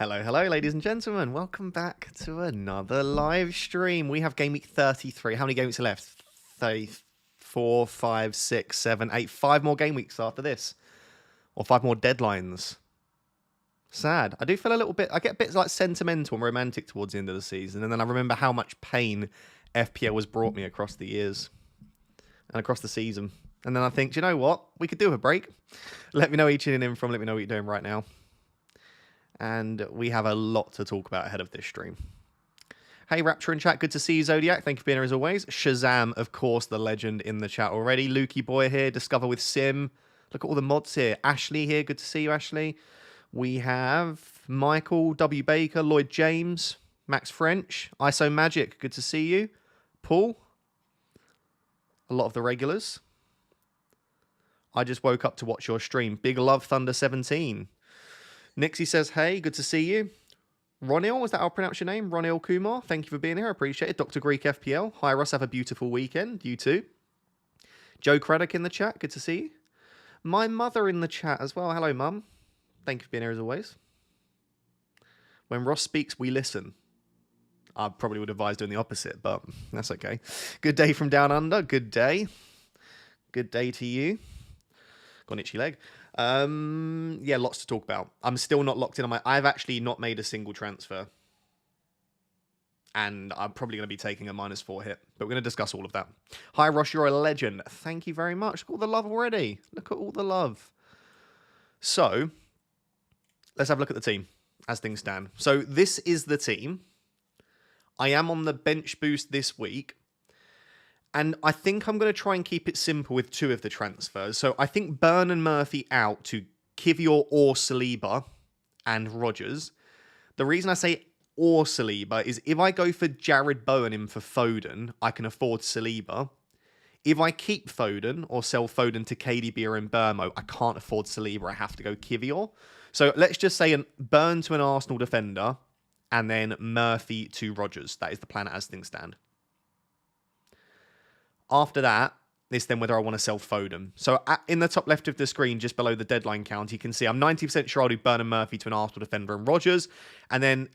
Hello, hello, ladies and gentlemen. Welcome back to another live stream. We have game week 33. How many game weeks are left? 34, 5, 6, 7, 8. 5 more game weeks after this. Or 5 more deadlines. Sad. I do feel a little bit... I get bits like sentimental and romantic towards the end of the season. And then I remember how much pain FPL has brought me across the years. And across the season. And then I think, do you know what? We could do a break. Let me know where you're tuning in from. Let me know what you're doing right now. And we have a lot to talk about ahead of this stream. Hey, Rapture in chat. Good to see you, Zodiac. Thank you for being here as always. Shazam, of course, the legend in the chat already. Lukey Boy here. Discover with Sim. Look at all the mods here. Ashley here. Good to see you, Ashley. We have Michael, W. Baker, Lloyd James, Max French, ISO Magic. Good to see you. Paul. A lot of the regulars. I just woke up to watch your stream. Big love, Thunder 17. Nixie says, hey, good to see you. Ronil, is that how I pronounce your name? Ronil Kumar, thank you for being here. I appreciate it. Dr. Greek FPL. Hi, Russ. Have a beautiful weekend. You too. Joe Craddock in the chat. Good to see you. My mother in the chat as well. Hello, Mum. Thank you for being here as always. When Ross speaks, we listen. I probably would advise doing the opposite, but that's okay. Good day from down under. Good day. Good day to you. Got an itchy leg. Yeah, lots to talk about. I'm still not locked in on my... I've actually not made a single transfer. And I'm probably going to be taking a -4 hit. But we're going to discuss all of that. Hi, Ross, you're a legend. Thank you very much. Look at all the love already. Look at all the love. So, let's have a look at the team as things stand. So, this is the team. I am on the bench boost this week. And I think I'm going to try and keep it simple with 2 of the transfers. So I think Burn and Murphy out to Kivior or Saliba and Rodgers. The reason I say or Saliba is if I go for Jared Bowen in for Foden, I can afford Saliba. If I keep Foden or sell Foden to KDB or Mbermo, I can't afford Saliba. I have to go Kivior. So let's just say Burn to an Arsenal defender and then Murphy to Rodgers. That is the plan as things stand. After that, it's then whether I want to sell Foden. So in the top left of the screen, just below the deadline count, you can see I'm 90% sure I'll do Burn and Murphy to an Arsenal defender and Rodgers. And then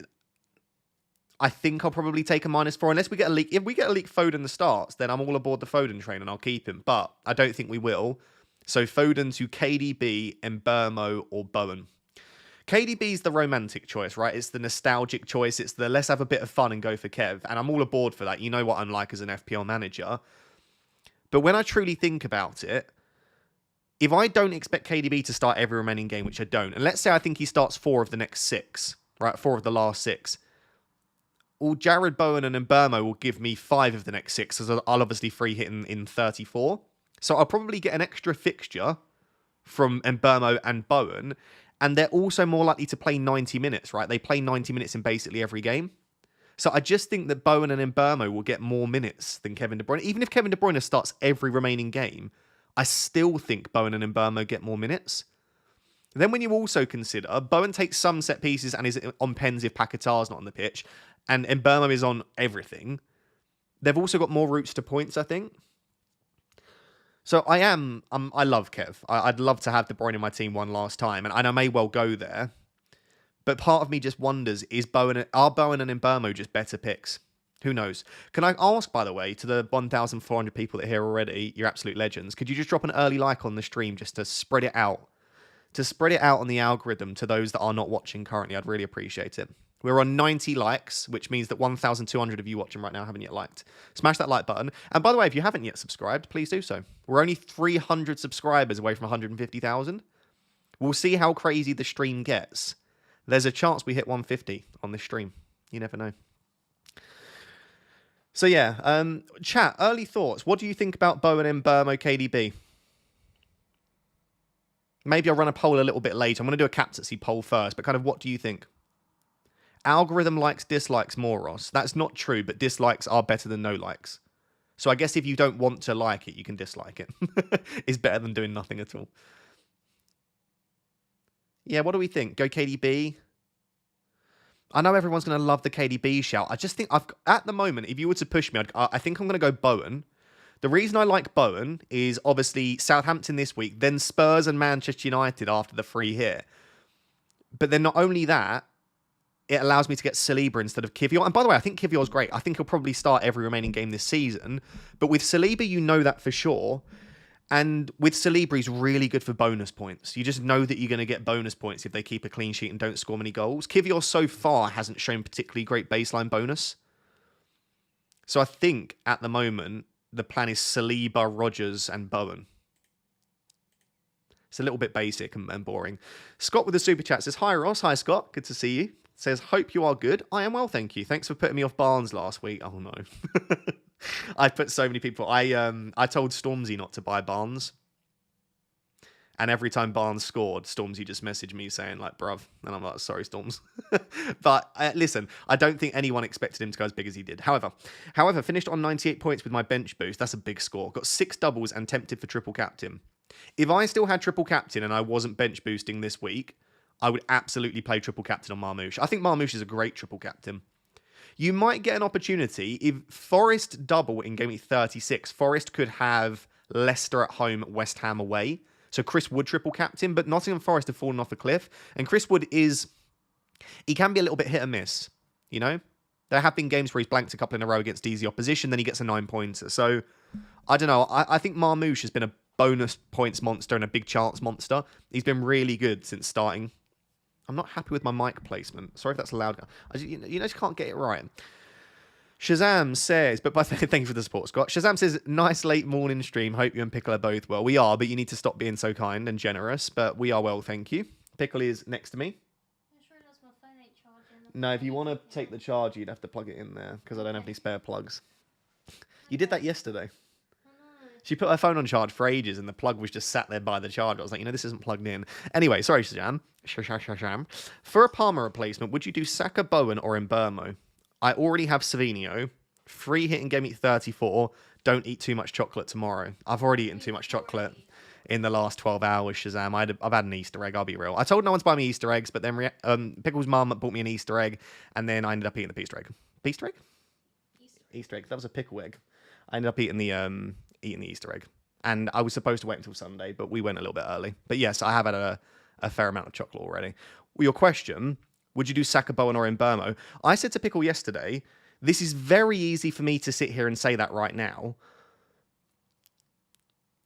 I think I'll probably take a -4 unless we get a leak. If we get a leak Foden the starts, then I'm all aboard the Foden train and I'll keep him. But I don't think we will. So Foden to KDB, Mbermo or Bowen. KDB is the romantic choice, right? It's the nostalgic choice. It's the let's have a bit of fun and go for Kev. And I'm all aboard for that. You know what I'm like as an FPL manager. But when I truly think about it, if I don't expect KDB to start every remaining game, which I don't, and let's say I think he starts 4 of the next 6, right? 4 of the last 6. Well, Jared Bowen and Mbermo will give me 5 of the next 6, as I'll obviously free hit in 34. So I'll probably get an extra fixture from Mbermo and Bowen, and they're also more likely to play 90 minutes, right? They play 90 minutes in basically every game. So I just think that Bowen and Mbermo will get more minutes than Kevin De Bruyne. Even if Kevin De Bruyne starts every remaining game, I still think Bowen and Mbermo get more minutes. Then when you also consider, Bowen takes some set pieces and is on pens if Paquetá's not on the pitch, and Mbermo is on everything. They've also got more routes to points, I think. So I love Kev. I'd love to have De Bruyne in my team one last time, and I may well go there. But part of me just wonders, are Bowen and Mbermo just better picks? Who knows? Can I ask, by the way, to the 1,400 people that are here already, you're absolute legends, could you just drop an early like on the stream just to spread it out? To spread it out on the algorithm to those that are not watching currently, I'd really appreciate it. We're on 90 likes, which means that 1,200 of you watching right now haven't yet liked. Smash that like button. And by the way, if you haven't yet subscribed, please do so. We're only 300 subscribers away from 150,000. We'll see how crazy the stream gets. There's a chance we hit 150 on this stream. You never know. So yeah, chat, early thoughts. What do you think about Bowen and Mbermo KDB? Maybe I'll run a poll a little bit later. I'm going to do a captaincy poll first, but kind of what do you think? Algorithm likes dislikes more, Ross. That's not true, but dislikes are better than no likes. So I guess if you don't want to like it, you can dislike it. It's better than doing nothing at all. Yeah, what do we think? Go KDB? I know everyone's going to love the KDB shout. I just think at the moment, if you were to push me, I think I'm going to go Bowen. The reason I like Bowen is obviously Southampton this week, then Spurs and Manchester United after the free hit. But then not only that, it allows me to get Saliba instead of Kivior. And by the way, I think Kivior's great. I think he'll probably start every remaining game this season. But with Saliba, you know that for sure. And with Saliba, he's really good for bonus points. You just know that you're going to get bonus points if they keep a clean sheet and don't score many goals. Kivior so far hasn't shown particularly great baseline bonus. So I think at the moment, the plan is Saliba, Rodgers, and Bowen. It's a little bit basic and boring. Scott with the super chat says, "Hi Ross, hi Scott, good to see you." Says, "Hope you are good. I am well, thank you. Thanks for putting me off Barnes last week." Oh no. I put so many people. I told Stormzy not to buy Barnes. And every time Barnes scored, Stormzy just messaged me saying like, "Bruv." And I'm like, "Sorry, Storms." But listen, I don't think anyone expected him to go as big as he did. However, finished on 98 points with my bench boost. That's a big score. Got 6 doubles and tempted for triple captain. If I still had triple captain and I wasn't bench boosting this week, I would absolutely play triple captain on Marmoush. I think Marmoush is a great triple captain. You might get an opportunity if Forest double in game week 36. Forest could have Leicester at home, West Ham away. So Chris Wood triple captain, but Nottingham Forest have fallen off a cliff. And Chris Wood he can be a little bit hit and miss, you know? There have been games where he's blanked a couple in a row against easy opposition, then he gets a 9-pointer. So, I don't know. I think Marmoush has been a bonus points monster and a big chance monster. He's been really good since starting. I'm not happy with my mic placement. Sorry if that's loud. You just can't get it right. Shazam says, thank you for the support, Scott. Shazam says, "Nice late morning stream. Hope you and Pickle are both well." We are, but you need to stop being so kind and generous. But we are well, thank you. Pickle is next to me. No, if you want to take the charger, you'd have to plug it in there because I don't have any spare plugs. You did that yesterday. She put her phone on charge for ages and the plug was just sat there by the charger. I was like, this isn't plugged in. Anyway, sorry, Shazam. For a Palmer replacement, would you do Saka, Bowen, or Mbermo? I already have Savinio. Free hit in game week 34. Don't eat too much chocolate tomorrow. I've already eaten too much chocolate in the last 12 hours, Shazam. I've had an Easter egg, I'll be real. I told no one to buy me Easter eggs, but then Pickle's mum bought me an Easter egg, and then I ended up eating the Easter egg. Easter egg? Easter egg. That was a pickle egg. I ended up eating the Easter egg. And I was supposed to wait until Sunday, but we went a little bit early. But yes, I have had a fair amount of chocolate already. Well, your question, would you do Saka, Bowen, or Mbermo? I said to Pickle yesterday, this is very easy for me to sit here and say that right now.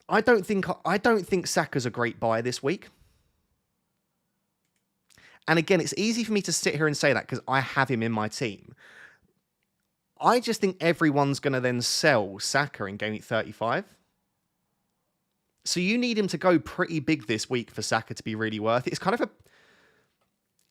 I don't think Saka's a great buy this week. And again, it's easy for me to sit here and say that because I have him in my team. I just think everyone's going to then sell Saka in game week 35. So you need him to go pretty big this week for Saka to be really worth it. It's kind of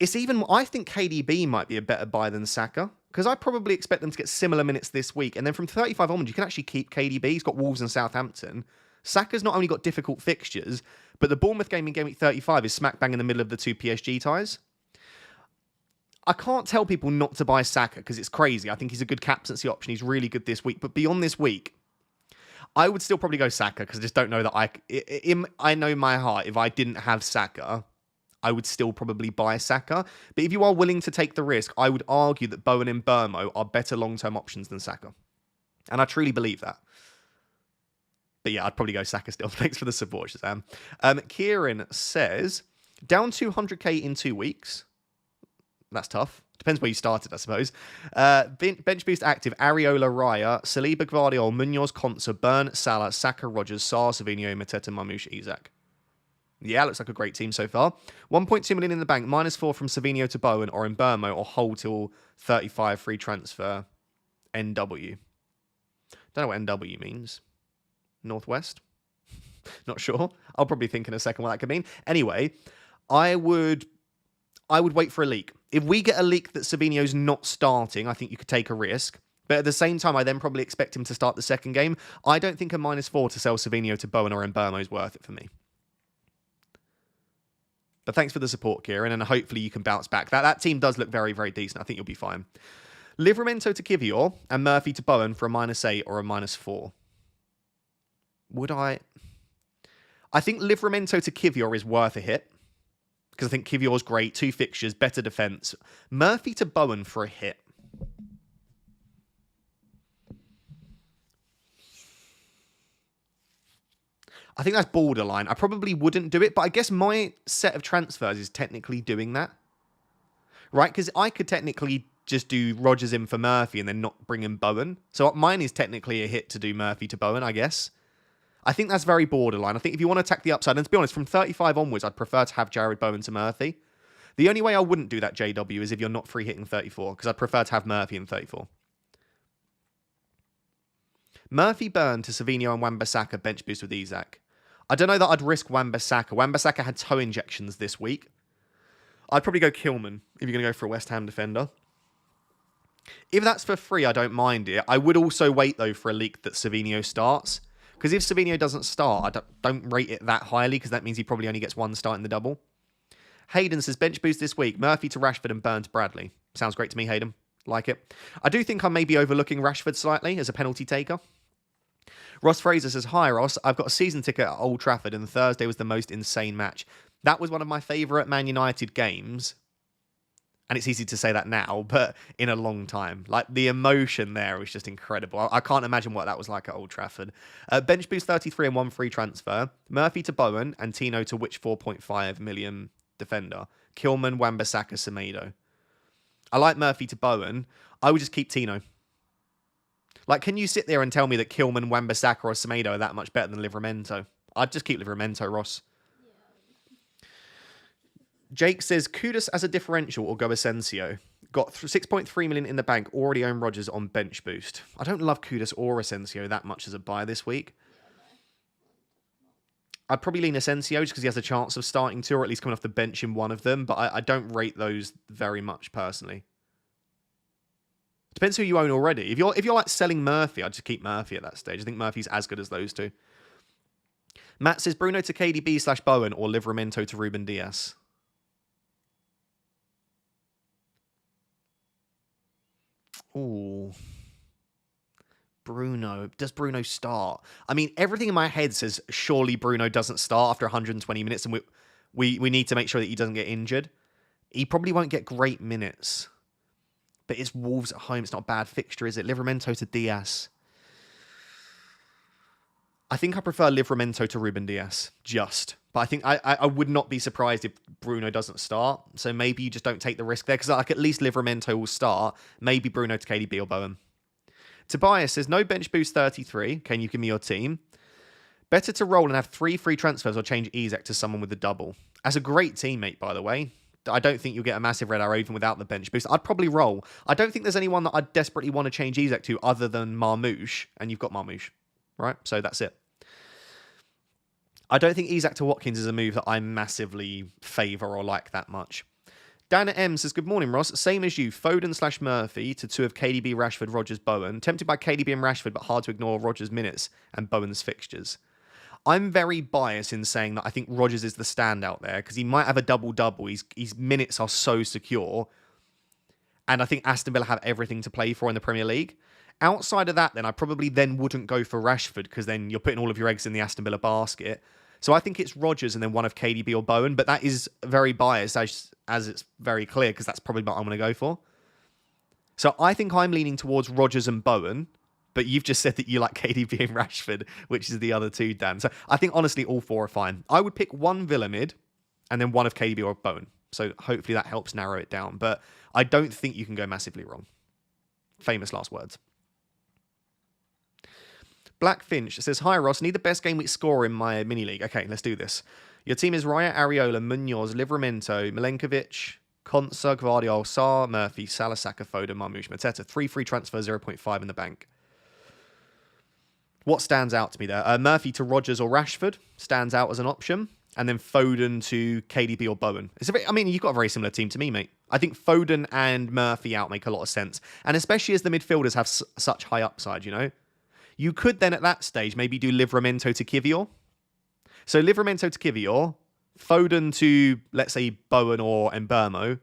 I think KDB might be a better buy than Saka because I probably expect them to get similar minutes this week. And then from 35 onwards, you can actually keep KDB. He's got Wolves and Southampton. Saka's not only got difficult fixtures, but the Bournemouth game in game week 35 is smack bang in the middle of the 2 PSG ties. I can't tell people not to buy Saka because it's crazy. I think he's a good captaincy option. He's really good this week. But beyond this week, I would still probably go Saka because I just don't know that I know in my heart, if I didn't have Saka, I would still probably buy Saka. But if you are willing to take the risk, I would argue that Bowen and Mbermo are better long-term options than Saka. And I truly believe that. But yeah, I'd probably go Saka still. Thanks for the support, Shazam. Kieran says, down 200k in 2 weeks. That's tough. Depends where you started, I suppose. Bench boost active, Areola, Raya, Saliba, Gvardiol, Munoz, Konsa, Burn, Salah, Saka, Rodgers, Sarr, Savinho, Mateta, Marmoush, Isak. Yeah, looks like a great team so far. 1.2 million in the bank, -4 from Savinho to Bowen or Mbermo or hold till 35 free transfer. NW. Don't know what NW means. Northwest? Not sure. I'll probably think in a second what that could mean. Anyway, I would wait for a leak. If we get a leak that Savinho's not starting, I think you could take a risk. But at the same time, I then probably expect him to start the second game. I don't think a -4 to sell Savinho to Bowen or Mbermo is worth it for me. But thanks for the support, Kieran, and hopefully you can bounce back. That team does look very, very decent. I think you'll be fine. Livramento to Kivior and Murphy to Bowen for a -8 or a -4. Would I think Livramento to Kivior is worth a hit. Because I think Kivior's great. 2 fixtures, better defense. Murphy to Bowen for a hit. I think that's borderline. I probably wouldn't do it, but I guess my set of transfers is technically doing that. right? Because I could technically just do Rodgers in for Murphy and then not bring in Bowen. So mine is technically a hit to do Murphy to Bowen, I guess. I think that's very borderline. I think if you want to attack the upside, and to be honest, from 35 onwards, I'd prefer to have Jared Bowen to Murphy. The only way I wouldn't do that, JW, is if you're not free hitting 34, because I'd prefer to have Murphy in 34. Murphy Burn to Savinho and Wan-Bissaka bench boost with Isak. I don't know that I'd risk Wan-Bissaka. Wan-Bissaka had toe injections this week. I'd probably go Kilman if you're going to go for a West Ham defender. If that's for free, I don't mind it. I would also wait, though, for a leak that Savinho starts. Because if Savinho doesn't start, I don't rate it that highly, because that means he probably only gets one start in the double. Hayden says, bench boost this week. Murphy to Rashford and Burn to Bradley. Sounds great to me, Hayden. Like it. I do think I may be overlooking Rashford slightly as a penalty taker. Ross Fraser says, hi, Ross. I've got a season ticket at Old Trafford, and Thursday was the most insane match. That was one of my favourite Man United games. And it's easy to say that now, but in a long time. Like, the emotion there was just incredible. I can't imagine what that was like at Old Trafford. Bench boost 33 and 1 free transfer. Murphy to Bowen and Tino to which 4.5 million defender? Kilman, Wan-Bissaka, Semedo. I like Murphy to Bowen. I would just keep Tino. Like, can you sit there and tell me that Kilman, Wan-Bissaka or Semedo are that much better than Livramento? I'd just keep Livramento, Ross. Jake says, Kudus as a differential or go Asensio. Got 6.3 million in the bank, already own Rodgers on bench boost. I don't love Kudus or Asensio that much as a buy this week. I'd probably lean Asensio just because he has a chance of starting two, or at least coming off the bench in one of them, but I don't rate those very much personally. Depends who you own already. If you're like selling Murphy, I'd just keep Murphy at that stage. I think Murphy's as good as those two. Matt says, Bruno to KDB / Bowen or Livramento to Ruben Diaz. Ooh. Bruno. Does Bruno start? I mean, everything in my head says surely Bruno doesn't start after 120 minutes, and we need to make sure that he doesn't get injured. He probably won't get great minutes. But it's Wolves at home. It's not a bad fixture, is it? Livramento to Diaz. I think I prefer Livramento to Ruben Diaz. Just. But I think I would not be surprised if Bruno doesn't start. So maybe you just don't take the risk there. Because like at least Livramento will start. Maybe Bruno to KDB or Bowen. Tobias says, no bench boost 33. Can you give me your team? Better to roll and have 3 free transfers or change Isak to someone with a double. As a great teammate, by the way. I don't think you'll get a massive red arrow even without the bench boost. I'd probably roll. I don't think there's anyone that I'd desperately want to change Isak to other than Marmoush. And you've got Marmoush, right? So that's it. I don't think Isak to Watkins is a move that I massively favour or like that much. Dan M says, good morning, Ross. Same as you. Foden / Murphy to 2 of KDB, Rashford, Rodgers, Bowen. Tempted by KDB and Rashford, but hard to ignore Rodgers' minutes and Bowen's fixtures. I'm very biased in saying that I think Rodgers is the standout there because he might have a double-double. His minutes are so secure. And I think Aston Villa have everything to play for in the Premier League. Outside of that, then, I probably then wouldn't go for Rashford because then you're putting all of your eggs in the Aston Villa basket. So I think it's Rodgers and then one of KDB or Bowen, but that is very biased as it's very clear because that's probably what I'm going to go for. So I think I'm leaning towards Rodgers and Bowen, but you've just said that you like KDB and Rashford, which is the other two, Dan. So I think, honestly, all 4 are fine. I would pick one Villa mid and then one of KDB or Bowen. So hopefully that helps narrow it down. But I don't think you can go massively wrong. Famous last words. Black Finch says, hi, Ross. Need the best game week scorer in my mini-league. Okay, let's do this. Your team is Raya, Areola, Munoz, Livramento, Milenkovic, Konsa, Gvardiol, Sarr, Murphy, Salah, Saka, Foden, Marmoush, Mateta. 3 free transfers, 0.5 in the bank. What stands out to me there? Murphy to Rodgers or Rashford stands out as an option. And then Foden to KDB or Bowen. You've got a very similar team to me, mate. I think Foden and Murphy out make a lot of sense. And especially as the midfielders have such high upside, you know. You could then at that stage maybe do Livramento to Kivior. So Livramento to Kivior, Foden to, let's say, Bowen or Mbermo,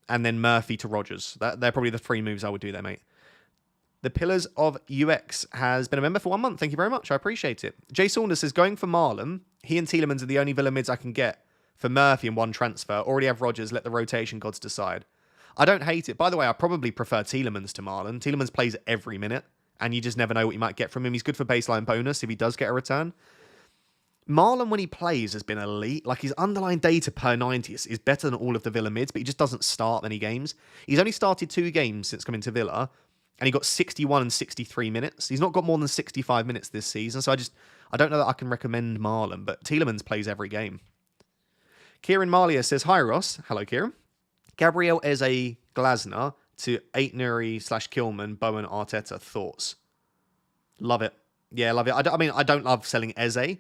and then Murphy to Rodgers. They're probably the 3 moves I would do there, mate. The Pillars of UX has been a member for 1 month. Thank you very much. I appreciate it. Jay Saunders says, going for Marlon, he and Tielemans are the only Villa mids I can get for Murphy in one transfer. Already have Rodgers. Let the rotation gods decide. I don't hate it. By the way, I probably prefer Tielemans to Marlon. Tielemans plays every minute, and you just never know what you might get from him. He's good for baseline bonus if he does get a return. Marlon, when he plays, has been elite. Like, his underlying data per 90 is better than all of the Villa mids, but he just doesn't start many games. He's only started 2 games since coming to Villa, and he got 61 and 63 minutes. He's not got more than 65 minutes this season, so I don't know that I can recommend Marlon, but Tielemans plays every game. Kieran Malia says, hi, Ross. Hello, Kieran. Gabriel Eze Glasner to 8 Nuri / Kilman, Bowen, Arteta. Thoughts? Love it. Yeah, love it. I mean, I don't love selling Eze.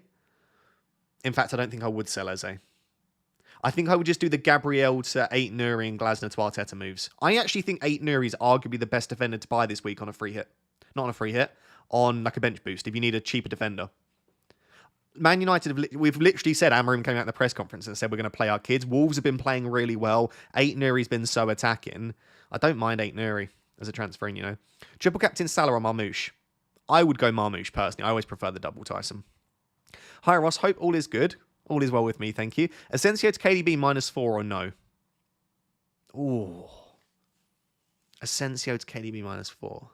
In fact, I don't think I would sell Eze. I think I would just do the Gabriel to 8 Nuri and Glasner to Arteta moves. I actually think 8 Nuri is arguably the best defender to buy this week on a free hit. Not on a free hit, on like a bench boost if you need a cheaper defender. Man United, we've literally said, Amorim came out in the press conference and said we're going to play our kids. Wolves have been playing really well. 8 Nuri's been so attacking. I don't mind 8 Nuri as a transfer in, you know. Triple captain Salah or Marmoush. I would go Marmoush personally. I always prefer the double Tyson. Hi, Ross. Hope all is good. All is well with me, thank you. Asensio to KDB -4 or no? Ooh. Asensio to KDB -4.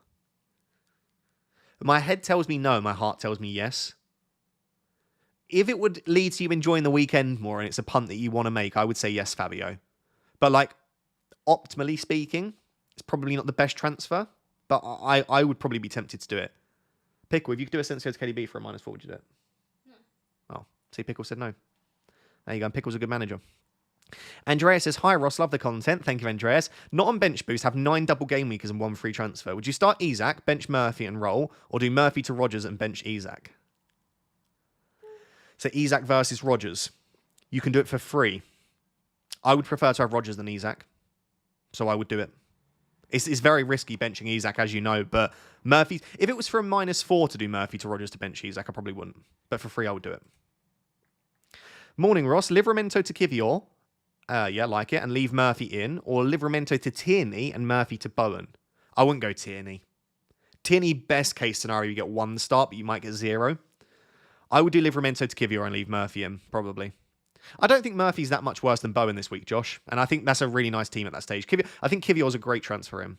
My head tells me no. My heart tells me yes. If it would lead to you enjoying the weekend more and it's a punt that you want to make, I would say yes, Fabio. But like, optimally speaking, it's probably not the best transfer. But I would probably be tempted to do it. Pickle, if you could do Asensio to KDB for a -4, would you do it? Oh, see, Pickle said no. There you go. Pickle's a good manager. Andreas says, hi, Ross. Love the content. Thank you, Andreas. Not on bench boost. Have 9 double game weekers and 1 free transfer. Would you start Isak, bench Murphy and roll, or do Murphy to Rodgers and bench Isak? So Isak versus Rodgers. You can do it for free. I would prefer to have Rodgers than Isak. So I would do it. It's very risky benching Isak, as you know, but Murphy, if it was for a -4 to do Murphy to Rodgers to bench Isak, I probably wouldn't. But for free, I would do it. Morning, Ross. Livramento to Kivior. Yeah, like it. And leave Murphy in. Or Livramento to Tierney and Murphy to Bowen. I wouldn't go Tierney. Tierney, best case scenario, you get 1 start, but you might get 0. I would do Livramento to Kivior and leave Murphy in, probably. I don't think Murphy's that much worse than Bowen this week, Josh. And I think that's a really nice team at that stage. I think Kivior's a great transfer in.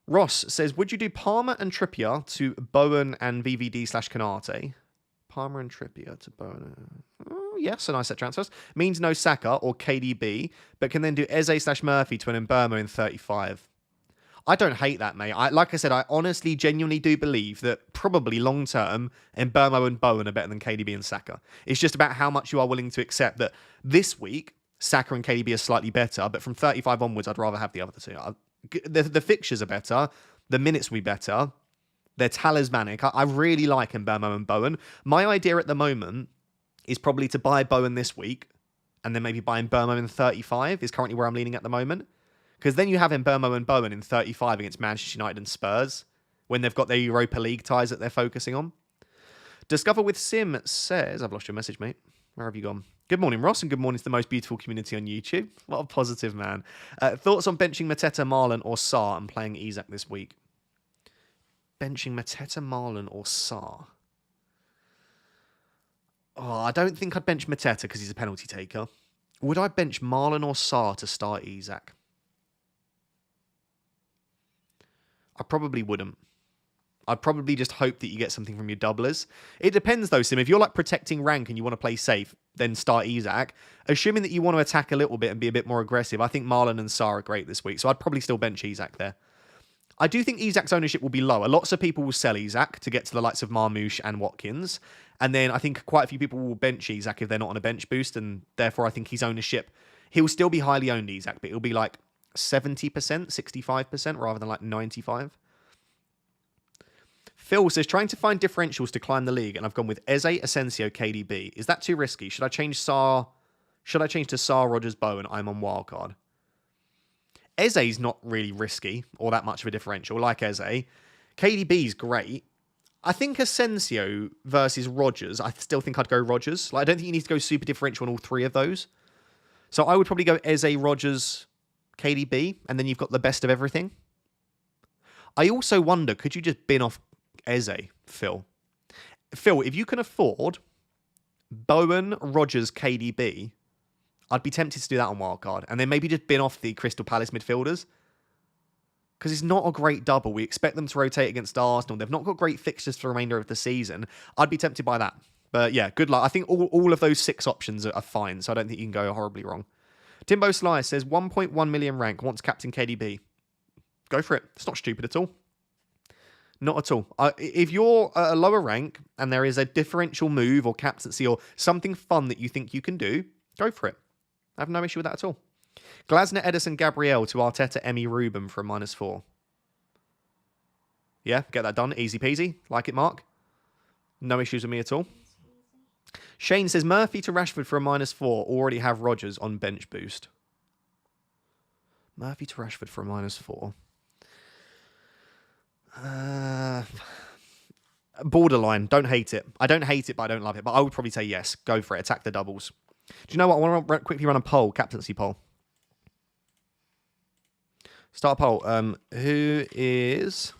Ross says, would you do Palmer and Trippier to Bowen and VVD / Canate? Palmer and Trippier to Bowen. Oh, yes, a nice set transfers. Means no Saka or KDB, but can then do Eze / Murphy to an Mbeumo in 35. I don't hate that, mate. Like I said, I honestly, genuinely do believe that probably long-term, Mbeumo and Bowen are better than KDB and Saka. It's just about how much you are willing to accept that this week, Saka and KDB are slightly better, but from 35 onwards, I'd rather have the other two. The fixtures are better. The minutes will be better. They're talismanic. I really like Mbeumo and Bowen. My idea at the moment is probably to buy Bowen this week and then maybe buy Mbeumo in 35 is currently where I'm leaning at the moment. Because then you have Mbeumo and Bowen in 35 against Manchester United and Spurs when they've got their Europa League ties that they're focusing on. Discover with Sim says, I've lost your message, mate. Where have you gone? Good morning, Ross, and good morning to the most beautiful community on YouTube. What a positive man. Thoughts on benching Mateta, Marlon, or Sarr and playing Isak this week? Benching Mateta, Marlon, or Sarr? Oh, I don't think I'd bench Mateta because he's a penalty taker. Would I bench Marlon or Sarr to start Isak? I probably wouldn't. I'd probably just hope that you get something from your doublers. It depends though, Sim. If you're like protecting rank and you want to play safe, then start Isak. Assuming that you want to attack a little bit and be a bit more aggressive, I think Marlon and Sarr are great this week. So I'd probably still bench Isak there. I do think Isak's ownership will be lower. Lots of people will sell Isak to get to the likes of Marmoush and Watkins. And then I think quite a few people will bench Isak if they're not on a bench boost. And therefore, I think his ownership, he'll still be highly owned, Isak, but it'll be like 70%, 65% rather than like 95%. Phil says, trying to find differentials to climb the league, and I've gone with Eze, Asensio, KDB. Is that too risky? Should I change Sarr? Should I change to Sarr, Rodgers, Bowen? I'm on wildcard. Eze's not really risky or that much of a differential, like Eze. KDB's great. I think Asensio versus Rodgers, I still think I'd go Rodgers. Like, I don't think you need to go super differential on all 3 of those. So I would probably go Eze, Rodgers, KDB, and then you've got the best of everything. I also wonder, could you just bin off Eze, Phil? Phil, if you can afford Bowen, Rodgers, KDB, I'd be tempted to do that on wildcard. And then maybe just bin off the Crystal Palace midfielders. Because it's not a great double. We expect them to rotate against Arsenal. They've not got great fixtures for the remainder of the season. I'd be tempted by that. But yeah, good luck. I think all of those 6 options are fine, so I don't think you can go horribly wrong. Timbo Sly says 1.1 million rank, wants captain KDB. Go for it. It's not stupid at all. Not at all. If you're at a lower rank and there is a differential move or captaincy or something fun that you think you can do, go for it. I have no issue with that at all. Glasner, Edison, Gabriel to Arteta, Emmy, Ruben for a -4. Yeah, get that done. Easy peasy. Like it, Mark. No issues with me at all. Shane says Murphy to Rashford for a -4. Already have Rodgers on bench boost. Murphy to Rashford for a -4. Borderline. Don't hate it. I don't hate it, but I don't love it. But I would probably say yes. Go for it. Attack the doubles. Do you know what? I want to quickly run a poll. Captaincy poll. Start a poll. Who is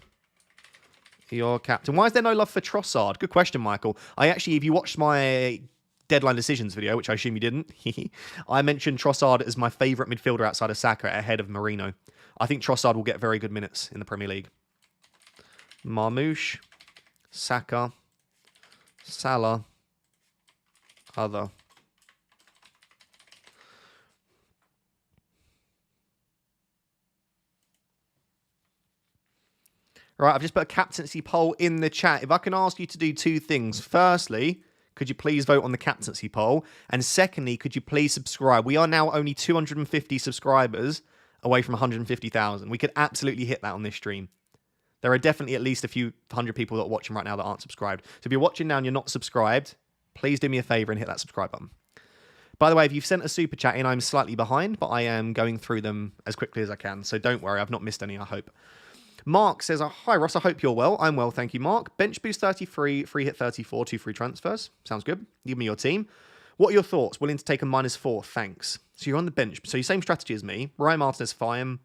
your captain? Why is there no love for Trossard? Good question, Michael. If you watched my deadline decisions video, which I assume you didn't, I mentioned Trossard as my favourite midfielder outside of Saka ahead of Marino. I think Trossard will get very good minutes in the Premier League. Marmouche, Saka, Salah, other. Right, I've just put a captaincy poll in the chat. If I can ask you to do 2 things. Firstly, could you please vote on the captaincy poll? And secondly, could you please subscribe? We are now only 250 subscribers away from 150,000. We could absolutely hit that on this stream. There are definitely at least a few hundred people that are watching right now that aren't subscribed. So if you're watching now and you're not subscribed, please do me a favour and hit that subscribe button. By the way, if you've sent a super chat in, I'm slightly behind, but I am going through them as quickly as I can. So don't worry, I've not missed any, I hope. Mark says, hi Ross, I hope you're well. I'm well, thank you, Mark. Bench boost 33, free hit 34, 2 free transfers. Sounds good. Give me your team. What are your thoughts? Willing to take a -4, thanks. So you're on the bench. So your same strategy as me. Ryan Martinez, Fiam.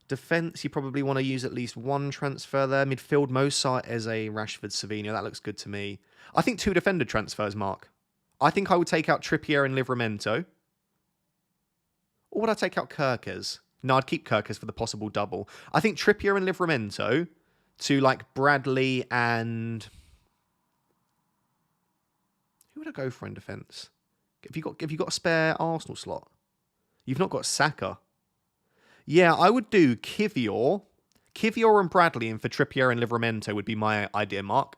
Defence, you probably want to use at least 1 transfer there. Midfield, Mozart as a Rashford, Savino. That looks good to me. I think 2 defender transfers, Mark. I think I would take out Trippier and Livramento. Or would I take out Kirkes? No, I'd keep Kirkes for the possible double. I think Trippier and Livramento to like Bradley and... Who would I go for in defence? Have you got a spare Arsenal slot? You've not got Saka. Yeah, I would do Kivior and Bradley in for Trippier and Livramento would be my idea, Mark.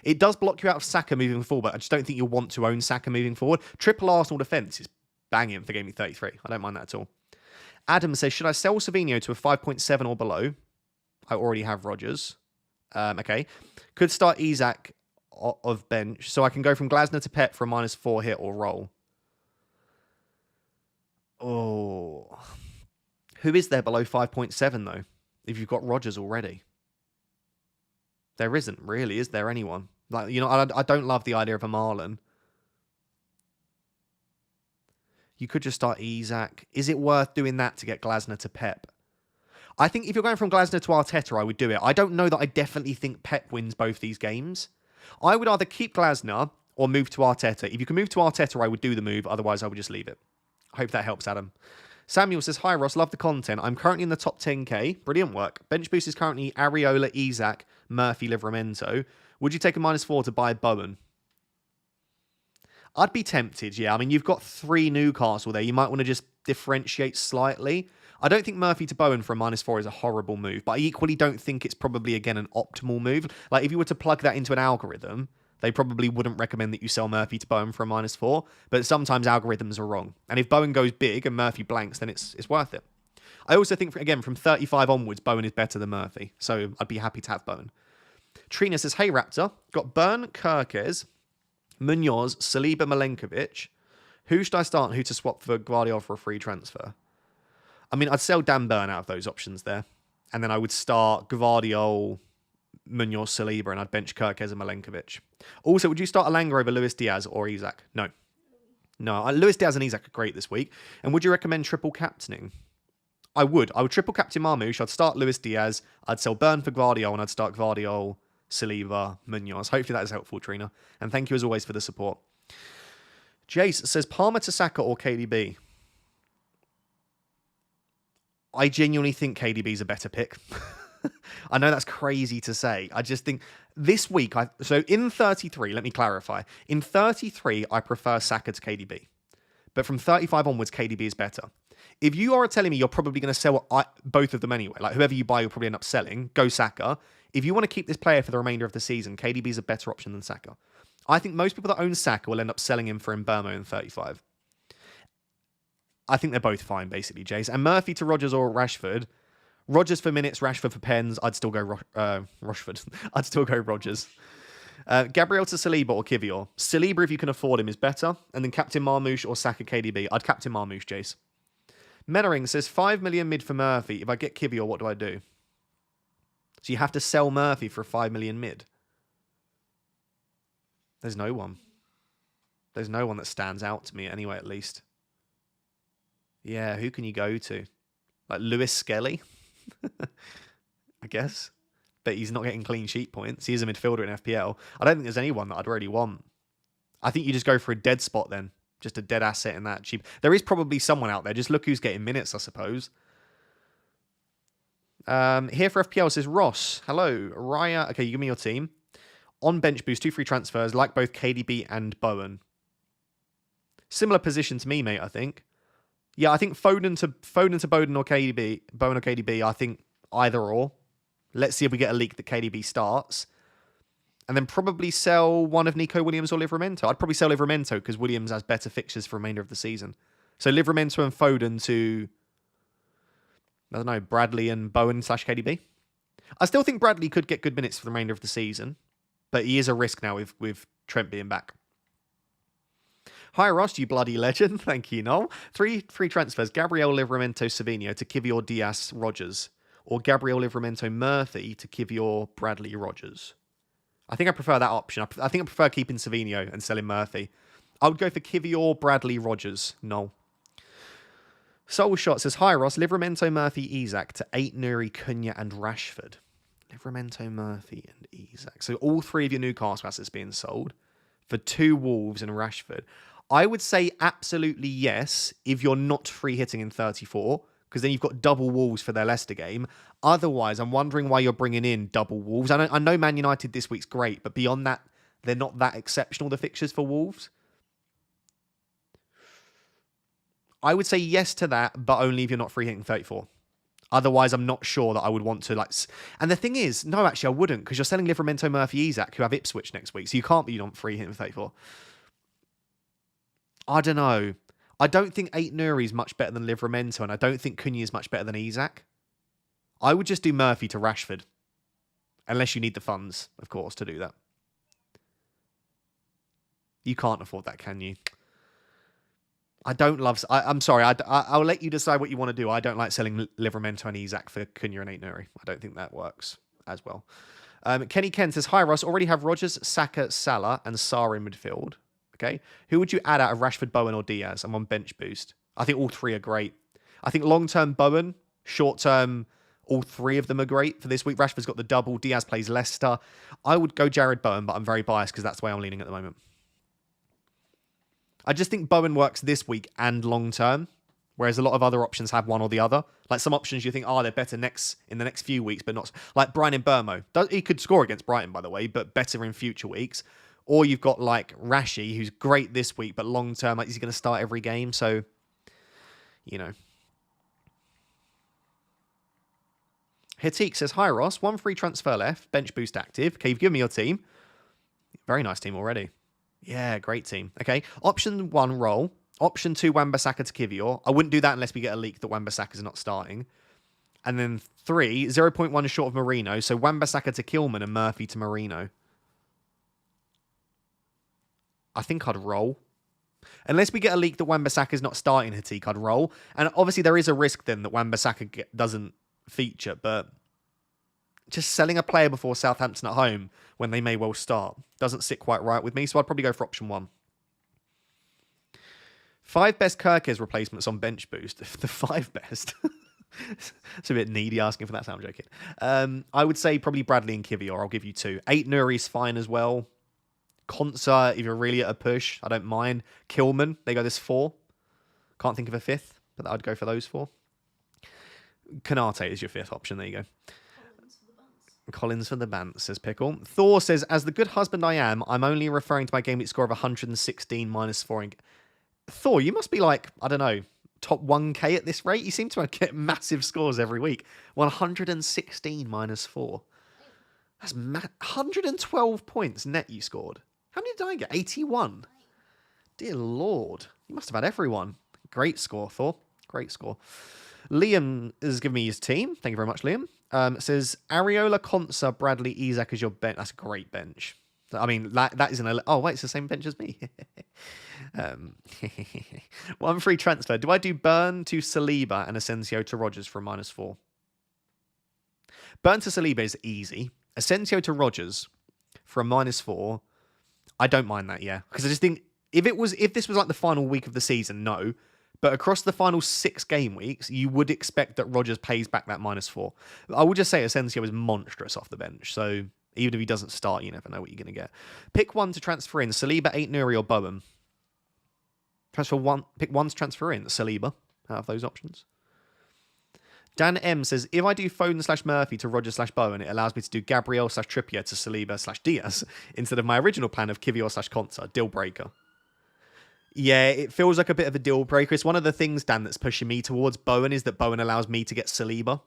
It does block you out of Saka moving forward, but I just don't think you'll want to own Saka moving forward. Triple Arsenal defence is banging for Gameweek 33. I don't mind that at all. Adam says, should I sell Savino to a 5.7 or below? I already have Rodgers. Okay. Could start Isak of bench, so I can go from Glasner to Pep for a -4 hit or roll. Oh... Who is there below 5.7, though, if you've got Rodgers already? There isn't, really. Is there anyone? Like, you know, I don't love the idea of a Marlon. You could just start Isak. Is it worth doing that to get Glasner to Pep? I think if you're going from Glasner to Arteta, I would do it. I don't know that I definitely think Pep wins both these games. I would either keep Glasner or move to Arteta. If you can move to Arteta, I would do the move. Otherwise, I would just leave it. I hope that helps, Adam. Samuel says, hi Ross, love the content. I'm currently in the top 10k. Brilliant work. Bench boost is currently Areola, Isak, Murphy, Livramento. Would you take a -4 to buy Bowen? I'd be tempted, yeah. I mean, you've got 3 Newcastle there. You might want to just differentiate slightly. I don't think Murphy to Bowen for a -4 is a horrible move, but I equally don't think it's probably, again, an optimal move. Like, if you were to plug that into an algorithm, they probably wouldn't recommend that you sell Murphy to Bowen for a -4, but sometimes algorithms are wrong. And if Bowen goes big and Murphy blanks, then it's worth it. I also think, again, from 35 onwards, Bowen is better than Murphy, so I'd be happy to have Bowen. Trina says, hey Raptor, got Burn, Kirkes, Munoz, Saliba, Milenkovic. Who should I start and who to swap for Guardiola for a free transfer? I mean, I'd sell Dan Burn out of those options there, and then I would start Guardiola, Munoz, Saliba, and I'd bench Kirkes and Milenkovic. Also, would you start Alanga over Luis Diaz or Isak? No. No, Luis Diaz and Isak are great this week. And would you recommend triple captaining? I would. I would triple captain Marmouche. I'd start Luis Diaz. I'd sell Burn for Guardiola, and I'd start Guardiola, Saliba, Munoz. Hopefully that is helpful, Trina. And thank you as always for the support. Jace says, Palmer to Saka or KDB? I genuinely think KDB is a better pick. I know that's crazy to say. I just think This week, so in 33, let me clarify. In 33, I prefer SAKA to KDB. But from 35 onwards, KDB is better. If you are telling me you're probably going to sell both of them anyway, like whoever you buy, you'll probably end up selling, go SAKA. If you want to keep this player for the remainder of the season, KDB is a better option than SAKA. I think most people that own SAKA will end up selling him for Mbermo in 35. I think they're both fine, basically, Jace. And Murphy to Rodgers or Rashford. Rodgers for minutes, Rashford for pens. I'd still go Rashford. I'd still go Rodgers. Gabriel to Saliba or Kivior. Saliba, if you can afford him, is better. And then Captain Marmoush or SAKA KDB. I'd Captain Marmoush, Jace. Menering says 5 million mid for Murphy. If I get Kivior, what do I do? So you have to sell Murphy for a 5 million mid. There's no one. There's no one that stands out to me anyway, at least. Yeah, who can you go to? Like Lewis Skelly? I guess. But he's not getting clean sheet points. He is a midfielder in FPL. I don't think there's anyone that I'd really want. I think you just go for a dead spot then. Just a dead asset in that cheap. There is probably someone out there. Just look who's getting minutes, I suppose. Here for FPL says Ross. Hello. Raya. Okay, you give me your team. On bench boost, 2 free transfers, like both KDB and Bowen. Similar position to me, mate, I think. Yeah, I think Foden to Bowen or KDB, I think either or. Let's see if we get a leak that KDB starts. And then probably sell one of Nico Williams or Livramento. I'd probably sell Livramento because Williams has better fixtures for the remainder of the season. So Livramento and Foden to, I don't know, Bradley and Bowen / KDB. I still think Bradley could get good minutes for the remainder of the season. But he is a risk now with Trent being back. Hi, Ross, you bloody legend. Thank you, Noel. 3 free transfers. Gabriel Livramento Savinho to Kivior Diaz Rodgers. Or Gabriel Livramento Murphy to Kivior Bradley Rodgers. I think I prefer that option. I think I prefer keeping Savinho and selling Murphy. I would go for Kivior Bradley Rodgers. Noel. Soul Shot says, hi, Ross. Livramento Murphy Isak to 8 Nuri, Cunha and Rashford. Livramento, Murphy and Isak. So all 3 of your Newcastle assets being sold for 2 Wolves and Rashford. I would say absolutely yes if you're not free hitting in 34, because then you've got double Wolves for their Leicester game. Otherwise, I'm wondering why you're bringing in double Wolves. I know Man United this week's great, but beyond that, they're not that exceptional, the fixtures for Wolves. I would say yes to that, but only if you're not free hitting 34. Otherwise, I'm not sure that I would want to And the thing is, no, actually, I wouldn't, because you're selling Livramento, Murphy, Isak, who have Ipswich next week, so you can't be on free hitting 34. I don't know. I don't think 8 Nuri is much better than Livramento, and I don't think Cunha is much better than Isak. I would just do Murphy to Rashford. Unless you need the funds, of course, to do that. You can't afford that, can you? I don't love... I'm sorry, I'll let you decide what you want to do. I don't like selling Livramento and Isak for Cunha and 8 Nuri. I don't think that works as well. Kenny Ken says, hi, Russ. Already have Rodgers, Saka, Salah, and Sarr in midfield. Okay. Who would you add out of Rashford, Bowen, or Diaz? I'm on bench boost. I think all 3 are great. I think long-term Bowen, short-term, all 3 of them are great for this week. Rashford's got the double. Diaz plays Leicester. I would go Jared Bowen, but I'm very biased because that's the way I'm leaning at the moment. I just think Bowen works this week and long-term, whereas a lot of other options have one or the other. Like some options you think, they're better in the next few weeks, but not... Like Brian Mbermo. He could score against Brighton, by the way, but better in future weeks. Or you've got like Rashi, who's great this week, but long-term, is he going to start every game? So, you know. Hitik says, hi, Ross. 1 free transfer left. Bench boost active. Okay, you've given me your team. Very nice team already. Yeah, great team. Okay, option 1, roll. Option 2, Wan-Bissaka to Kivior. I wouldn't do that unless we get a leak that Wan-Bissaka's not starting. And then 3, 0.1 short of Marino. So Wan-Bissaka to Kilman and Murphy to Marino. I think I'd roll. Unless we get a leak that Wan-Bissaka's not starting, Hatik, I'd roll. And obviously there is a risk then that Wan-Bissaka doesn't feature, but just selling a player before Southampton at home when they may well start doesn't sit quite right with me, so I'd probably go for option 1. 5 best Kirkes replacements on bench boost. The 5 best. It's a bit needy asking for that, so I'm joking. I would say probably Bradley and Kivior. I'll give you 2. 8 Nuri's fine as well. Concert, if you're really at a push, I don't mind. Kilman, they go this 4. Can't think of a 5th, but I'd go for those 4. Kanate is your 5th option. There you go. Collins for the bant, says Pickle. Thor says, as the good husband I am, I'm only referring to my game week score of 116 minus 4. Thor, you must be like, I don't know, top 1k at this rate. You seem to get massive scores every week. 116 minus 4. That's 112 points net you scored. How many did I get? 81. Dear Lord. You must have had everyone. Great score, Thor. Great score. Liam has given me his team. Thank you very much, Liam. It says, Areola, Konsa, Bradley, Isak as your bench. That's a great bench. I mean, that is an... Oh, wait, it's the same bench as me. One free transfer. Do I do Burn to Saliba and Asensio to Rodgers for a -4? Burn to Saliba is easy. Asensio to Rodgers for a -4. I don't mind that, yeah. Because I just think if this was like the final week of the season, no. But across the final 6 game weeks, you would expect that Rodgers pays back that -4. I would just say Asensio is monstrous off the bench. So even if he doesn't start, you never know what you're going to get. Pick one to transfer in. Saliba, Aït-Nouri or Bowen. Pick one to transfer in. Saliba out of those options. Dan M says, if I do Foden/Murphy to Rodgers/Bowen, it allows me to do Gabriel/Trippier to Saliba/Diaz instead of my original plan of Kivior/Konsa. Deal breaker. Yeah, it feels like a bit of a deal breaker. It's one of the things, Dan, that's pushing me towards Bowen is that Bowen allows me to get Saliba.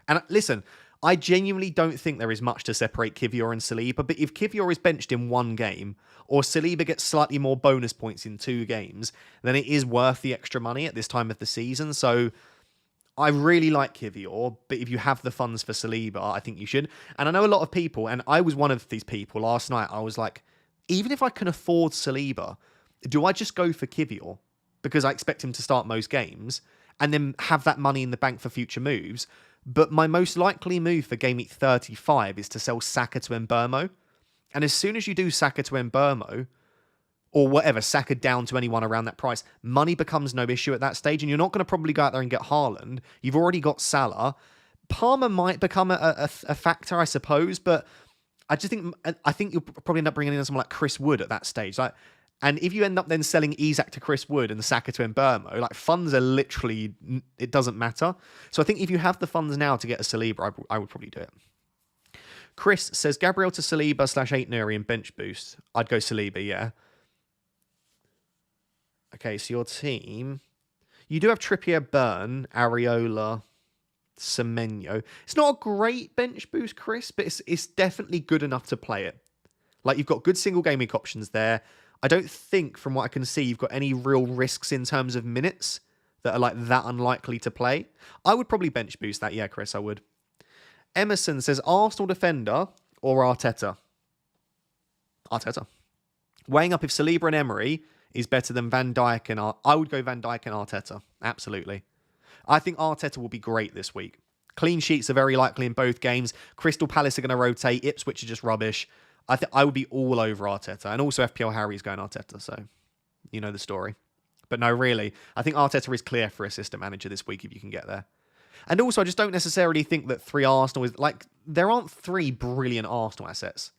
And listen, I genuinely don't think there is much to separate Kivior and Saliba, but if Kivior is benched in 1 game, or Saliba gets slightly more bonus points in 2 games, then it is worth the extra money at this time of the season. So I really like Kivior, but if you have the funds for Saliba, I think you should. And I know a lot of people, and I was one of these people last night, I was like, even if I can afford Saliba, do I just go for Kivior? Because I expect him to start most games, and then have that money in the bank for future moves. But my most likely move for Game Week 35 is to sell Saka to Mbeumo. And as soon as you do Saka to Mbeumo, or whatever, Saka down to anyone around that price, money becomes no issue at that stage, and you're not going to probably go out there and get Haaland. You've already got Salah. Palmer might become a factor, I suppose, but I think you'll probably end up bringing in someone like Chris Wood at that stage. And if you end up then selling Isak to Chris Wood and Saka to Mbeumo, funds are literally, it doesn't matter. So I think if you have the funds now to get a Saliba, I would probably do it. Chris says, Gabriel to Saliba/Aït-Nouri and bench boost. I'd go Saliba, yeah. Okay, so your team, you do have Trippier, Burn, Areola, Semenyo. It's not a great bench boost, Chris, but it's definitely good enough to play it. You've got good single game week options there. I don't think, from what I can see, you've got any real risks in terms of minutes that are that unlikely to play. I would probably bench boost that. Yeah, Chris, I would. Emerson says, Arsenal defender or Arteta? Arteta. Weighing up if Saliba and Emery is better than Van Dijk and I would go Van Dijk and Arteta. Absolutely. I think Arteta will be great this week. Clean sheets are very likely in both games. Crystal Palace are going to rotate. Ipswich are just rubbish. I would be all over Arteta. And also FPL Harry's going Arteta, so you know the story. But no, really, I think Arteta is clear for assistant manager this week if you can get there. And also, I just don't necessarily think that 3 Arsenal is... there aren't 3 brilliant Arsenal assets.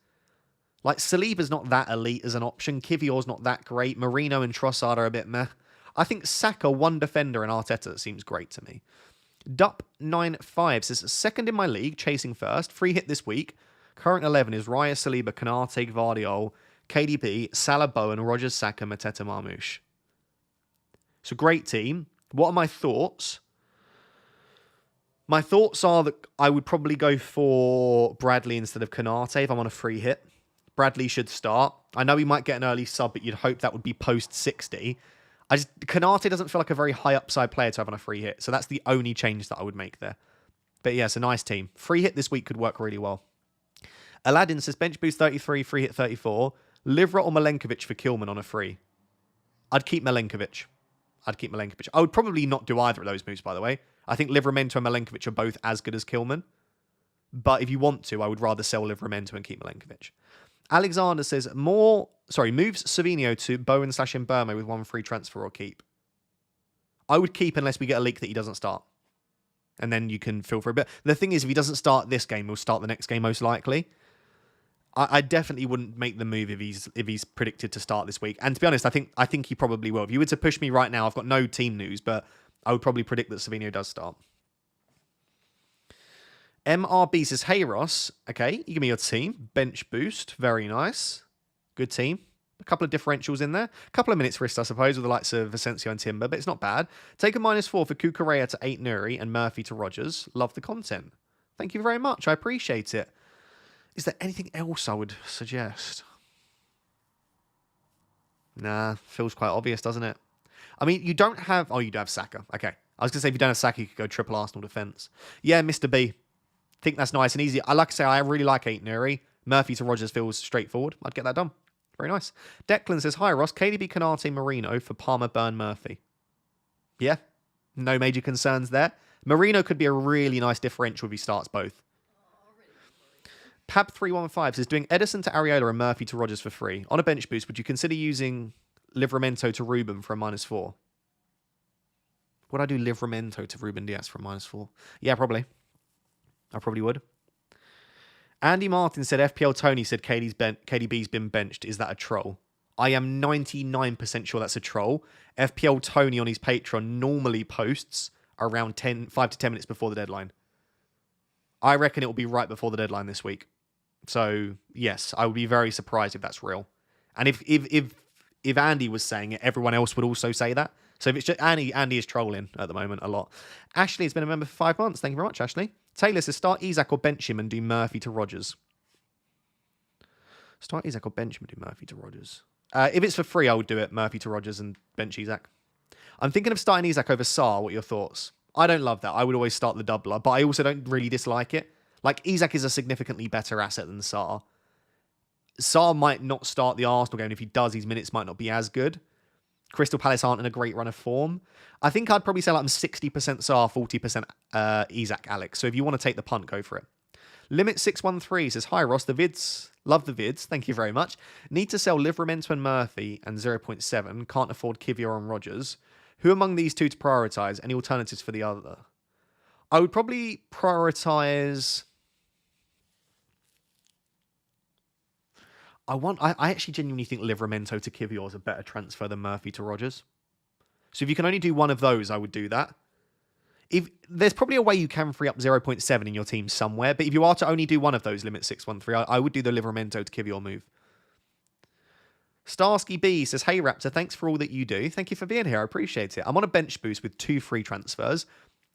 Saliba's not that elite as an option. Kivior's not that great. Marino and Trossard are a bit meh. I think Saka, 1 defender, and Arteta seems great to me. Dup95 says, second in my league, chasing first. Free hit this week. Current 11 is Raya, Saliba, Konate, Gvardiol, KDB, Salah, Bowen, Rodgers, Saka, Mateta, Marmoush. It's a great team. What are my thoughts? My thoughts are that I would probably go for Bradley instead of Konate if I'm on a free hit. Bradley should start. I know he might get an early sub, but you'd hope that would be post 60. Konate doesn't feel like a very high upside player to have on a free hit, so that's the only change that I would make there. But yeah, it's a nice team. Free hit this week could work really well. Aladdin says, bench boost 33, free hit 34. Livra or Milenkovic for Kilman on a free? I'd keep Milenkovic. I would probably not do either of those moves, by the way. I think Livramento and Milenkovic are both as good as Kilman. But if you want to, I would rather sell Livramento and keep Milenkovic. Alexander says, moves Savinho to Bowen/Mbeumo with 1 free transfer or keep. I would keep unless we get a leak that he doesn't start. And then you can feel for a bit. The thing is, if he doesn't start this game, he'll start the next game most likely. I definitely wouldn't make the move if he's predicted to start this week. And to be honest, I think he probably will. If you were to push me right now, I've got no team news, but I would probably predict that Savinho does start. MRB says, hey, Ross. Okay, you give me your team. Bench boost. Very nice. Good team. A couple of differentials in there. A couple of minutes risk, I suppose, with the likes of Asensio and Timber, but it's not bad. Take a -4 for Kukurea to 8 Nuri and Murphy to Rogers. Love the content. Thank you very much. I appreciate it. Is there anything else I would suggest? Nah, feels quite obvious, doesn't it? I mean, you don't have... Oh, you do have Saka. Okay. I was going to say, if you don't have Saka, you could go triple Arsenal defence. Yeah, Mr. B. Think that's nice and easy. I like to say, I really like 8 Nuri. Murphy to Rogers feels straightforward. I'd get that done. Very nice. Declan says, hi, Ross. KDB, Canate, Marino for Palmer, Burn, Murphy. Yeah. No major concerns there. Marino could be a really nice differential if he starts both. Pab315 says, doing Edison to Areola and Murphy to Rogers for free. On a bench boost, would you consider using Livramento to Ruben for a -4? Would I do Livramento to Ruben Diaz for a -4? Yeah, probably. I probably would. Andy Martin said, FPL Tony said KDB's been benched. Is that a troll? I am 99% sure that's a troll. FPL Tony on his Patreon normally posts around 5 to 10 minutes before the deadline. I reckon it will be right before the deadline this week. So, yes, I would be very surprised if that's real. And if Andy was saying it, everyone else would also say that. So if it's just Andy is trolling at the moment a lot. Ashley has been a member for 5 months. Thank you very much, Ashley. Taylor says, start Isak or bench him and do Murphy to Rogers. Start Isak or bench him and do Murphy to Rogers. If it's for free, I would do it. Murphy to Rogers and bench Isak. I'm thinking of starting Isak over Saar. What are your thoughts? I don't love that. I would always start the doubler, but I also don't really dislike it. Like, Isak is a significantly better asset than Saar. Saar might not start the Arsenal game. If he does, his minutes might not be as good. Crystal Palace aren't in a great run of form. I think I'd probably say like I'm 60% Saar, 40% Isak, Alex. So if you want to take the punt, go for it. Limit613 says, hi, Ross. The vids. Love the vids. Thank you very much. Need to sell Livramento and Murphy and 0.7. Can't afford Kivior and Rogers. Who among these two to prioritise? Any alternatives for the other? I would probably prioritise... I actually genuinely think Livramento to Kivior is a better transfer than Murphy to Rogers. So if you can only do one of those, I would do that. There's probably a way you can free up 0.7 in your team somewhere, but if you are to only do one of those, limit 613, I would do the Livramento to Kivior move. Starsky B says, hey Raptor, thanks for all that you do. Thank you for being here. I appreciate it. I'm on a bench boost with 2 free transfers.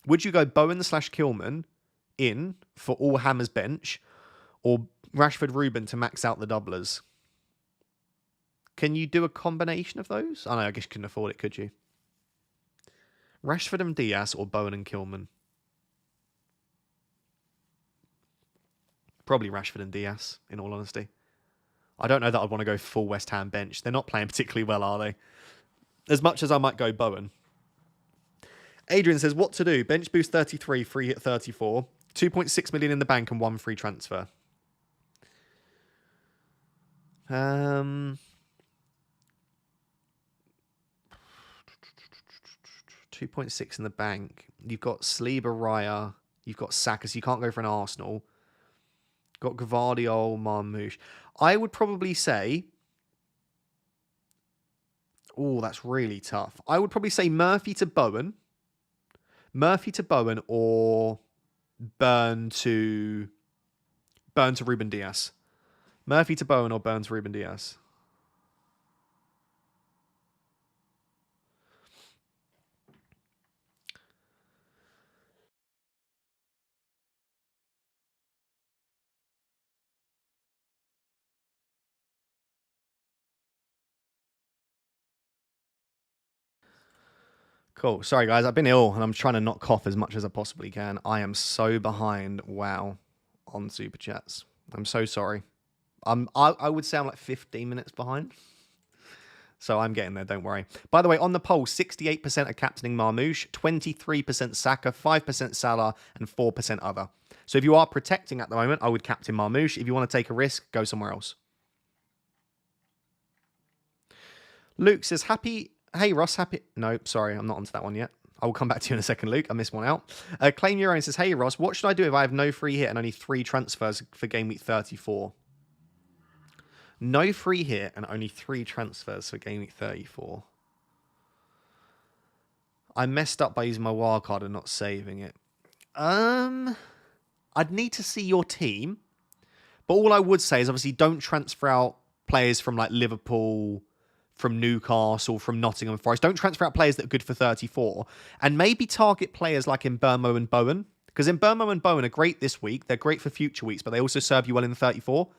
Would you go Bowen/Kilman in for all Hammers bench, or Rashford Ruben to max out the doublers? Can you do a combination of those? I know, I guess you couldn't afford it, could you? Rashford and Diaz or Bowen and Kilman? Probably Rashford and Diaz, in all honesty. I don't know that I'd want to go full West Ham bench. They're not playing particularly well, are they? As much as I might go Bowen. Adrian says, what to do? Bench boost 33, free hit 34, 2.6 million in the bank and 1 free transfer. 2.6 in the bank. You've got Saliba, Raya. You've got Saka, so you can't go for an Arsenal. Got Gvardiol, Marmouche. I would probably say... Oh, that's really tough. I would probably say Murphy to Bowen. Murphy to Bowen or Burn to Ruben Diaz. Murphy to Bowen or Burn to Ruben Diaz. Cool. Sorry, guys. I've been ill and I'm trying to not cough as much as I possibly can. I am so behind, wow, on Super Chats. I'm so sorry. I would say I'm like 15 minutes behind. So I'm getting there, don't worry. By the way, on the poll, 68% are captaining Marmouche, 23% Saka, 5% Salah, and 4% other. So if you are protecting at the moment, I would captain Marmouche. If you want to take a risk, go somewhere else. Luke says, hey, Ross, happy... No, sorry, I'm not onto that one yet. I will come back to you in a second, Luke. I missed one out. Claim Your Own says, hey, Ross, what should I do if I have no free hit and only 3 transfers for Game Week 34? No free hit and only 3 transfers for Game Week 34. I messed up by using my wildcard and not saving it. I I'd need to see your team. But all I would say is obviously don't transfer out players from like Liverpool, from Newcastle, from Nottingham Forest. Don't transfer out players that are good for 34. And maybe target players like Mbeumo and Bowen. Because Mbeumo and Bowen are great this week. They're great for future weeks, but they also serve you well in the 34.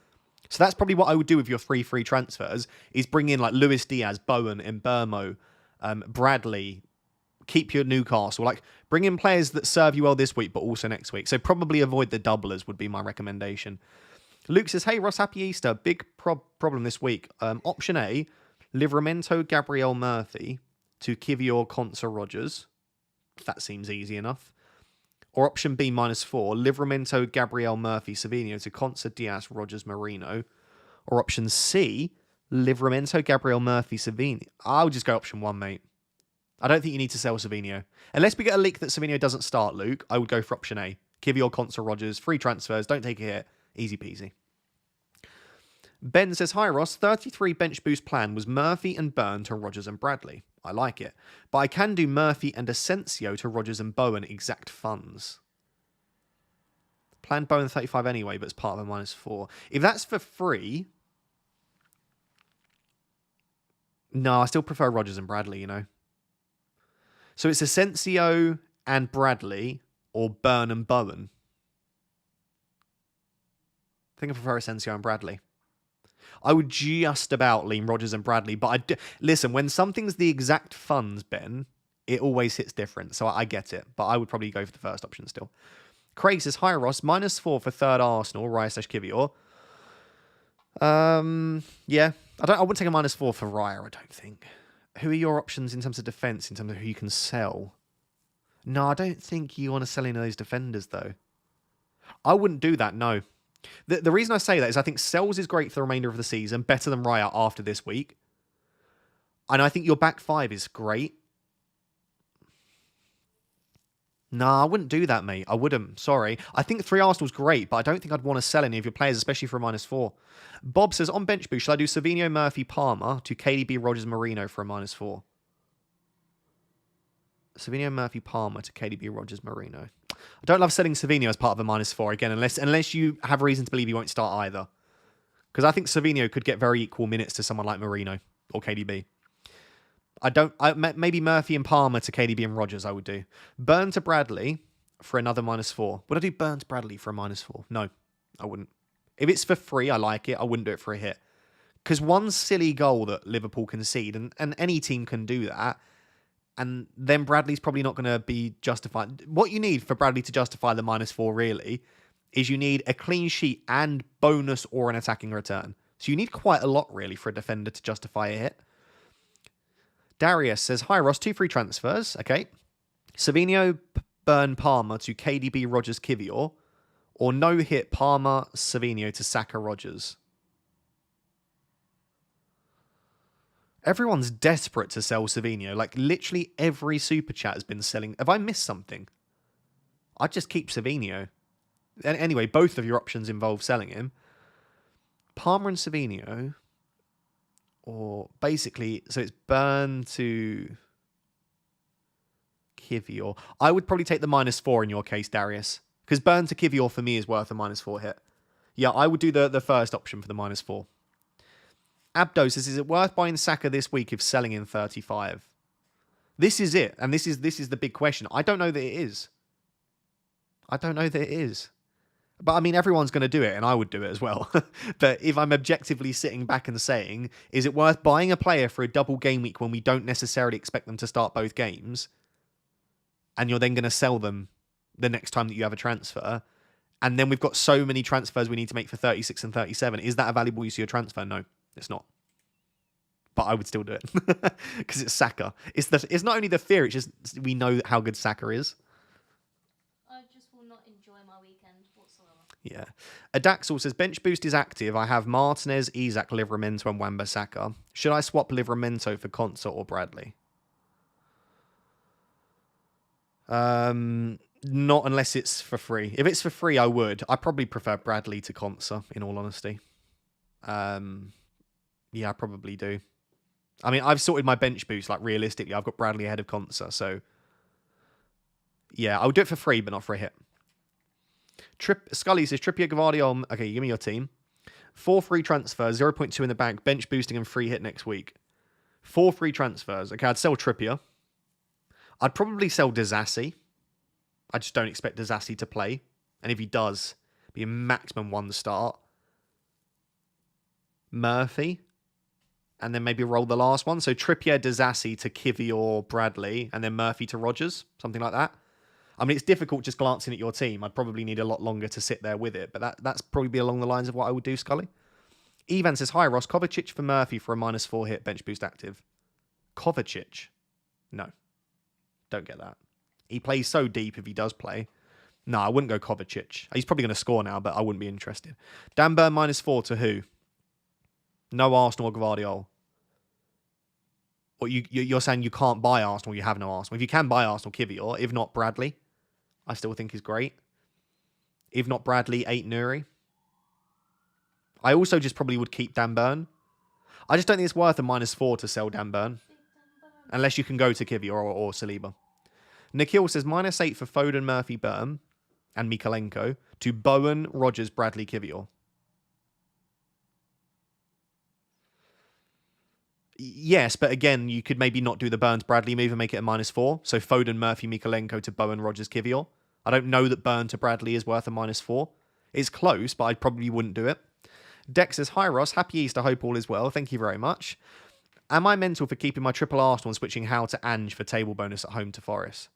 So that's probably what I would do with your 3 free transfers, is bring in like Luis Diaz, Bowen, Mbeumo, Bradley, keep your Newcastle. Like, bring in players that serve you well this week, but also next week. So probably avoid the doublers would be my recommendation. Luke says, hey, Ross, happy Easter. Big problem this week. Option A, Livramento, Gabriel Murphy to Kivior, Conser, Rogers. That seems easy enough. Or option B, -4, Livramento, Gabriel Murphy, Savinho to Conser, Diaz, Rogers, Marino. Or option C, Livramento, Gabriel Murphy, Savinho. I'll just go option 1, mate. I don't think you need to sell Savinho. Unless we get a leak that Savinho doesn't start, Luke, I would go for option A. Kivior, Conser, Rogers, free transfers, don't take a hit. Easy peasy. Ben says, hi Ross, 33 bench boost plan was Murphy and Burn to Rogers and Bradley. I like it. But I can do Murphy and Asensio to Rogers and Bowen exact funds. Planned Bowen 35 anyway, but it's part of a -4. If that's for free... No, I still prefer Rogers and Bradley, you know. So it's Asensio and Bradley or Burn and Bowen. I think I prefer Asensio and Bradley. I would just about lean Rogers and Bradley, but listen, when something's the exact funds, Ben, it always hits different, so I get it, but I would probably go for the first option still. Craig says, hi Ross, -4 for third Arsenal, Raya/Kivior. Yeah, I wouldn't take a -4 for Raya, I don't think. Who are your options in terms of defence, in terms of who you can sell? No, I don't think you want to sell any of those defenders, though. I wouldn't do that, no. The reason I say that is I think Sells is great for the remainder of the season, better than Raya after this week. And I think your back 5 is great. Nah, I wouldn't do that, mate. I wouldn't. Sorry. I think 3 Arsenal's great, but I don't think I'd want to sell any of your players, especially for a -4. Bob says, on bench boost, should I do Savinho, Murphy, Palmer to KDB, Rogers, Marino for a -4? Savinho, Murphy, Palmer to KDB, Rogers, Marino. I don't love selling Savinho as part of a -4 again, unless you have reason to believe he won't start either. Because I think Savinho could get very equal minutes to someone like Marino or KDB. Maybe Murphy and Palmer to KDB and Rogers I would do. Burn to Bradley for another -4. Would I do Burn to Bradley for a -4? No, I wouldn't. If it's for free, I like it. I wouldn't do it for a hit. Because one silly goal that Liverpool concede, and any team can do that, and then Bradley's probably not going to be justified. What you need for Bradley to justify the -4, really, is you need a clean sheet and bonus or an attacking return. So you need quite a lot, really, for a defender to justify a hit. Darius says, hi, Ross, 2 free transfers. Okay. Savinho, Burn, Palmer to KDB, Rogers, Kivior. Or no hit, Palmer, Savinho to SAKA, Rogers. Everyone's desperate to sell Savinho. Like, literally every super chat has been selling. Have I missed something? I'd just keep Savinho. Anyway, both of your options involve selling him. Palmer and Savinho. Or basically, so it's Burn to Kivior. I would probably take the -4 in your case, Darius. Because Burn to Kivior for me is worth a -4 hit. Yeah, I would do the first option for the -4. Abdo says, is it worth buying Saka this week if selling in 35? This is it. And this is the big question. I don't know that it is. I don't know that it is. But I mean, everyone's going to do it, and I would do it as well. But if I'm objectively sitting back and saying, is it worth buying a player for a double game week when we don't necessarily expect them to start both games, and you're then going to sell them the next time that you have a transfer, and then we've got so many transfers we need to make for 36 and 37, is that a valuable use of your transfer? No, it's not. But I would still do it. Because it's Saka. It's not only the fear, it's just we know how good Saka is. I just will not enjoy my weekend whatsoever. Yeah. Adaxel says, bench boost is active. I have Martinez, Isak, Livramento and Wan-Bissaka. Should I swap Livramento for Conser or Bradley? Not unless it's for free. If it's for free, I would. I probably prefer Bradley to Conser, in all honesty. Yeah, I probably do. I mean, I've sorted my bench boost, like, realistically. I've got Bradley ahead of Conser, so... Yeah, I would do it for free, but not for a hit. Scully says, Trippier, Gvardiol. Okay, give me your team. 4 free transfers, 0.2 in the bank, bench boosting and free hit next week. 4 free transfers. Okay, I'd sell Trippier. I'd probably sell Disassi. I just don't expect Disassi to play. And if he does, be a maximum 1 start. Murphy. And then maybe roll the last one. So Trippier, Disassi to Kivior, Bradley, and then Murphy to Rogers. Something like that. I mean, it's difficult just glancing at your team. I'd probably need a lot longer to sit there with it. But that's probably be along the lines of what I would do, Scully. Ivan says, hi, Ross. Kovacic for Murphy for a -4 hit, bench boost active. Kovacic? No. Don't get that. He plays so deep if he does play. No, I wouldn't go Kovacic. He's probably going to score now, but I wouldn't be interested. Dan Burn -4 to who? No Arsenal or Gvardiol. Or you're saying you can't buy Arsenal, you have no Arsenal. If you can buy Arsenal, Kivior. If not, Bradley. I still think is great. If not Bradley, 8 Nuri. I also just probably would keep Dan Burn. I just don't think it's worth a -4 to sell Dan Burn. Unless you can go to Kivior or Saliba. Nikhil says -8 for Foden, Murphy, Burn, and Mikalenko to Bowen, Rogers, Bradley, Kivior. Yes, but again, you could maybe not do the Burns-Bradley move and make it a -4. So Foden, Murphy, Mikalenko to Bowen, Rogers, Kivior. I don't know that Burn to Bradley is worth a -4. It's close, but I probably wouldn't do it. Dex says, hi Ross, happy Easter, hope all is well. Thank you very much. Am I mental for keeping my triple Arsenal and switching Howe to Ange for table bonus at home to Forest?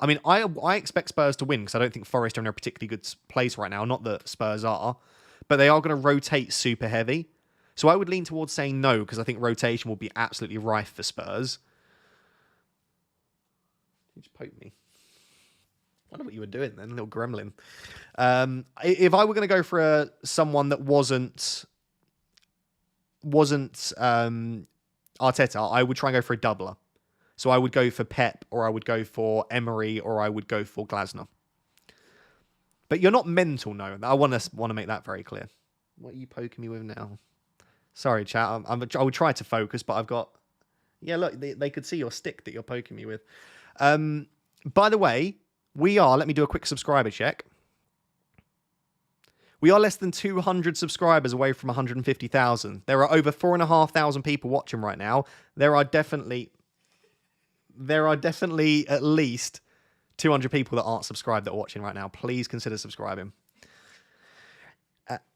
I mean, I expect Spurs to win because I don't think Forest are in a particularly good place right now. Not that Spurs are, but they are going to rotate super heavy. So I would lean towards saying no because I think rotation will be absolutely rife for Spurs. You just poked me. I don't know what you were doing then, little gremlin. If I were going to go for someone that wasn't Arteta, I would try and go for a doubler. So I would go for Pep, or I would go for Emery, or I would go for Glasner. But you're not mental, no. I want to make that very clear. What are you poking me with now? Sorry, chat. I would try to focus, but I've got... Yeah, look, they could see your stick that you're poking me with. By the way, we are... Let me do a quick subscriber check. We are less than 200 subscribers away from 150,000. There are over 4,500 people watching right now. There are definitely at least 200 people that aren't subscribed that are watching right now. Please consider subscribing.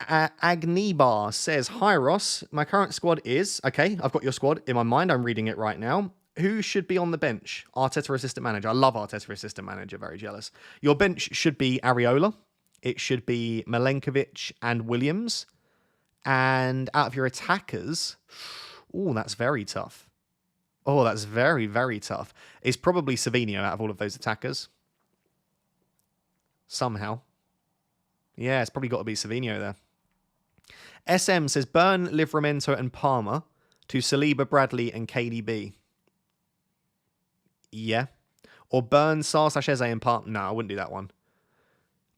Agnibar says, hi Ross, my current squad is... Okay, I've got your squad in my mind. I'm reading it right now. Who should be on the bench? Arteta assistant manager. I love Arteta assistant manager. Very jealous. Your bench should be Areola. It should be Milenkovic and Williams. And out of your attackers... Oh, that's very tough. Oh, that's very, very tough. It's probably Savinho out of all of those attackers. Somehow. Yeah, it's probably got to be Savinho there. SM says, Burn, Livramento and Palmer to Saliba, Bradley and KDB. Yeah. Or Burn, Sar/Eze and Palmer. No, I wouldn't do that one.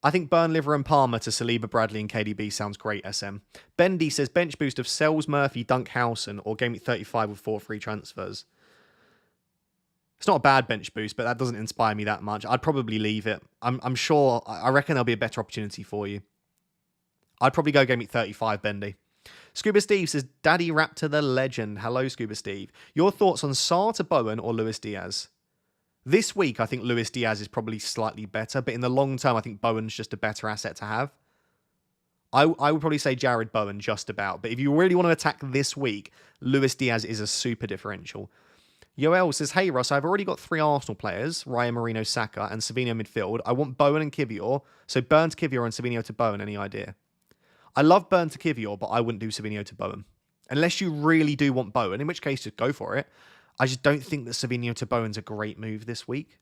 I think Burn, Liver and Palmer to Saliba, Bradley and KDB sounds great, SM. Bendy says, bench boost of Sells, Murphy, Dunkhausen or Gameweek 35 with 4 free transfers. It's not a bad bench boost, but that doesn't inspire me that much. I'd probably leave it. I'm sure, I reckon there'll be a better opportunity for you. I'd probably go Gameweek 35, Bendy. Scuba Steve says, Daddy Raptor the legend. Hello, Scuba Steve. Your thoughts on Sarr to Bowen or Luis Diaz? This week, I think Luis Diaz is probably slightly better, but in the long term, I think Bowen's just a better asset to have. I would probably say Jared Bowen just about, but if you really want to attack this week, Luis Diaz is a super differential. Yoel says, hey Ross, I've already got 3 Arsenal players, Raya, Marino, Saka, and Savinho midfield. I want Bowen and Kivior, so Burn to Kivior and Savinho to Bowen. Any idea? I love Burn to Kivior, but I wouldn't do Savinho to Bowen. Unless you really do want Bowen, in which case just go for it. I just don't think that Savinho to Bowen's a great move this week.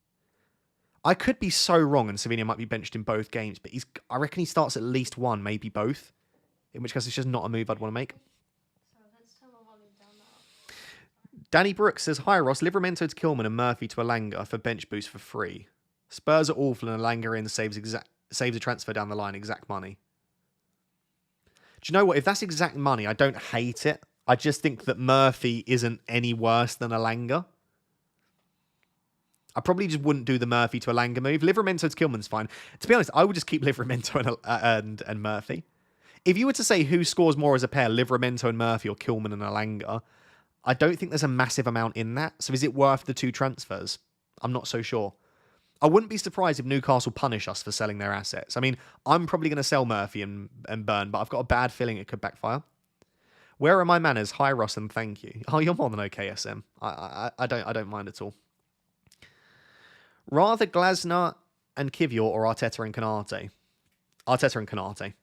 I could be so wrong and Savinho might be benched in both games, but I reckon he starts at least one, maybe both. In which case it's just not a move I'd want to make. Danny Brooks says, hi Ross, Livramento to Kilman and Murphy to Alanga for bench boost for free. Spurs are awful and Alanga in saves a transfer down the line, exact money. Do you know what? If that's exact money, I don't hate it. I just think that Murphy isn't any worse than Alanga. I probably just wouldn't do the Murphy to Alanga move. Livramento to Kilman's fine. To be honest, I would just keep Livramento and Murphy. If you were to say who scores more as a pair, Livramento and Murphy or Kilman and Alanga, I don't think there's a massive amount in that. So is it worth the 2 transfers? I'm not so sure. I wouldn't be surprised if Newcastle punish us for selling their assets. I mean, I'm probably going to sell Murphy and Burn, but I've got a bad feeling it could backfire. Where are my manners? Hi, Ross, and thank you. Oh, you're more than okay, SM. I don't mind at all. Rather Glasner and Kivior or Arteta and Canate? Arteta and Canate.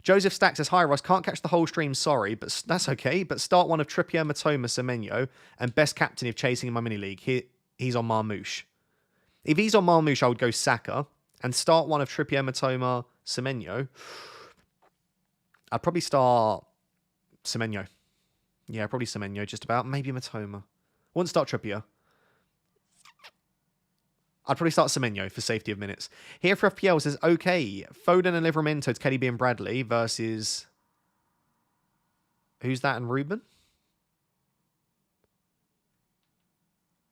Joseph Stack says, hi, Ross, can't catch the whole stream, sorry, but that's okay. But start one of Trippier, Matoma, Semenyo, and best captain if chasing in my mini-league. He's on Marmouche. If he's on Marmouche, I would go Saka, and start one of Trippier, Matoma, Semenyo. I'd probably start Semenyo. Yeah, probably Semenyo, just about. Maybe Matoma. Wouldn't start Trippier. I'd probably start Semenyo for safety of minutes. Here for FPL says, okay, Foden and Livramento to KDB and Bradley versus... Who's that and Ruben?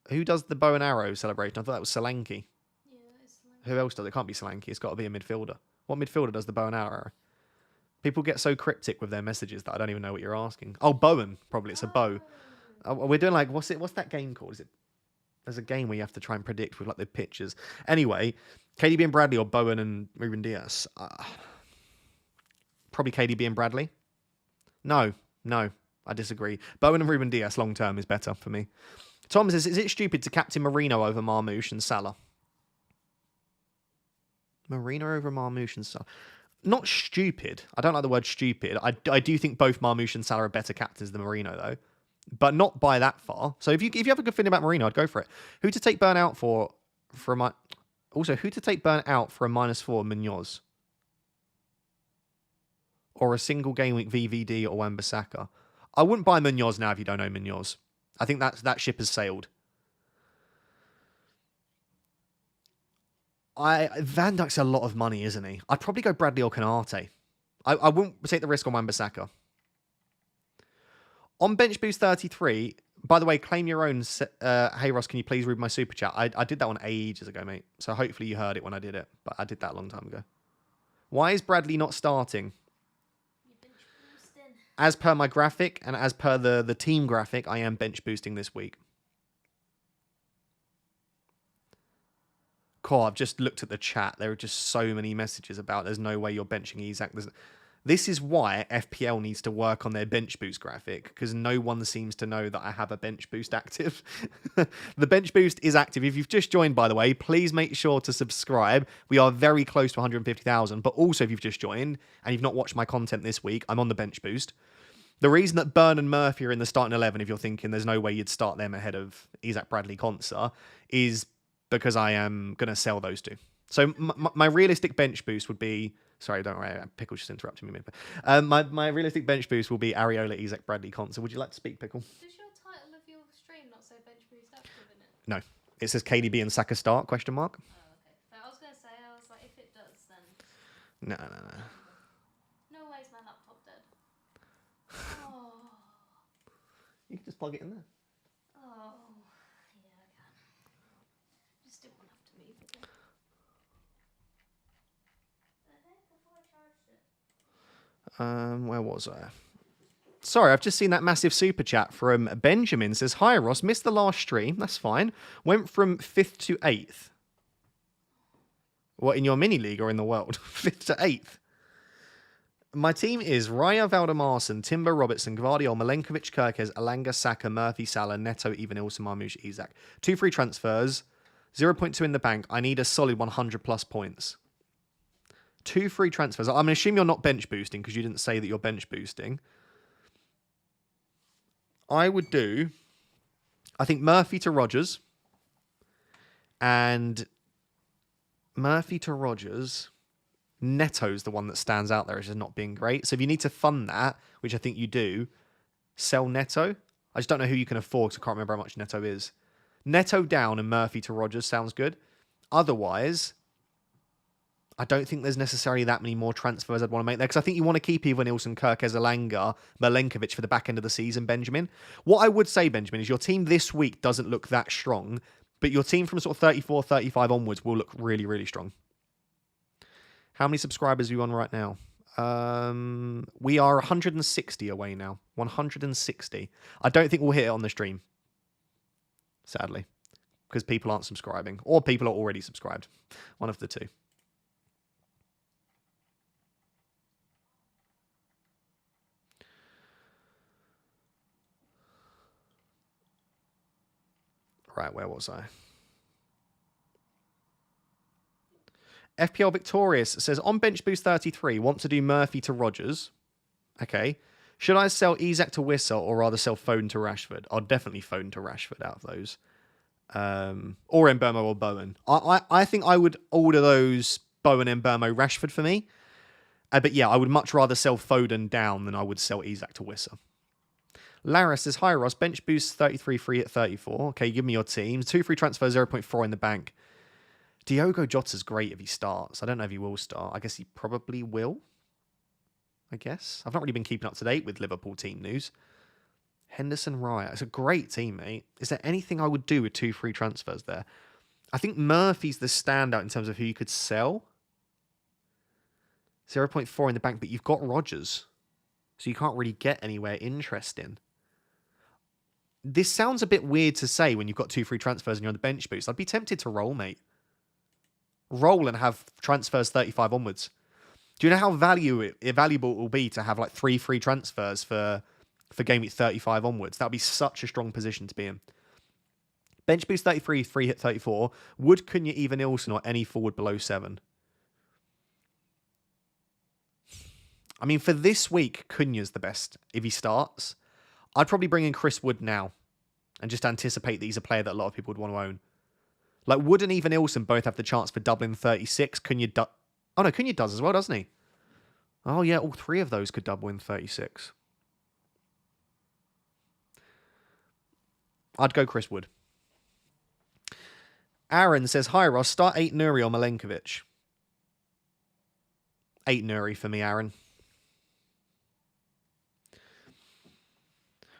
Who does the bow and arrow celebration? I thought that was Solanke. Yeah, it's Solanke. Who else does it? It can't be Solanke. It's got to be a midfielder. What midfielder does the bow and arrow? People get so cryptic with their messages that I don't even know what you're asking. Oh, Bowen. Probably it's a bow. We're doing like, what's that game called? Is it? There's a game where you have to try and predict with like the pictures. Anyway, KDB and Bradley or Bowen and Ruben Diaz? Probably KDB and Bradley. No, I disagree. Bowen and Ruben Diaz long term is better for me. Tom says, is it stupid to captain Marino over Marmouche and Salah? Marino over Marmouche and Salah. Not stupid. I don't like the word stupid. I do think both Marmouche and Salah are better captains than Marino, though. But not by that far. So if you have a good feeling about Marino, I'd go for it. Who to take Burn out for a... Also, who to take Burn out for a -4 Munoz? Or a single game week VVD or Wan-Bissaka? I wouldn't buy Munoz now if you don't know Munoz. I think that ship has sailed. Van Dijk's a lot of money, isn't he? I'd probably go Bradley or Canate. I wouldn't take the risk on Wan-Bissaka. On Bench Boost 33, by the way, claim your own. Hey, Ross, can you please read my super chat? I did that one ages ago, mate. So hopefully you heard it when I did it. But I did that a long time ago. Why is Bradley not starting? As per my graphic and as per the team graphic, I am bench boosting this week. Cool, I've just looked at the chat. There are just so many messages about there's no way you're benching Isak. This is why FPL needs to work on their bench boost graphic, because no one seems to know that I have a bench boost active. The bench boost is active. If you've just joined, by the way, please make sure to subscribe. We are very close to 150,000. But also, if you've just joined and you've not watched my content this week, I'm on the bench boost. The reason that Burn and Murphy are in the starting 11, if you're thinking there's no way you'd start them ahead of Isak, Bradley, Konsa, is because I am going to sell those two. So my realistic bench boost would be... Sorry, don't worry. Pickle just interrupted me. My realistic bench boost will be Areola, Isak, Bradley, Konsa. Would you like to speak, Pickle? Does your title of your stream not say bench boost active in it? No. It says KDB and Saka start, question mark. Oh, okay. So I was going to say, I was like, if it does, then... No. No way is my laptop dead. Oh. You can just plug it in there. Oh. Yeah, I can. Just didn't want to have to move it. Where was I? Sorry, I've just seen that massive super chat from Benjamin. Says, hi, Ross. Missed the last stream. That's fine. Went from 5th to 8th. What, in your mini league or in the world? 5th to 8th. My team is Raya, Valdemarson, Timber, Robertson, Gvardiol, Milenkovic, Kirkes, Alanga, Saka, Murphy, Salah, Neto, Evanilson, Marmouche, Isak. 2 free transfers. 0.2 in the bank. I need a solid 100 plus points. 2 free transfers. I'm going to assume you're not bench boosting because you didn't say that you're bench boosting. I would do, I think, Murphy to Rodgers. And Murphy to Rodgers. Neto's the one that stands out there as just not being great. So if you need to fund that, which I think you do, sell Neto. I just don't know who you can afford because I can't remember how much Neto is. Neto down and Murphy to Rodgers sounds good. Otherwise... I don't think there's necessarily that many more transfers I'd want to make there because I think you want to keep Evanilson, Kirkes, Alanga, Milenkovic for the back end of the season, Benjamin. What I would say, Benjamin, is your team this week doesn't look that strong But your team from sort of 34, 35 onwards will look really, really strong. How many subscribers are you on right now? We are 160 away now. 160. I don't think we'll hit it on the stream. Sadly. Because people aren't subscribing. Or people are already subscribed. One of the two. Right, where was I? FPL Victorious says, on Bench Boost 33, want to do Murphy to Rogers. Okay. Should I sell Isak to Wissa or rather sell Foden to Rashford? I'll definitely Foden to Rashford out of those. Or Mbeumo or Bowen. I think I would order those Bowen, Mbeumo, Rashford for me. But yeah, I would much rather sell Foden down than I would sell Isak to Wissa. Lara says, hi Ross, Bench Boost 33 free at 34. Okay, give me your teams. 2 free transfers, 0.4 in the bank. Diogo Jota's great if he starts. I don't know if he will start. I guess he probably will. I guess. I've not really been keeping up to date with Liverpool team news. Henderson Raya. It's a great team, mate. Is there anything I would do with 2 free transfers there? I think Murphy's the standout in terms of who you could sell. 0.4 in the bank, but you've got Rodgers. So you can't really get anywhere interesting. This sounds a bit weird to say when you've got 2 free transfers and you're on the bench boost. I'd be tempted to roll, mate. Roll and have transfers 35 onwards. Do you know how valuable it will be to have like 3 free transfers for game week 35 onwards? That would be such a strong position to be in. Bench boost 33, free hit 34. Would Cunha, even Ilson, or any forward below 7? I mean, for this week, Cunha's the best if he starts. I'd probably bring in Chris Wood now and just anticipate that he's a player that a lot of people would want to own. Like, Wood and even Ilson both have the chance for doubling 36. Cunha Oh, no, Cunha does as well, doesn't he? Oh, yeah, all 3 of those could double in 36. I'd go Chris Wood. Aaron says, hi, Ross, start 8 Nuri or Milenkovic. 8 Nuri for me, Aaron.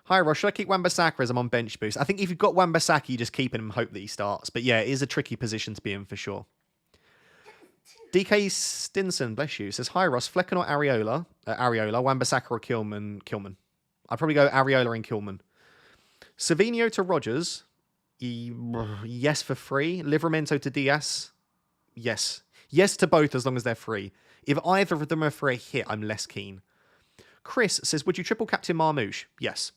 Hi, Ross. Should I keep Wan-Bissaka as I'm on bench boost? I think if you've got Wan-Bissaka, you just keep him and hope that he starts. But yeah, it is a tricky position to be in for sure. DK Stinson, bless you, says, hi, Ross. Flecken or Areola? Wan-Bissaka or Kilman? Kilman. I'd probably go Areola and Kilman. Savinho to Rodgers. Yes for free. Livramento to Diaz. Yes. Yes to both as long as they're free. If either of them are for a hit, I'm less keen. Chris says, would you triple captain Marmouche? Yes.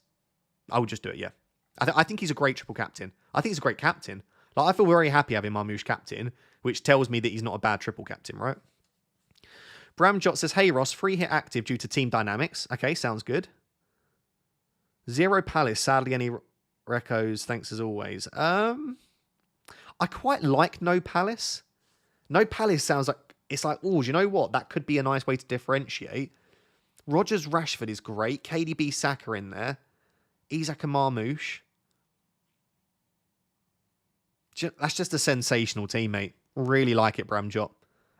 I would just do it, yeah. I think he's a great triple captain. I think he's a great captain. Like, I feel very happy having Marmouche captain, which tells me that he's not a bad triple captain, right? Bramjot says, hey Ross, free hit active due to team dynamics. Okay, sounds good. 0 Palace, sadly any recos, thanks as always. I quite like no Palace. No Palace sounds like, it's like, oh, do you know what? That could be a nice way to differentiate. Rodgers Rashford is great. KDB Saka in there. Isak and Marmouche. That's just a sensational team, mate. Really like it, Bramjot.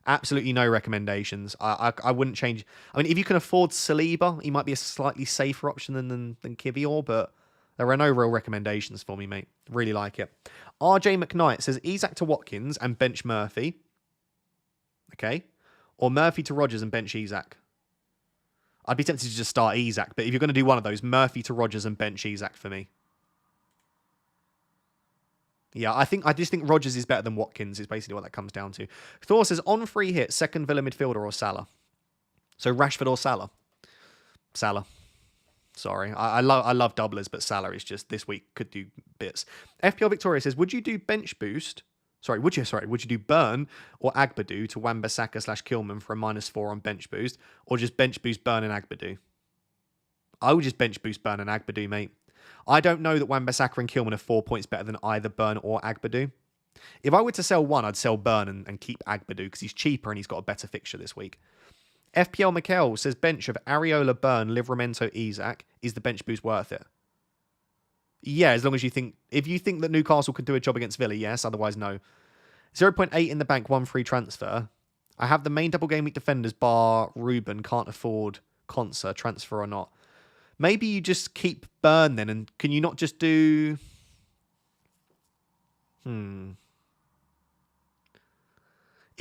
Absolutely no recommendations. I wouldn't change. I mean, if you can afford Saliba, he might be a slightly safer option than Kivior, but there are no real recommendations for me, mate. Really like it. RJ McKnight says Isak to Watkins and bench Murphy. Okay. Or Murphy to Rodgers and bench Isak. I'd be tempted to just start Isak, but if you're going to do one of those, Murphy to Rodgers and bench Isak for me. Yeah, I just think Rodgers is better than Watkins is basically what that comes down to. Thor says, on free hit, second Villa midfielder or Salah? So Rashford or Salah? Salah. Sorry. I love doublers, but Salah is just, this week, could do bits. FPL Victoria says, would you do bench boost? Would you do Burn or Agbadoo to Wan-Bissaka / Kilman for a -4 on bench boost? Or just bench boost Burn and Agbadoo? I would just bench boost Burn and Agbadoo, mate. I don't know that Wan-Bissaka and Kilman are 4 points better than either Burn or Agbadoo. If I were to sell one, I'd sell Burn and keep Agbadoo because he's cheaper and he's got a better fixture this week. FPL Mikel says bench of Areola, Burn, Livramento, Isak. Is the bench boost worth it? Yeah, as long as you think... If you think that Newcastle could do a job against Villa, yes. Otherwise, no. 0.8 in the bank, 1 free transfer. I have the main double game week defenders bar Ruben. Can't afford Conser. Transfer or not. Maybe you just keep Burn then. And can you not just do... If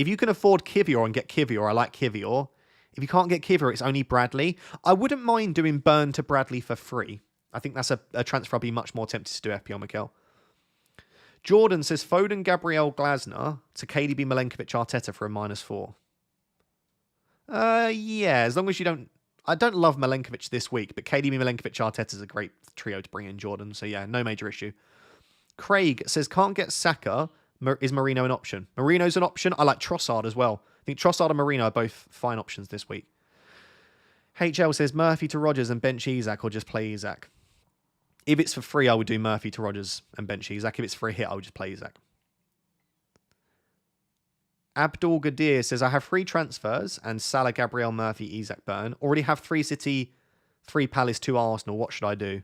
you can afford Kivior and get Kivior, I like Kivior. If you can't get Kivior, it's only Bradley. I wouldn't mind doing Burn to Bradley for free. I think that's a transfer I'd be much more tempted to do, FPL Mikel. Jordan says Foden, Gabriel, Glasner to KDB, Milenkovic, Arteta for a -4. Yeah, as long as you don't... I don't love Milenkovic this week, but KDB, Milenkovic, Arteta is a great trio to bring in, Jordan. So yeah, no major issue. Craig says can't get Saka. Is Marino an option? Marino's an option. I like Trossard as well. I think Trossard and Marino are both fine options this week. HL says Murphy to Rodgers and bench Isak or just play Isak. If it's for free, I would do Murphy to Rodgers and bench Isak. If it's for a hit, I would just play Isak. Abdul Gadir says, I have 3 transfers and Salah, Gabriel, Murphy, Isak, Burn. Already have 3 City, 3 Palace, 2 Arsenal. What should I do?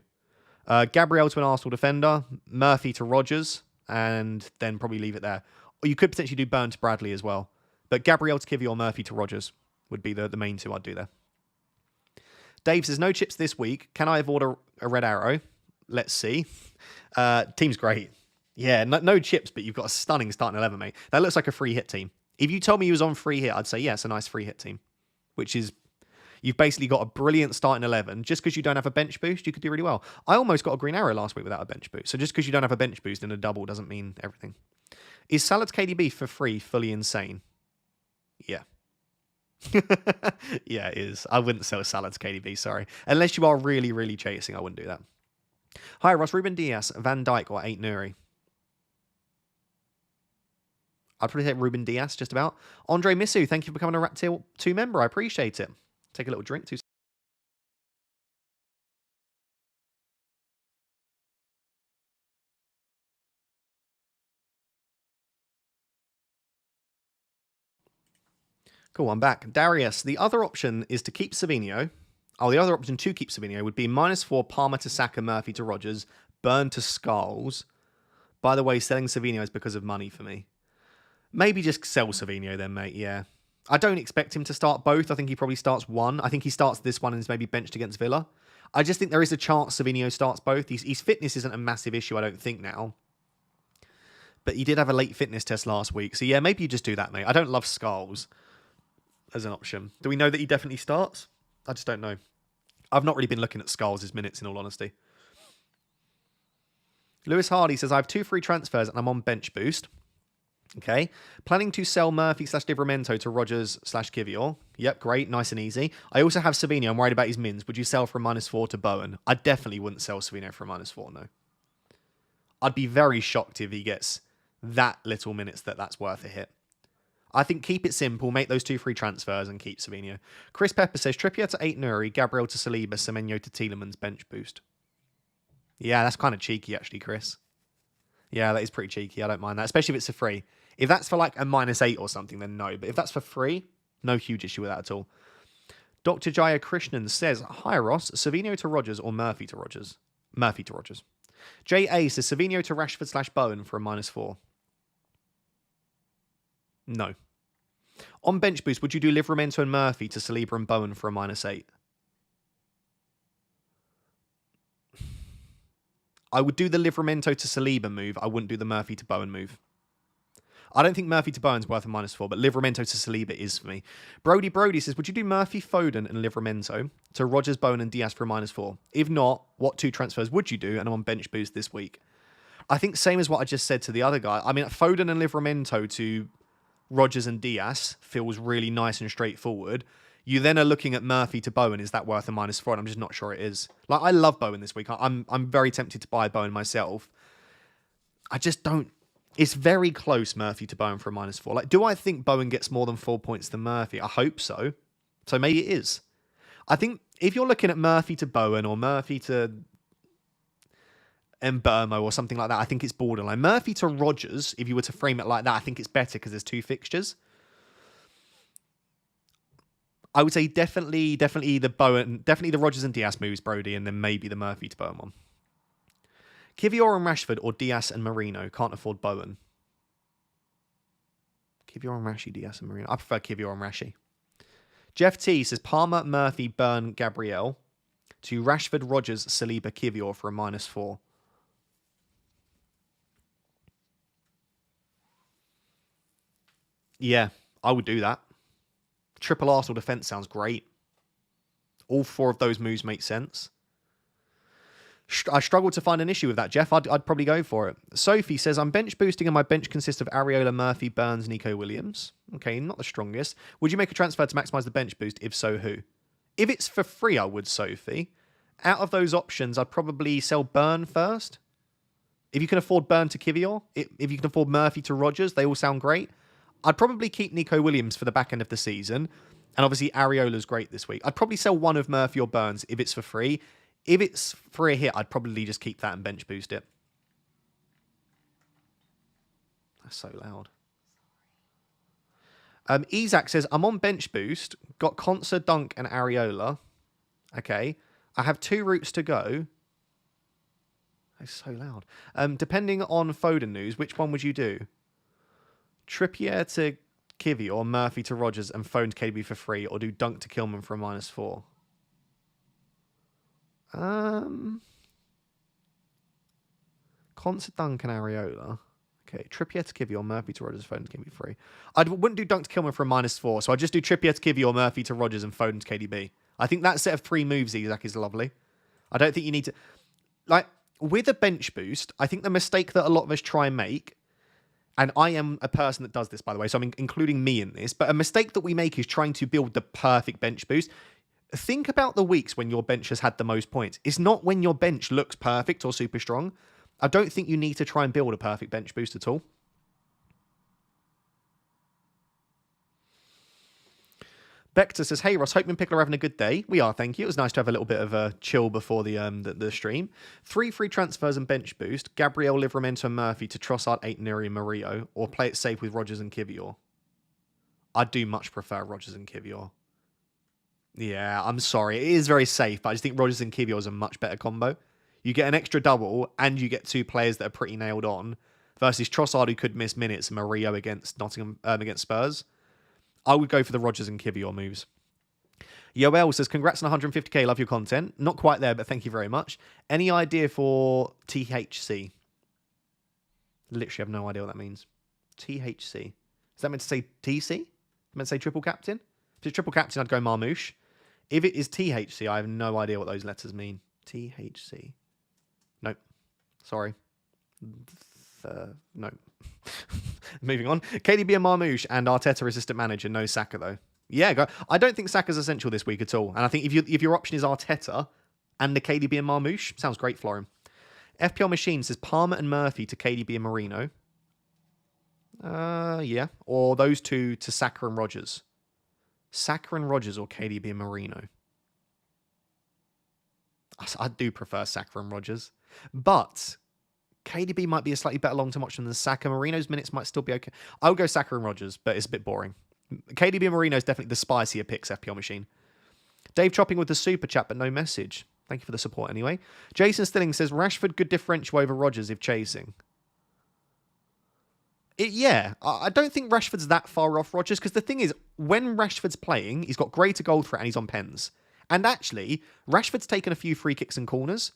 Gabriel to an Arsenal defender, Murphy to Rodgers, and then probably leave it there. Or you could potentially do Burn to Bradley as well. But Gabriel to Kivior or Murphy to Rodgers would be the main 2 I'd do there. Dave says, no chips this week. Can I avoid a red arrow? Let's see. Team's great. Yeah, no chips, but you've got a stunning starting 11, mate. That looks like a free hit team. If you told me he was on free hit, I'd say, yeah, it's a nice free hit team. Which is, you've basically got a brilliant starting 11. Just because you don't have a bench boost, you could do really well. I almost got a green arrow last week without a bench boost. So just because you don't have a bench boost in a double doesn't mean everything. Is Salad's KDB for free fully insane? Yeah. Yeah, it is. I wouldn't sell Salad's KDB, sorry. Unless you are really, really chasing, I wouldn't do that. Hi, Ross. Ruben Diaz, Van Dijk, or 8 Nuri? I'd probably take Ruben Diaz, just about. Andre Misu, thank you for becoming a Rat Tier 2 member. I appreciate it. Take a little drink. Cool, I'm back. Darius, the other option is to keep Savinho. Oh, the other option to keep Savinho would be -4, Palmer to Saka, Murphy to Rodgers, Burn to Skulls. By the way, selling Savinho is because of money for me. Maybe just sell Savinho then, mate, yeah. I don't expect him to start both. I think he probably starts one. I think he starts this one and is maybe benched against Villa. I just think there is a chance Savinho starts both. His fitness isn't a massive issue, I don't think, now. But he did have a late fitness test last week. So yeah, maybe you just do that, mate. I don't love Skulls as an option. Do we know that he definitely starts? I just don't know. I've not really been looking at Skulls' minutes, in all honesty. Lewis Hardy says, I have 2 free transfers and I'm on bench boost. Okay. Planning to sell Murphy/Livramento to Rodgers/Kivior. Yep, great. Nice and easy. I also have Savinho. I'm worried about his mins. Would you sell for a -4 to Bowen? I definitely wouldn't sell Savinho for a -4, no. I'd be very shocked if he gets that little minutes that's worth a hit. I think keep it simple, make those 2 free transfers and keep Savinho. Chris Pepper says, Trippier to 8 Nuri, Gabriel to Saliba, Semenyo to Tielemans, bench boost. Yeah, that's kind of cheeky, actually, Chris. Yeah, that is pretty cheeky. I don't mind that, especially if it's for free. If that's for like a -8 or something, then no. But if that's for free, no huge issue with that at all. Dr. Jaya Krishnan says, hi, Ross, Savinho to Rodgers or Murphy to Rodgers? Murphy to Rodgers. J.A. says, Savinho to Rashford/Bowen for a -4. No. On bench boost, would you do Livramento and Murphy to Saliba and Bowen for a -8? I would do the Livramento to Saliba move. I wouldn't do the Murphy to Bowen move. I don't think Murphy to Bowen's worth a -4, but Livramento to Saliba is for me. Brody says, would you do Murphy, Foden and Livramento to Rodgers, Bowen and Diaz for a -4? If not, what 2 transfers would you do? And I'm on bench boost this week. I think same as what I just said to the other guy. I mean, Foden and Livramento to Rodgers and Diaz feels really nice and straightforward. You then are looking at Murphy to Bowen. Is that worth a -4? And I'm just not sure it is. Like, I love Bowen this week. I'm very tempted to buy Bowen myself. I just don't. It's very close, Murphy to Bowen for a -4. Like, do I think Bowen gets more than 4 points than Murphy? I hope so. So maybe it is. I think if you're looking at Murphy to Bowen or Murphy to Mbermo or something like that, I think it's borderline. Murphy to Rodgers, if you were to frame it like that, I think it's better because there's 2 fixtures. I would say definitely the Rodgers and Diaz moves, Brody, and then maybe the Murphy to Bowen one. Kivior and Rashford or Diaz and Marino. Can't afford Bowen. Kivior and Rashi, Diaz and Marino. I prefer Kivior and Rashi. Jeff T says Palmer, Murphy, Burn, Gabriel to Rashford, Rodgers, Saliba, Kivior for a -4. Yeah, I would do that. Triple Arsenal defence sounds great. All 4 of those moves make sense. I struggled to find an issue with that, Jeff. I'd probably go for it. Sophie says, I'm bench boosting and my bench consists of Areola, Murphy, Burns, Nico Williams. Okay, not the strongest. Would you make a transfer to maximise the bench boost? If so, who? If it's for free, I would, Sophie. Out of those options, I'd probably sell Burn first. If you can afford Burn to Kivior, if you can afford Murphy to Rogers, they all sound great. I'd probably keep Nico Williams for the back end of the season. And obviously, Areola's great this week. I'd probably sell one of Murphy or Burns if it's for free. If it's for a hit, I'd probably just keep that and bench boost it. That's so loud. Isaac says, I'm on bench boost. Got Consa, Dunk, and Areola. Okay. I have 2 routes to go. That's so loud. Depending on Foden news, which one would you do? Trippier to Kivy or Murphy to Rogers and Foden to KDB for free, or do Dunk to Kilman for a -4? Concert Dunk and Areola. Okay, Trippier to Kivy or Murphy to Rogers, Foden to KDB free. I wouldn't do Dunk to Kilman for a -4, so I'd just do Trippier to Kivy or Murphy to Rogers and Foden to KDB. I think that set of 3 moves, Isaac, is lovely. I don't think you need to... Like, with a bench boost, I think the mistake that a lot of us try and make, and I am a person that does this, by the way, so I'm including me in this, but a mistake that we make is trying to build the perfect bench boost. Think about the weeks when your bench has had the most points. It's not when your bench looks perfect or super strong. I don't think you need to try and build a perfect bench boost at all. Vector says, hey Ross, hope you and Pickle are having a good day. We are, thank you. It was nice to have a little bit of a chill before the stream. 3 free transfers and bench boost. Gabriel, Livramento and Murphy to Trossard, 8 Neri and Murillo, or play it safe with Rogers and Kivior. I do much prefer Rogers and Kivior. Yeah, I'm sorry. It is very safe, but I just think Rogers and Kivior is a much better combo. You get an extra double, and you get 2 players that are pretty nailed on, versus Trossard, who could miss minutes, and Murillo against Nottingham against Spurs. I would go for the Rogers and Kivior moves. Yoel says, congrats on 150k, love your content. Not quite there, but thank you very much. Any idea for THC? Literally have no idea what that means. THC. Is that meant to say TC? Meant to say triple captain? If it's triple captain, I'd go Marmouche. If it is THC, I have no idea what those letters mean. THC. Nope. Sorry. No. Moving on. KDB and Marmouche and Arteta assistant manager. No Saka, though. Yeah, go. I don't think Saka's essential this week at all. And I think if your option is Arteta and the KDB and Marmouche, sounds great for him. FPL Machine says Palmer and Murphy to KDB and Marino. Yeah. Or those 2 to Saka and Rogers. Saka and Rogers or KDB and Marino. I do prefer Saka and Rogers. But KDB might be a slightly better long-term option than Saka. Marino's minutes might still be okay. I would go Saka and Rogers, but it's a bit boring. KDB and Marino is definitely the spicier picks, FPL Machine. Dave chopping with the super chat, but no message. Thank you for the support anyway. Jason Stilling says, Rashford good differential over Rogers if chasing. Yeah, I don't think Rashford's that far off Rogers, because the thing is, when Rashford's playing, he's got greater goal threat and he's on pens. And actually, Rashford's taken a few free kicks and corners.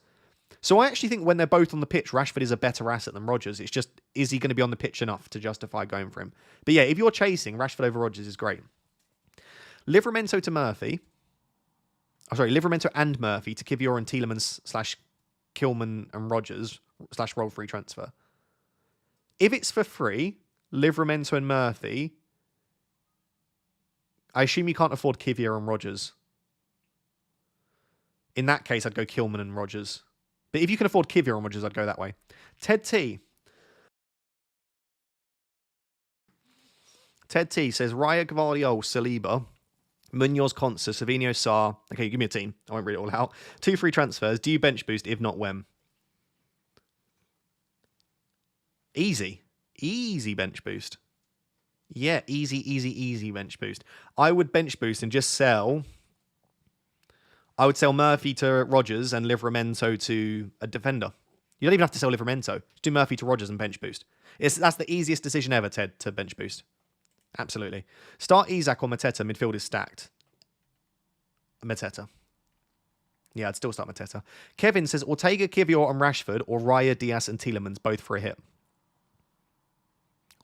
So I actually think when they're both on the pitch, Rashford is a better asset than Rogers. It's just, is he going to be on the pitch enough to justify going for him? But yeah, if you're chasing, Rashford over Rogers is great. Livramento to Murphy. Oh, sorry, Livramento and Murphy to Kivior and Tielemans / Kilman and Rogers / roll free transfer. If it's for free, Livramento and Murphy, I assume you can't afford Kivior and Rogers. In that case, I'd go Kilman and Rogers. But if you can afford Kivior and Rogers, I'd go that way. Ted T says, Raya, Gvardiol, Saliba, Munoz, Consa, Savinho, Sarr. Okay, give me a team. I won't read it all out. 2 free transfers. Do you bench boost? If not, when? Easy. Easy bench boost. Yeah, easy bench boost. I would bench boost and just sell... I would sell Murphy to Rogers and Livramento to a defender. You don't even have to sell Livramento. Just do Murphy to Rogers and bench boost. That's the easiest decision ever, Ted, to bench boost. Absolutely. Start Isak or Mateta. Midfield is stacked. Mateta. Yeah, I'd still start Mateta. Kevin says Ortega, Kivior and Rashford, or Raya, Diaz and Tielemans, both for a hit.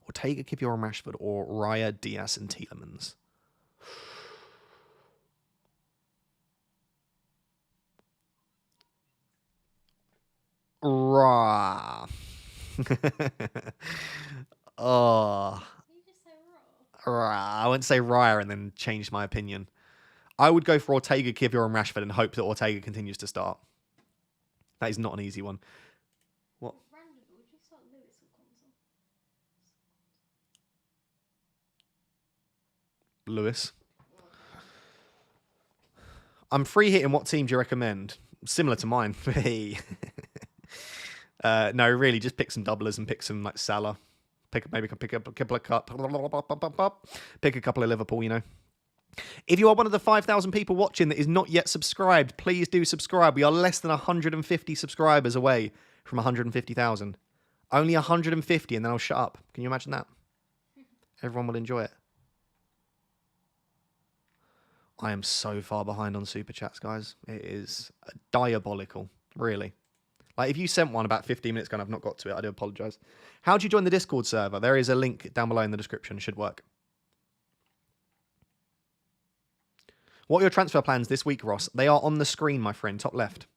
Ortega, Kivior, and Rashford, or Raya, Diaz, and Tielemans. Rah. Oh. You just say raw. Rah. I wouldn't say Raya and then change my opinion. I would go for Ortega, Kivior, and Rashford and hope that Ortega continues to start. That is not an easy one. What? Randomly, would you start Lewis or Consul? Lewis. I'm free hitting. What team do you recommend? Similar to mine. No, really, just pick some doublers and pick some like Salah. Pick a couple of Liverpool. You know. If you are one of the 5,000 people watching that is not yet subscribed, please do subscribe. We are less than 150 subscribers away from 150,000. Only 150, and then I'll shut up. Can you imagine that? Everyone will enjoy it. I am so far behind on Super Chats, guys. It is diabolical, really. Like, if you sent one about 15 minutes ago and I've not got to it, I do apologise. How do you join the Discord server? There is a link down below in the description. Should work. What are your transfer plans this week, Ross? They are on the screen, my friend. Top left.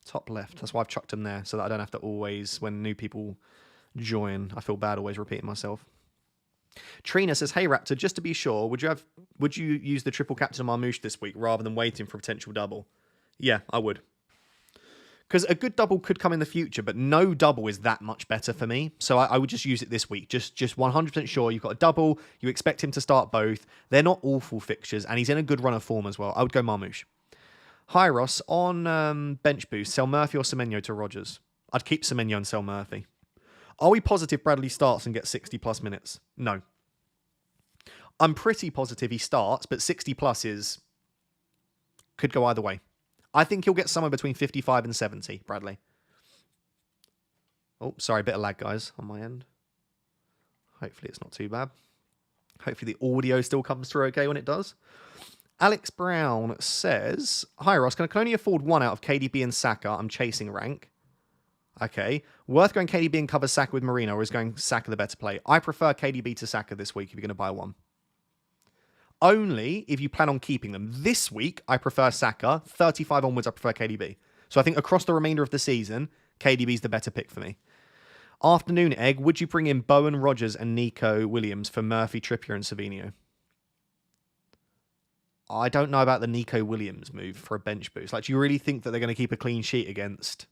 Top left. That's why I've chucked them there, so that I don't have to always, when new people join, I feel bad always repeating myself. Trina says, hey, Raptor, just to be sure, would you use the triple captain on Marmoush this week rather than waiting for a potential double? Yeah, I would. Because a good double could come in the future, but no double is that much better for me. So I would just use it this week. Just 100% sure you've got a double. You expect him to start both. They're not awful fixtures, and he's in a good run of form as well. I would go Marmoush. Hi, Ross. On bench boost, sell Murphy or Semenyo to Rodgers? I'd keep Semenyo and sell Murphy. Are we positive Bradley starts and gets 60 plus minutes? No. I'm pretty positive he starts, but 60 plus could go either way. I think he'll get somewhere between 55 and 70, Bradley. Oh, sorry, bit of lag, guys, on my end. Hopefully it's not too bad. Hopefully the audio still comes through okay when it does. Alex Brown says, hi, Ross, can I only afford one out of KDB and Saka? I'm chasing rank. Okay. Worth going KDB and cover Saka with Marino, or is going Saka the better play? I prefer KDB to Saka this week if you're going to buy one. Only if you plan on keeping them. This week, I prefer Saka. 35 onwards, I prefer KDB. So I think across the remainder of the season, KDB's the better pick for me. Afternoon Egg, would you bring in Bowen, Rodgers and Nico Williams for Murphy, Trippier and Savinho? I don't know about the Nico Williams move for a bench boost. Like, do you really think that they're going to keep a clean sheet against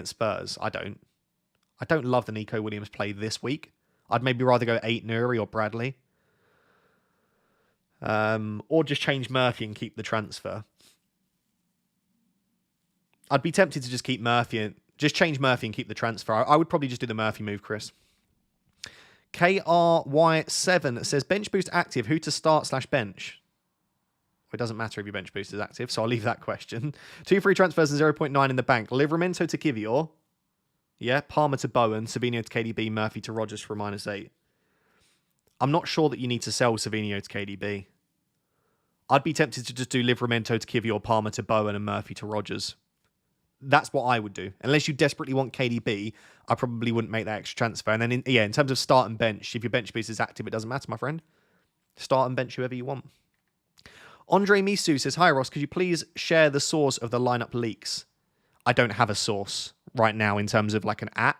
Spurs? I don't. I don't love the Nico Williams play this week. I'd maybe rather go 8 Nuri or Bradley. Or just change Murphy and keep the transfer. I'd be tempted to just keep Murphy and just change Murphy and keep the transfer. I would probably just do the Murphy move, Chris. KRY7 says, bench boost active, who to start / bench? It doesn't matter if your bench boost is active, so I'll leave that question. 2 free transfers and 0.9 in the bank. Livramento to Kivior. Yeah, Palmer to Bowen, Savinho to KDB, Murphy to Rodgers for a -8. I'm not sure that you need to sell Savinho to KDB. I'd be tempted to just do Livramento to Kivior, Palmer to Bowen, and Murphy to Rodgers. That's what I would do. Unless you desperately want KDB, I probably wouldn't make that extra transfer. And then, in terms of start and bench, if your bench boost is active, it doesn't matter, my friend. Start and bench whoever you want. Andre Misu says, hi, Ross, could you please share the source of the lineup leaks? I don't have a source right now in terms of like an @.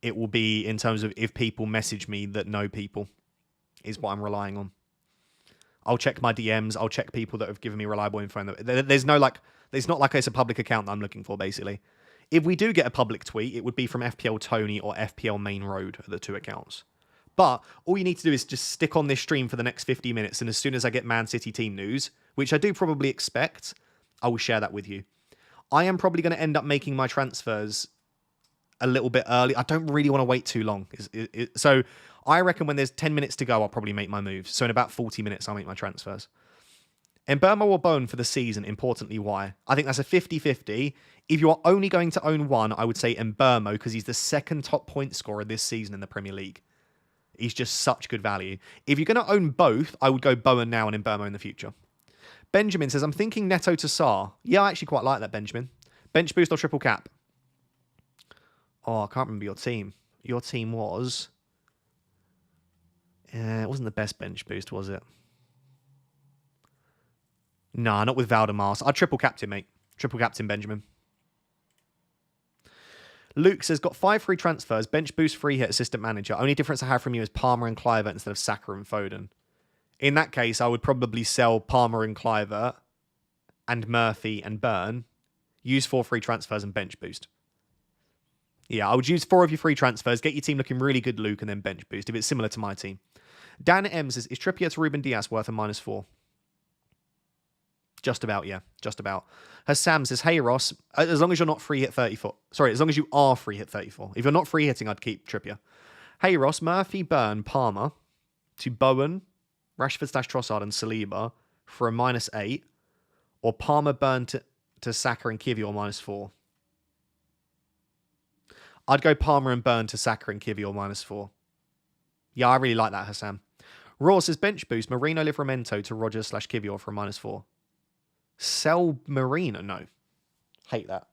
It will be in terms of if people message me that know people is what I'm relying on. I'll check my DMs. I'll check people that have given me reliable info. There's not like it's a public account that I'm looking for, basically. If we do get a public tweet, it would be from FPL Tony or FPL Main Road, are the 2 accounts. But all you need to do is just stick on this stream for the next 50 minutes, and as soon as I get Man City team news, which I do probably expect, I will share that with you. I am probably going to end up making my transfers a little bit early. I don't really want to wait too long. So I reckon when there's 10 minutes to go, I'll probably make my moves. So in about 40 minutes, I'll make my transfers. Mbeumo or Bone for the season, importantly, why? I think that's a 50-50. If you are only going to own one, I would say Mbeumo, because he's the second top point scorer this season in the Premier League. He's just such good value. If you're going to own both, I would go Bowen now and Mbeumo in the future. Benjamin says, I'm thinking Neto to Sarr. Yeah, I actually quite like that, Benjamin. Bench boost or triple cap? Oh, I can't remember your team. Your team was... it wasn't the best bench boost, was it? Nah, not with Valdemar. I'd triple captain, mate. Triple captain Benjamin. Luke says, got 5 free transfers, bench boost, free hit, assistant manager. Only difference I have from you is Palmer and Clivert instead of Saka and Foden. In that case, I would probably sell Palmer and Clivert and Murphy and Burn. Use 4 free transfers and bench boost. Yeah, I would use 4 of your free transfers, get your team looking really good, Luke, and then bench boost if it's similar to my team. Dan M says, is Trippier to Ruben Diaz worth a -4? Just about, yeah. Just about. Sam says, hey, Ross, as long as you're not free hit 34. Sorry, as long as you are free hit 34. If you're not free hitting, I'd keep Trippier. Hey, Ross, Murphy, Burn, Palmer to Bowen, Rashford / Trossard and Saliba for a -8. Or Palmer, Burn to Saka and Kivior -4. I'd go Palmer and Burn to Saka and Kivior -4. Yeah, I really like that, Hassam. Raw says, bench boost, Marino, Livramento to Rogers / Kivior for a -4. Sell Marino? No. Hate that.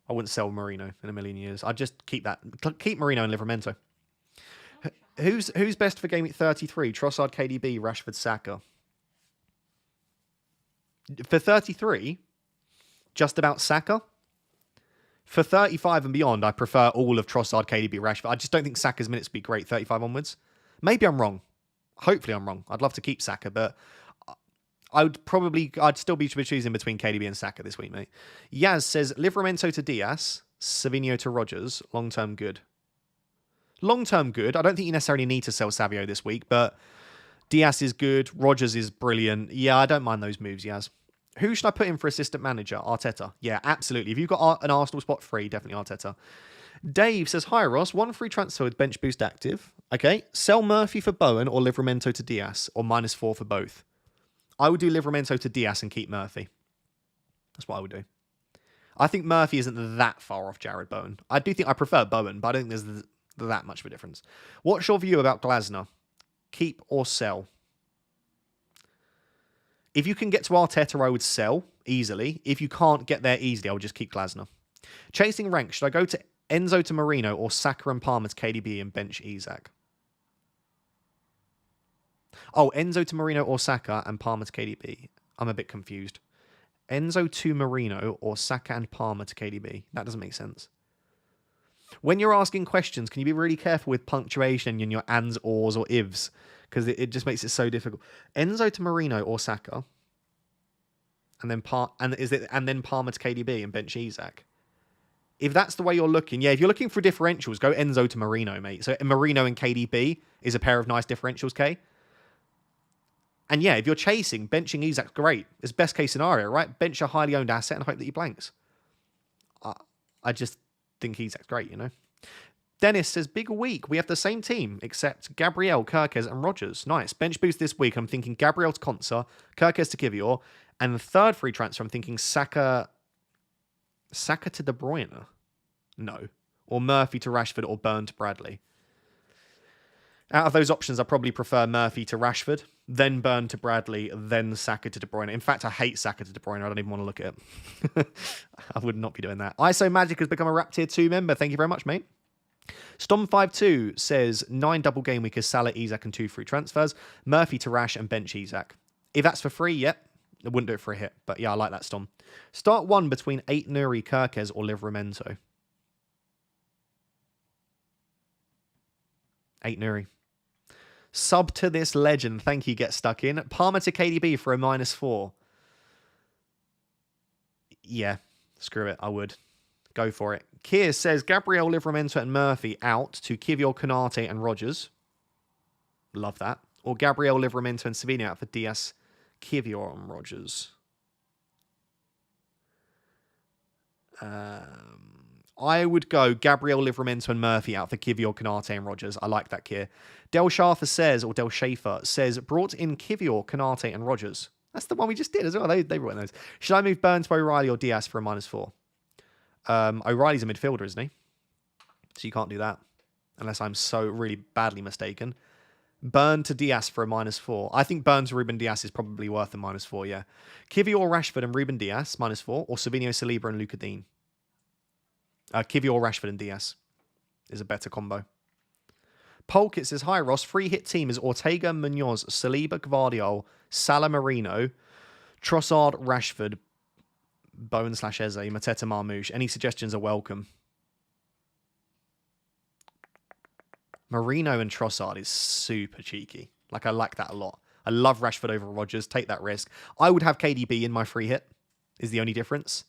I wouldn't sell Marino in a million years. I'd just keep that. Keep Marino and Livramento. Who's best for Gameweek 33? Trossard, KDB, Rashford, Saka. For 33, just about Saka. For 35 and beyond, I prefer all of Trossard, KDB, Rashford. I just don't think Saka's minutes would be great 35 onwards. Maybe I'm wrong. Hopefully I'm wrong. I'd love to keep Saka, but I'd still be choosing between KDB and Saka this week, mate. Yaz says, Livramento to Diaz, Savinho to Rogers, long-term good. Long-term good. I don't think you necessarily need to sell Savio this week, but Diaz is good. Rogers is brilliant. Yeah, I don't mind those moves, Yaz. Who should I put in for assistant manager? Arteta. Yeah, absolutely. If you've got an Arsenal spot free, definitely Arteta. Dave says, hi, Ross. 1 free transfer with bench boost active. Okay. Sell Murphy for Bowen or Livramento to Diaz, or -4 for both. I would do Livramento to Diaz and keep Murphy. That's what I would do. I think Murphy isn't that far off Jared Bowen. I do think I prefer Bowen, but I don't think there's that much of a difference. What's your view about Glasner? Keep or sell? If you can get to Arteta, I would sell easily. If you can't get there easily, I would just keep Glasner. Chasing rank, should I go to Enzo to Marino or Saka and Palmer to KDB and bench Isak? Oh, Enzo to Marino or Saka and Palmer to KDB. I'm a bit confused. Enzo to Marino or Saka and Palmer to KDB. That doesn't make sense. When you're asking questions, can you be really careful with punctuation in your ands, ors, or ifs? Because it just makes it so difficult. Enzo to Marino or Saka, and then Palmer to KDB and bench Isak. If that's the way you're looking, yeah. If you're looking for differentials, go Enzo to Marino, mate. So Marino and KDB is a pair of nice differentials, K. And yeah, if you're chasing, benching Isak's great. It's best case scenario, right? Bench a highly owned asset and hope that he blanks. I just think Isak's great, you know. Dennis says, big week. We have the same team, except Gabriel, Kirkes, and Rogers. Nice. Bench boost this week. I'm thinking Gabriel to Konsa, Kirkes to Kivior, and the third free transfer, I'm thinking Saka to De Bruyne. No. Or Murphy to Rashford or Burn to Bradley. Out of those options, I probably prefer Murphy to Rashford, then Burn to Bradley, then Saka to De Bruyne. In fact, I hate Saka to De Bruyne. I don't even want to look at it. I would not be doing that. ISO Magic has become a Rap Tier 2 member. Thank you very much, mate. Stom52 says 9 double game week is Salah, Isak, and 2 free transfers. Murphy to Rash and bench Isak. If that's for free, yep. I wouldn't do it for a hit. But yeah, I like that, Stom. Start 1 between 8 Nuri, Kirkes, or Livramento. 8 Nuri. Sub to this legend. Thank you, Get Stuck In. Palmer to KDB for a -4. Yeah, screw it. I would. Go for it. Keir says Gabriel, Livramento, and Murphy out to Kivior, Konate, and Rogers. Love that. Or Gabriel, Livramento, and Savinho out for Diaz, Kivior, and Rogers. I would go Gabriel, Livramento, and Murphy out for Kivior, Konate, and Rogers. I like that, Kier. Del Schafer says, brought in Kivior, Konate, and Rogers. That's the one we just did as well. They brought in those. Should I move Burn to O'Reilly or Diaz for a -4? O'Reilly's a midfielder, isn't he? So you can't do that. Unless I'm so really badly mistaken. Burn to Diaz for a -4. I think Burn to Ruben Diaz is probably worth a -4, yeah. Kivior, Rashford, and Ruben Diaz, -4. Or Savinho, Saliba, and Luka Dean. Kivior, Rashford, and DS is a better combo. Polkit says, hi Ross, free hit team is Ortega, Munoz, Saliba, Gvardiol, Salah, Marino, Trossard, Rashford, Bowen / Eze, Mateta, Marmouche. Any suggestions are welcome. Marino and Trossard is super cheeky. Like, I like that a lot. I love Rashford over Rodgers. Take that risk. I would have KDB in my free hit, is the only difference.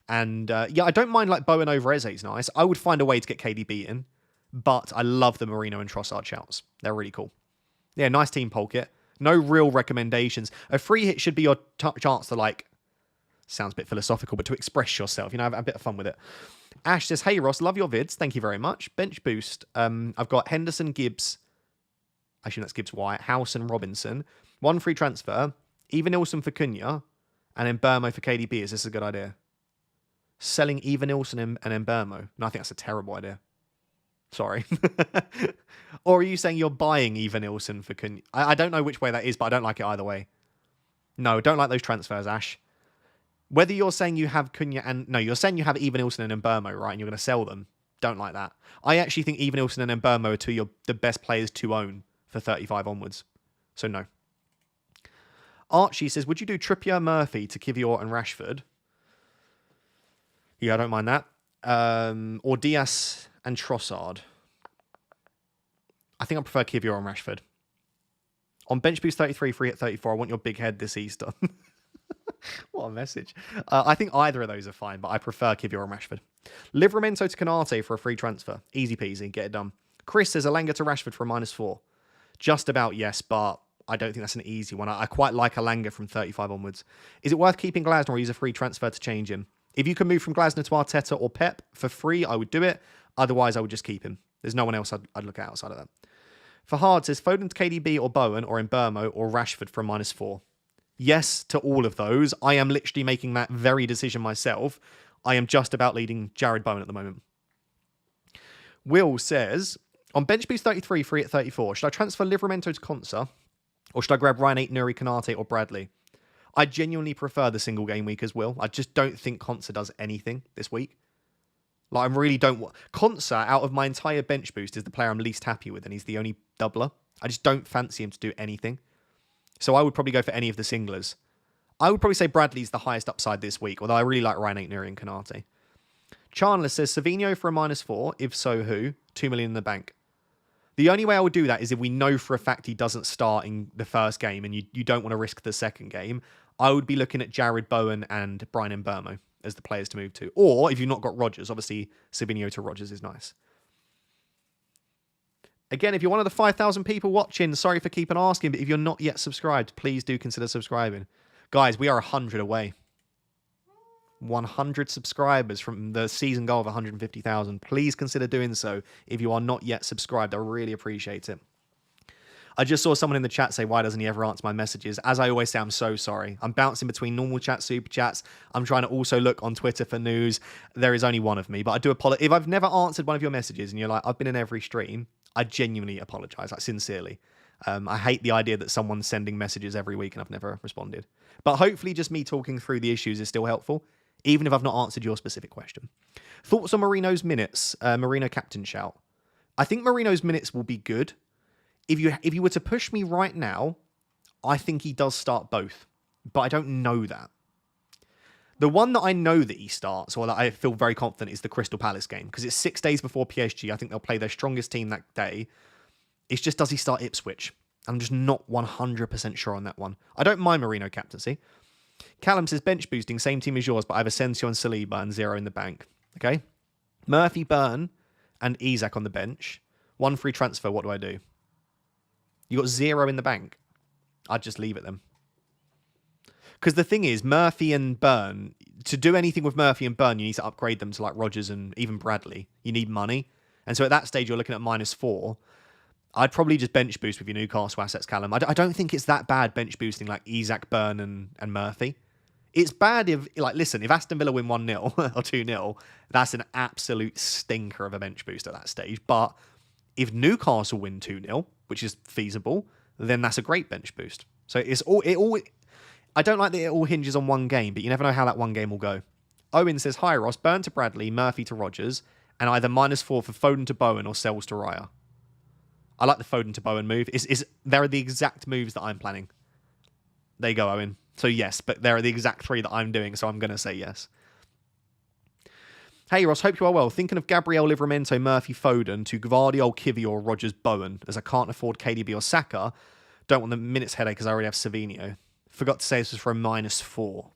And yeah, I don't mind like Bowen over Eze is nice. I would find a way to get KDB in, but I love the Marino and Trossard shouts. They're really cool. Yeah, nice team, Polkit. No real recommendations. A free hit should be your chance to like, sounds a bit philosophical, but to express yourself, you know, have a bit of fun with it. Ash says, hey Ross, love your vids. Thank you very much. Bench boost. I've got Henderson, Gibbs. Actually, that's Gibbs White, House and Robinson. 1 free transfer. Even Nilsson for Cunha. And then Burmo for KDB. Is this a good idea? Selling Even Nilsson and Mbermo. No, I think that's a terrible idea. Sorry. Or are you saying you're buying Even Nilsson for Cunha? I don't know which way that is, but I don't like it either way. No, don't like those transfers, Ash. Whether you're saying you have Cunha and... No, you're saying you have Even Nilsson and Mbermo, right? And you're going to sell them. Don't like that. I actually think Even Nilsson and Mbermo are the best players to own for 35 onwards. So no. Archie says, would you do Trippier, Murphy to Kivior and Rashford? Yeah, I don't mind that. Or Diaz and Trossard. I think I prefer Kivior and Rashford. On Bench Boost 33, free at 34, I want your big head this Easter. What a message. I think either of those are fine, but I prefer Kivior and Rashford. Livramento to Canate for a free transfer. Easy peasy, get it done. Chris says, Alanga to Rashford for a -4. Just about yes, but I don't think that's an easy one. I quite like Alanga from 35 onwards. Is it worth keeping Glasner or use a free transfer to change him? If you can move from Glasner to Arteta or Pep for free, I would do it. Otherwise, I would just keep him. There's no one else I'd look at outside of that. Fahad says, Foden to KDB or Bowen or Mbermo or Rashford for a -4. Yes to all of those. I am literally making that very decision myself. I am just about leading Jared Bowen at the moment. Will says, on Bench Boost 33, free at 34, should I transfer Livramento to Consa? Or should I grab Ryan 8, Nuri, Kanate, or Bradley? I genuinely prefer the single game week as well. I just don't think Consa does anything this week. Like, I really don't want... Consa, out of my entire bench boost, is the player I'm least happy with, and he's the only doubler. I just don't fancy him to do anything. So I would probably go for any of the singlers. I would probably say Bradley's the highest upside this week, although I really like Ryan 8, Nuri, and Kanate. Chandler says, Savinho for a -4. If so, who? 2 million in the bank. The only way I would do that is if we know for a fact he doesn't start in the first game and you don't want to risk the second game. I would be looking at Jared Bowen and Brian Mbermo as the players to move to. Or if you've not got Rodgers, obviously Savinho to Rodgers is nice. Again, if you're one of the 5,000 people watching, sorry for keeping asking, but if you're not yet subscribed, please do consider subscribing. Guys, we are 100 away. 100 subscribers from the season goal of 150,000. Please consider doing so if you are not yet subscribed. I really appreciate it. I just saw someone in the chat say, why doesn't he ever answer my messages? As I always say, I'm so sorry. I'm bouncing between normal chat, super chats. I'm trying to also look on Twitter for news. There is only one of me, but I do apologize. If I've never answered one of your messages and you're like, I've been in every stream, I genuinely apologize, like sincerely. I hate the idea that someone's sending messages every week and I've never responded. But hopefully just me talking through the issues is still helpful, even if I've not answered your specific question. Thoughts on Marino's minutes? Marino captain shout. I think Marino's minutes will be good. If you were to push me right now, I think he does start both. But I don't know that. The one that I know that he starts, or that I feel very confident, is the Crystal Palace game. Because it's 6 days before PSG. I think they'll play their strongest team that day. It's just, does he start Ipswich? I'm just not 100% sure on that one. I don't mind Marino captaincy. Callum says, bench boosting, same team as yours, but I have Asensio and Saliba and 0 in the bank. Okay? Murphy, Burn, and Isak on the bench. 1 free transfer, what do I do? You got 0 in the bank. I'd just leave it then. Because the thing is, Murphy and Burn, to do anything with Murphy and Burn, you need to upgrade them to like Rodgers and even Bradley. You need money. And so at that stage, you're looking at -4. I'd probably just bench boost with your Newcastle assets, Callum. I don't think it's that bad bench boosting like Isak, Burn and Murphy. It's bad if, like, listen, if Aston Villa win 1-0 or 2-0, that's an absolute stinker of a bench boost at that stage. But if Newcastle win 2-0, which is feasible, then that's a great bench boost. So it all I don't like that it all hinges on one game, but you never know how that one game will go. Owen says, hi Ross, Burn to Bradley, Murphy to Rogers, and either -4 for Foden to Bowen or Sells to Raya. I like the Foden to Bowen move. There are the exact moves that I'm planning. There you go, Owen. So yes, but there are the exact 3 that I'm doing, so I'm going to say yes. Hey Ross, hope you are well. Thinking of Gabriel, Livramento, Murphy, Foden to Gvardiol, Kivior, Rogers, Bowen, as I can't afford KDB or Saka. Don't want the minutes headache because I already have Savinho. Forgot to say this was for a -4.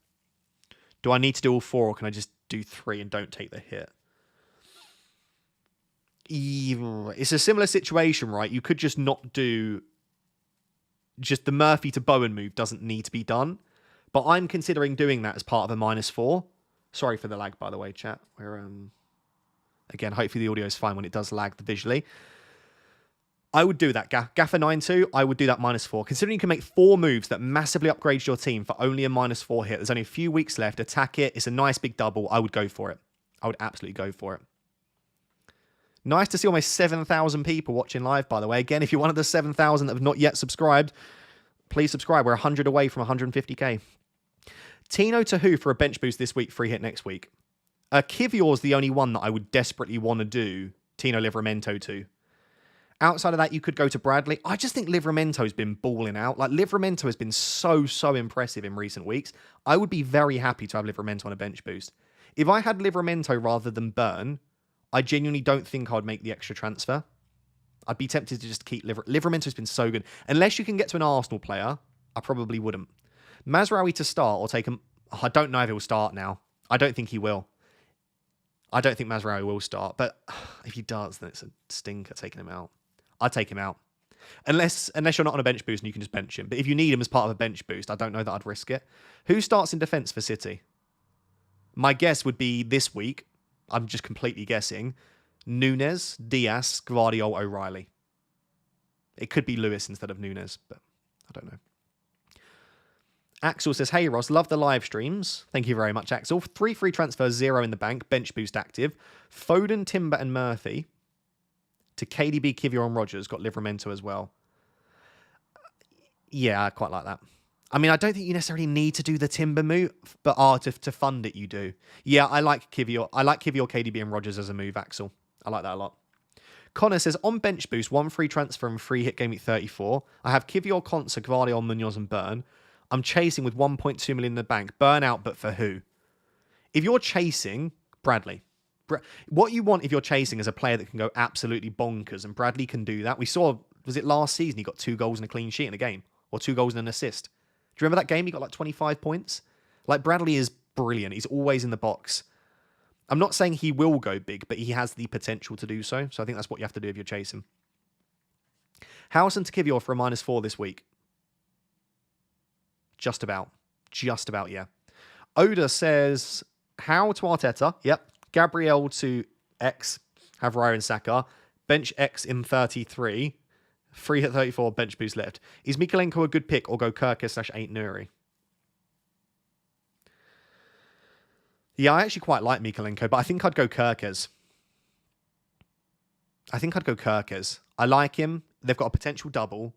Do I need to do all 4 or can I just do 3 and don't take the hit? It's a similar situation, right? You could just not do... Just the Murphy to Bowen move doesn't need to be done. But I'm considering doing that as part of a -4. Sorry for the lag, by the way, chat. Again, hopefully the audio is fine when it does lag visually. I would do that. Gaffer 9-2, I would do that -4. Considering you can make 4 moves that massively upgrade your team for only a -4 hit, there's only a few weeks left. Attack it. It's a nice big double. I would go for it. I would absolutely go for it. Nice to see almost 7,000 people watching live, by the way. Again, if you're one of the 7,000 that have not yet subscribed, please subscribe. We're 100 away from 150k. Tino to who for a bench boost this week, free hit next week? Kivior's the only one that I would desperately want to do Tino Livramento to. Outside of that, you could go to Bradley. I just think Livramento's been balling out. Like, Livramento has been so impressive in recent weeks. I would be very happy to have Livramento on a bench boost. If I had Livramento rather than Burn, I genuinely don't think I'd make the extra transfer. I'd be tempted to just keep Livramento's been so good. Unless you can get to an Arsenal player, I probably wouldn't. Mazraoui to start or take him... I don't know if he'll start now. I don't think he will. I don't think Mazraoui will start. But if he does, then it's a stinker taking him out. I'd take him out. Unless you're not on a bench boost and you can just bench him. But if you need him as part of a bench boost, I don't know that I'd risk it. Who starts in defence for City? My guess would be this week, I'm just completely guessing, Nunes, Diaz, Gvardiol, O'Reilly. It could be Lewis instead of Nunes, but I don't know. Axel says, hey Ross, love the live streams. Thank you very much, Axel. 3 free transfers, 0 in the bank, bench boost active. Foden, Timber and Murphy to KDB, Kivior and Rogers. Got Livramento as well. Yeah, I quite like that. I mean, I don't think you necessarily need to do the Timber move, but to fund it, you do. Yeah, I like Kivior. I like Kivior, KDB and Rogers as a move, Axel. I like that a lot. Connor says, on bench boost, 1 free transfer and free hit Gameweek 34. I have Kivior, Konsa, Gvardiol, Munoz and Burn. I'm chasing with 1.2 million in the bank. Burn out, but for who? If you're chasing, Bradley. What you want if you're chasing is a player that can go absolutely bonkers, and Bradley can do that. We saw, was it last season, he got 2 goals and a clean sheet in a game, or 2 goals and an assist. Do you remember that game? He got like 25 points. Like, Bradley is brilliant. He's always in the box. I'm not saying he will go big, but he has the potential to do so. So I think that's what you have to do if you're chasing. Howson to Kivior for a -4 this week. Just about, yeah. Oda says, how to Arteta? Yep. Gabriel to X, have Raya and Saka. Bench X in 33. Free hit 34, bench boost left. Is Mikalenko a good pick or go Kirkes/8 Nuri? Yeah, I actually quite like Mikalenko, but I think I'd go Kirkes. I like him. They've got a potential double.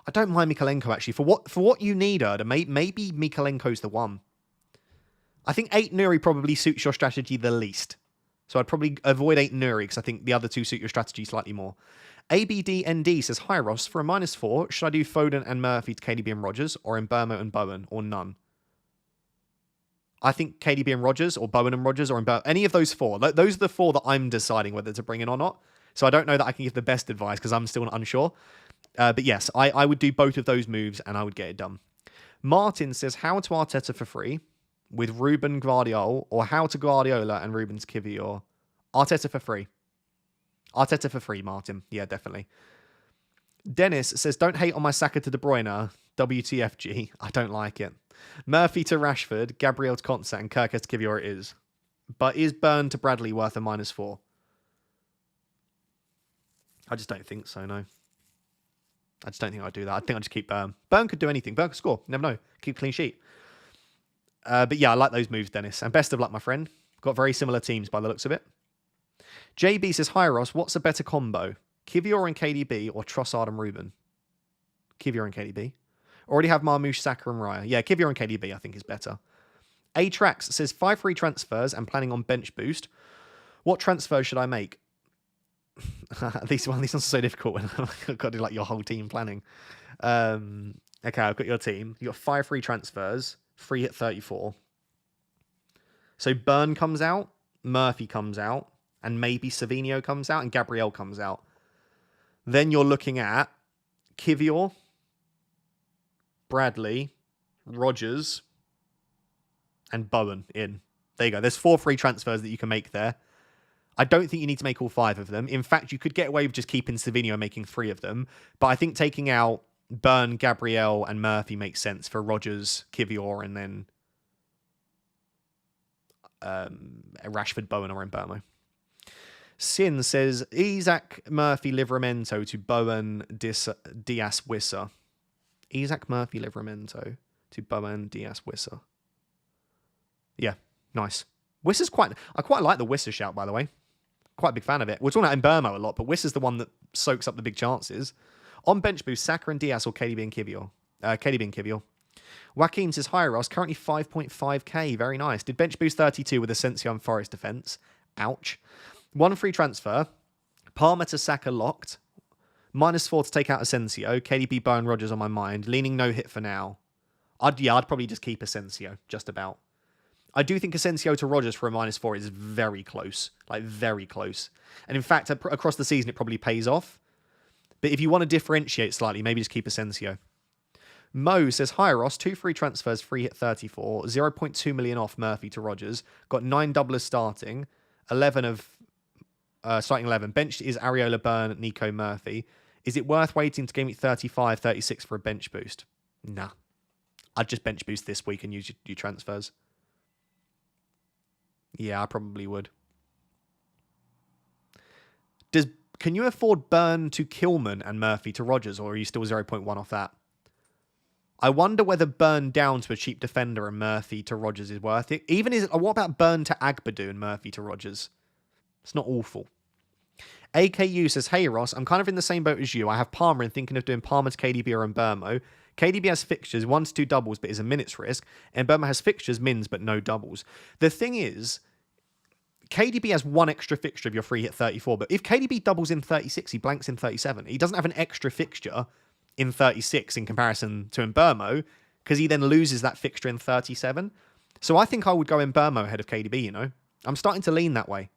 I don't mind Mikalenko, actually. For what you need, Erda, maybe Mikalenko's the one. I think 8 Nuri probably suits your strategy the least. So I'd probably avoid 8 Nuri because I think the other 2 suit your strategy slightly more. ABDND says, hi Ross, for a -4, should I do Foden and Murphy to KDB and Rogers, or in Burmo and Bowen, or none? I think KDB and Rogers, or Bowen and Rogers, or in any of those 4. Those are the 4 that I'm deciding whether to bring in or not. So I don't know that I can give the best advice because I'm still unsure. But yes, I would do both of those moves and I would get it done. Martin says, how to Arteta for free with Ruben Gvardiol, or how to Guardiola and Ruben's Kivior. Arteta for free. Arteta for free, Martin. Yeah, definitely. Dennis says, don't hate on my Saka to De Bruyne. WTFG. I don't like it. Murphy to Rashford, Gabriel to Konsa, and Kirkes to Kivior it is. But is Burn to Bradley worth a -4? I just don't think so, no. I just don't think I'd do that. I think I'd just keep Burn. Burn could do anything. Burn could score. You never know. Keep a clean sheet. But yeah, I like those moves, Dennis. And best of luck, my friend. Got very similar teams by the looks of it. JB says, hi Ross, what's a better combo? Kivior and KDB or Trossard and Ruben? Kivior and KDB. Already have Marmoush, Saka, and Raya. Yeah, Kivior and KDB I think is better. A-Trax says 5 free transfers and planning on bench boost. What transfer should I make? these ones are so difficult when I've got to do like your whole team planning. Okay, I've got your team. You got 5 free transfers, free at 34. So Burn comes out, Murphy comes out, and maybe Savinho comes out, and Gabriel comes out. Then you're looking at Kivior, Bradley, Rogers, and Bowen in. There you go. There's 4 free transfers that you can make there. I don't think you need to make all 5 of them. In fact, you could get away with just keeping Savinho and making 3 of them. But I think taking out Burn, Gabriel, and Murphy makes sense for Rogers, Kivior, and then Rashford, Bowen, or Mbeumo. Sin says Isaac, Murphy, Livramento to Bowen, Diaz, Wissa. Isaac, Murphy, Livramento to Bowen, Diaz, Wissa. Yeah, nice. Wissa's I quite like the Wissa shout, by the way. Quite a big fan of it. We're talking about Mbeumo a lot, but Wissa's the one that soaks up the big chances. On bench boost, Saka and Diaz or KDB and Kivior. KDB and Kivior. Joaquin says, hi Ross, currently 5.5k. Very nice. Did bench boost 32 with Asensio and Forest defence. Ouch. 1 free transfer. Palmer to Saka locked. -4 to take out Asensio. KDB, Bowen, Rogers on my mind. Leaning no hit for now. I'd probably just keep Asensio, just about. I do think Asensio to Rogers for a -4 is very close. Like, very close. And in fact, across the season, it probably pays off. But if you want to differentiate slightly, maybe just keep Asensio. Mo says, hi Ross, 2 free transfers, free hit 34, 0.2 million off Murphy to Rogers. Got 9 doublers starting, 11 of starting 11. Benched is Areola, Burn, Nico, Murphy. Is it worth waiting to game week 35, 36 for a bench boost? Nah. I'd just bench boost this week and use your transfers. Yeah, I probably would. Can you afford Burn to Kilman and Murphy to Rogers, or are you still 0.1 off that? I wonder whether Burn down to a cheap defender and Murphy to Rogers is worth it. What about Burn to Agbadu and Murphy to Rogers? It's not awful. AKU says, hey Ross, I'm kind of in the same boat as you. I have Palmer and thinking of doing Palmer to KDB or Mbeumo. KDB has fixtures, 1 to 2 doubles, but is a minutes risk. And Mbeumo has fixtures, mins, but no doubles. The thing is, KDB has 1 extra fixture if you're free hit 34, but if KDB doubles in 36, he blanks in 37. He doesn't have an extra fixture in 36 in comparison to Mbeumo, because he then loses that fixture in 37. So I think I would go Mbeumo ahead of KDB, you know? I'm starting to lean that way.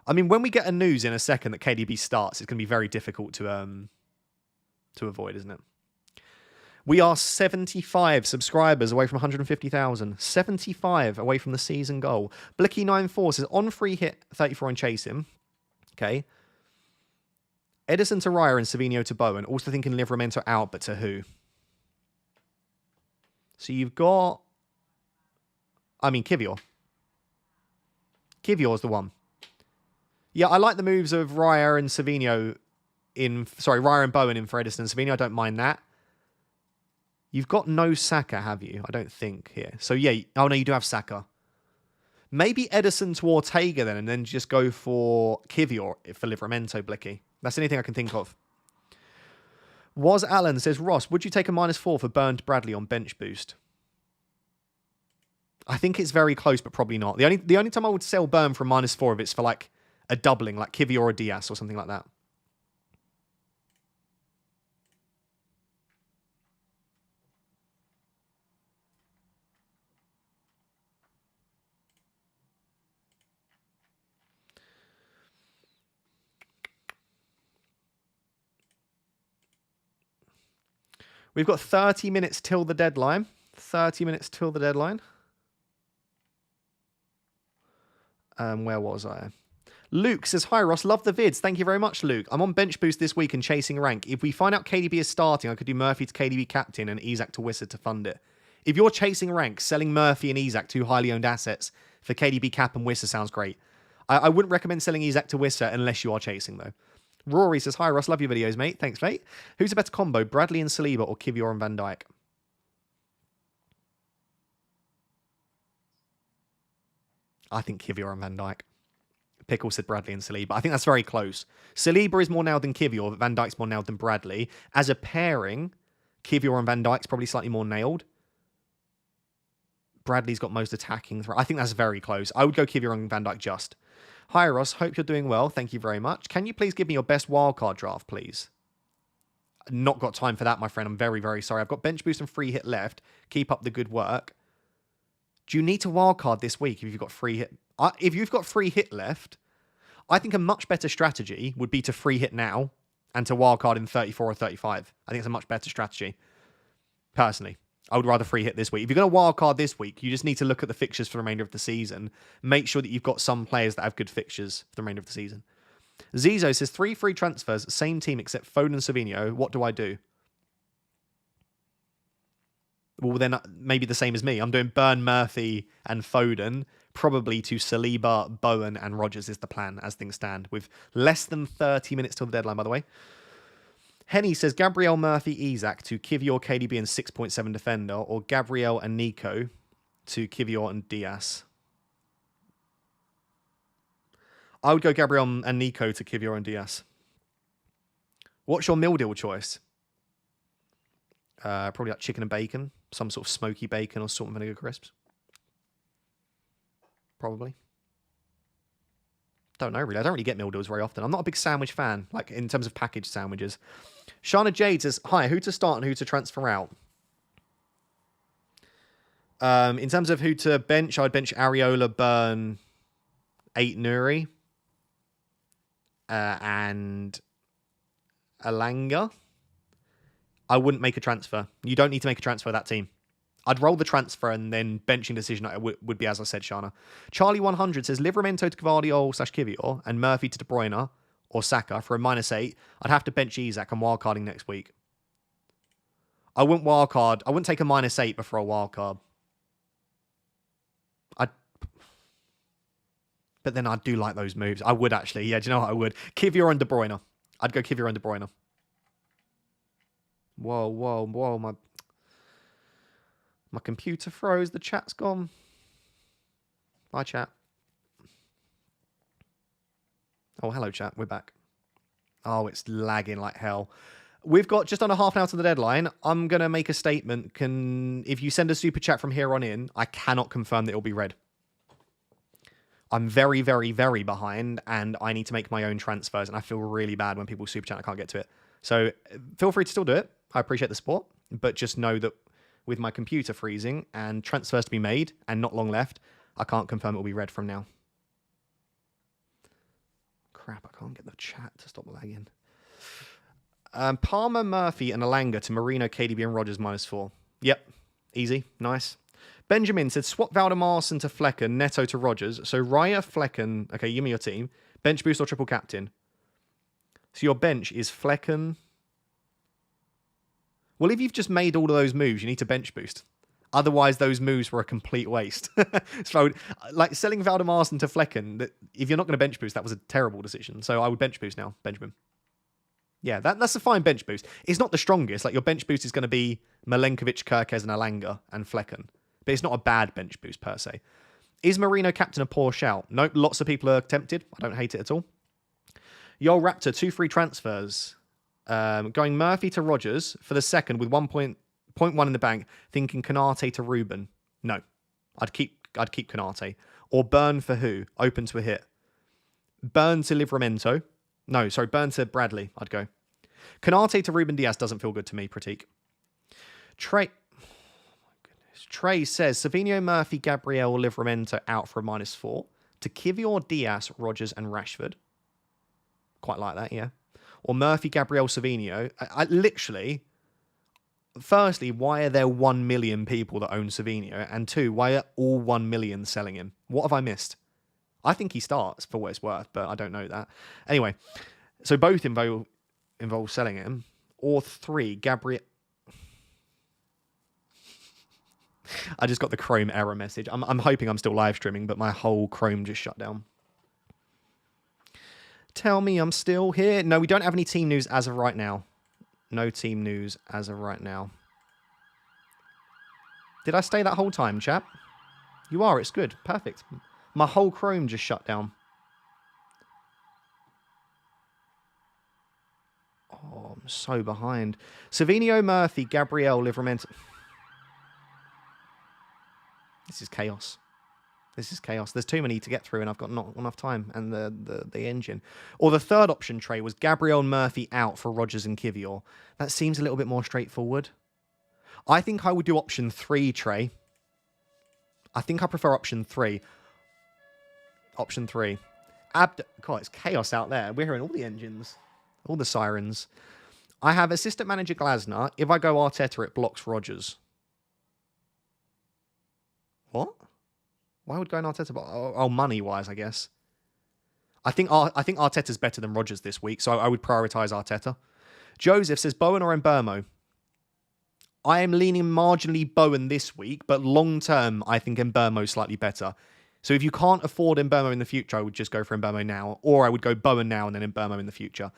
I mean, when we get a news in a second that KDB starts, it's going to be very difficult to avoid, isn't it? We are 75 subscribers away from 150,000. 75 away from the season goal. Blicky94 says, on free hit 34 and chase him. Okay. Edison to Raya and Savinho to Bowen. Also thinking Livramento out, but to who? So you've got... Kivior. Kivior's the one. Yeah, I like the moves of Raya and Savinho Raya and Bowen in for Edison and Savinho. I don't mind that. You've got no Saka, have you? I don't think here. So yeah. Oh no, you do have Saka. Maybe Edison to Ortega then, and then just go for Kivior for Livramento, Blicky. That's anything I can think of. Was Alan says, Ross, would you take a -4 for Burnt Bradley on bench boost? I think it's very close, but probably not. The only time I would sell Burn for a -4 if it's for like a doubling, like Kivior or Diaz or something like that. We've got 30 minutes till the deadline. 30 minutes till the deadline. Where was I? Luke says, hi Ross, love the vids. Thank you very much, Luke. I'm on bench boost this week and chasing rank. If we find out KDB is starting, I could do Murphy to KDB captain and Isak to Wissa to fund it. If you're chasing rank, selling Murphy and Isak, 2 highly owned assets, for KDB cap and Wissa sounds great. I wouldn't recommend selling Isak to Wissa unless you are chasing, though. Rory says, hi Ross, love your videos, mate. Thanks, mate. Who's a better combo, Bradley and Saliba or Kivior and Van Dijk? I think Kivior and Van Dijk. Pickle said Bradley and Saliba. I think that's very close. Saliba is more nailed than Kivior, but Van Dijk's more nailed than Bradley. As a pairing, Kivior and Van Dijk's probably slightly more nailed. Bradley's got most attacking. I think that's very close. I would go Kivior and Van Dijk just. Hi, Ross. Hope you're doing well. Thank you very much. Can you please give me your best wildcard draft, please? Not got time for that, my friend. I'm very, very sorry. I've got bench boost and free hit left. Keep up the good work. Do you need to wildcard this week if you've got free hit? If you've got free hit left, I think a much better strategy would be to free hit now and to wildcard in 34 or 35. I think it's a much better strategy. Personally, I would rather free hit this week. If you're going to wildcard this week, you just need to look at the fixtures for the remainder of the season. Make sure that you've got some players that have good fixtures for the remainder of the season. Zizo says 3 free transfers, same team except Foden and Savinho. What do I do? Well, then maybe the same as me. I'm doing Burn, Murphy, and Foden. Probably to Saliba, Bowen, and Rodgers is the plan as things stand. With less than 30 minutes till the deadline, by the way. Henny says Gabriel, Murphy, Isak to Kivior, KDB, and 6.7 defender, or Gabriel and Nico to Kivior and Diaz. I would go Gabriel and Nico to Kivior and Diaz. What's your meal deal choice? Probably like chicken and bacon. Some sort of smoky bacon or salt and vinegar crisps. Probably. Don't know, really. I don't really get meal deals very often. I'm not a big sandwich fan, like in terms of packaged sandwiches. Shana Jade says, hi, who to start and who to transfer out? In terms of who to bench, I'd bench Areola, Burn, 8 Nuri, and Alanga. I wouldn't make a transfer. You don't need to make a transfer of that team. I'd roll the transfer and then benching decision would be, as I said, Shana. Charlie100 says Livramento to Gvardiol/Kivior and Murphy to De Bruyne or Saka for a -8. I'd have to bench Isak and wildcarding next week. I wouldn't wildcard. I wouldn't take a -8 before a wildcard. But then I do like those moves. I would actually. Yeah, do you know what I would? Kivior and De Bruyne. I'd go Kivior and De Bruyne. Whoa, whoa, whoa. My computer froze. The chat's gone. Bye, chat. Oh, hello, chat. We're back. Oh, it's lagging like hell. We've got just under half an hour to the deadline. I'm going to make a statement. If you send a super chat from here on in, I cannot confirm that it'll be read. I'm very, very, very behind, and I need to make my own transfers, and I feel really bad when people super chat and I can't get to it. So feel free to still do it. I appreciate the support, but just know that with my computer freezing and transfers to be made and not long left, I can't confirm it will be read from now. Crap, I can't get the chat to stop lagging. Palmer, Murphy, and Alanga to Marino, KDB, and Rodgers -4. Yep, easy, nice. Benjamin said, swap Valdemarson to Flecken, Neto to Rodgers. So Raya, Flecken. Okay, give me your team. Bench boost or triple captain? So your bench is Flecken. Well, if you've just made all of those moves, you need to bench boost. Otherwise, those moves were a complete waste. So, like, selling Valdemarson to Flecken, if you're not going to bench boost, that was a terrible decision. So I would bench boost now, Benjamin. Yeah, that's a fine bench boost. It's not the strongest. Like, your bench boost is going to be Milenkovic, Kirkes, and Alanga, and Flecken. But it's not a bad bench boost per se. Is Marino captain a poor shout? Nope, lots of people are tempted. I don't hate it at all. Yo Raptor, 2 free transfers. Going Murphy to Rodgers for the second with 1.1 in the bank, thinking Canate to Ruben. No, I'd keep Canate. Or Burn for who? Open to a hit. Burn to Livramento. No, sorry, Burn to Bradley. I'd go. Canate to Ruben Diaz doesn't feel good to me, Pratik. Trey says, Savinho, Murphy, Gabriel, Livramento out for a -4. To Kivior, Diaz, Rodgers, and Rashford. Quite like that, yeah. Or Murphy, Gabriel, Savinho. I literally, firstly, why are there 1 million people that own Savinho? And 2, why are all 1 million selling him? What have I missed? I think he starts for what it's worth, but I don't know that. Anyway, so both involve selling him. Or 3, Gabriel. I just got the Chrome error message. I'm hoping I'm still live streaming, but my whole Chrome just shut down. Tell me I'm still here. No, we don't have any team news as of right now. No team news as of right now. Did I stay that whole time, chap? You are. It's good. Perfect. My whole Chrome just shut down. Oh, I'm so behind. Savinio, Murphy, Gabriel, Livramento. This is chaos. This is chaos. There's too many to get through, and I've got not enough time. And the engine. Or the third option, Trey, was Gabriel, Murphy out for Rodgers and Kivior. That seems a little bit more straightforward. I think I would do option 3, Trey. I think I prefer option 3. Option 3. God, it's chaos out there. We're hearing all the engines. All the sirens. I have assistant manager Glasner. If I go Arteta, it blocks Rodgers. What? Why would going Arteta? Oh, money-wise, I guess. I think Arteta's better than Rodgers this week, so I would prioritise Arteta. Joseph says Bowen or Mbeumo. I am leaning marginally Bowen this week, but long-term, I think Mbeumo's slightly better. So if you can't afford Mbeumo in the future, I would just go for Mbeumo now, or I would go Bowen now and then Mbeumo in the future.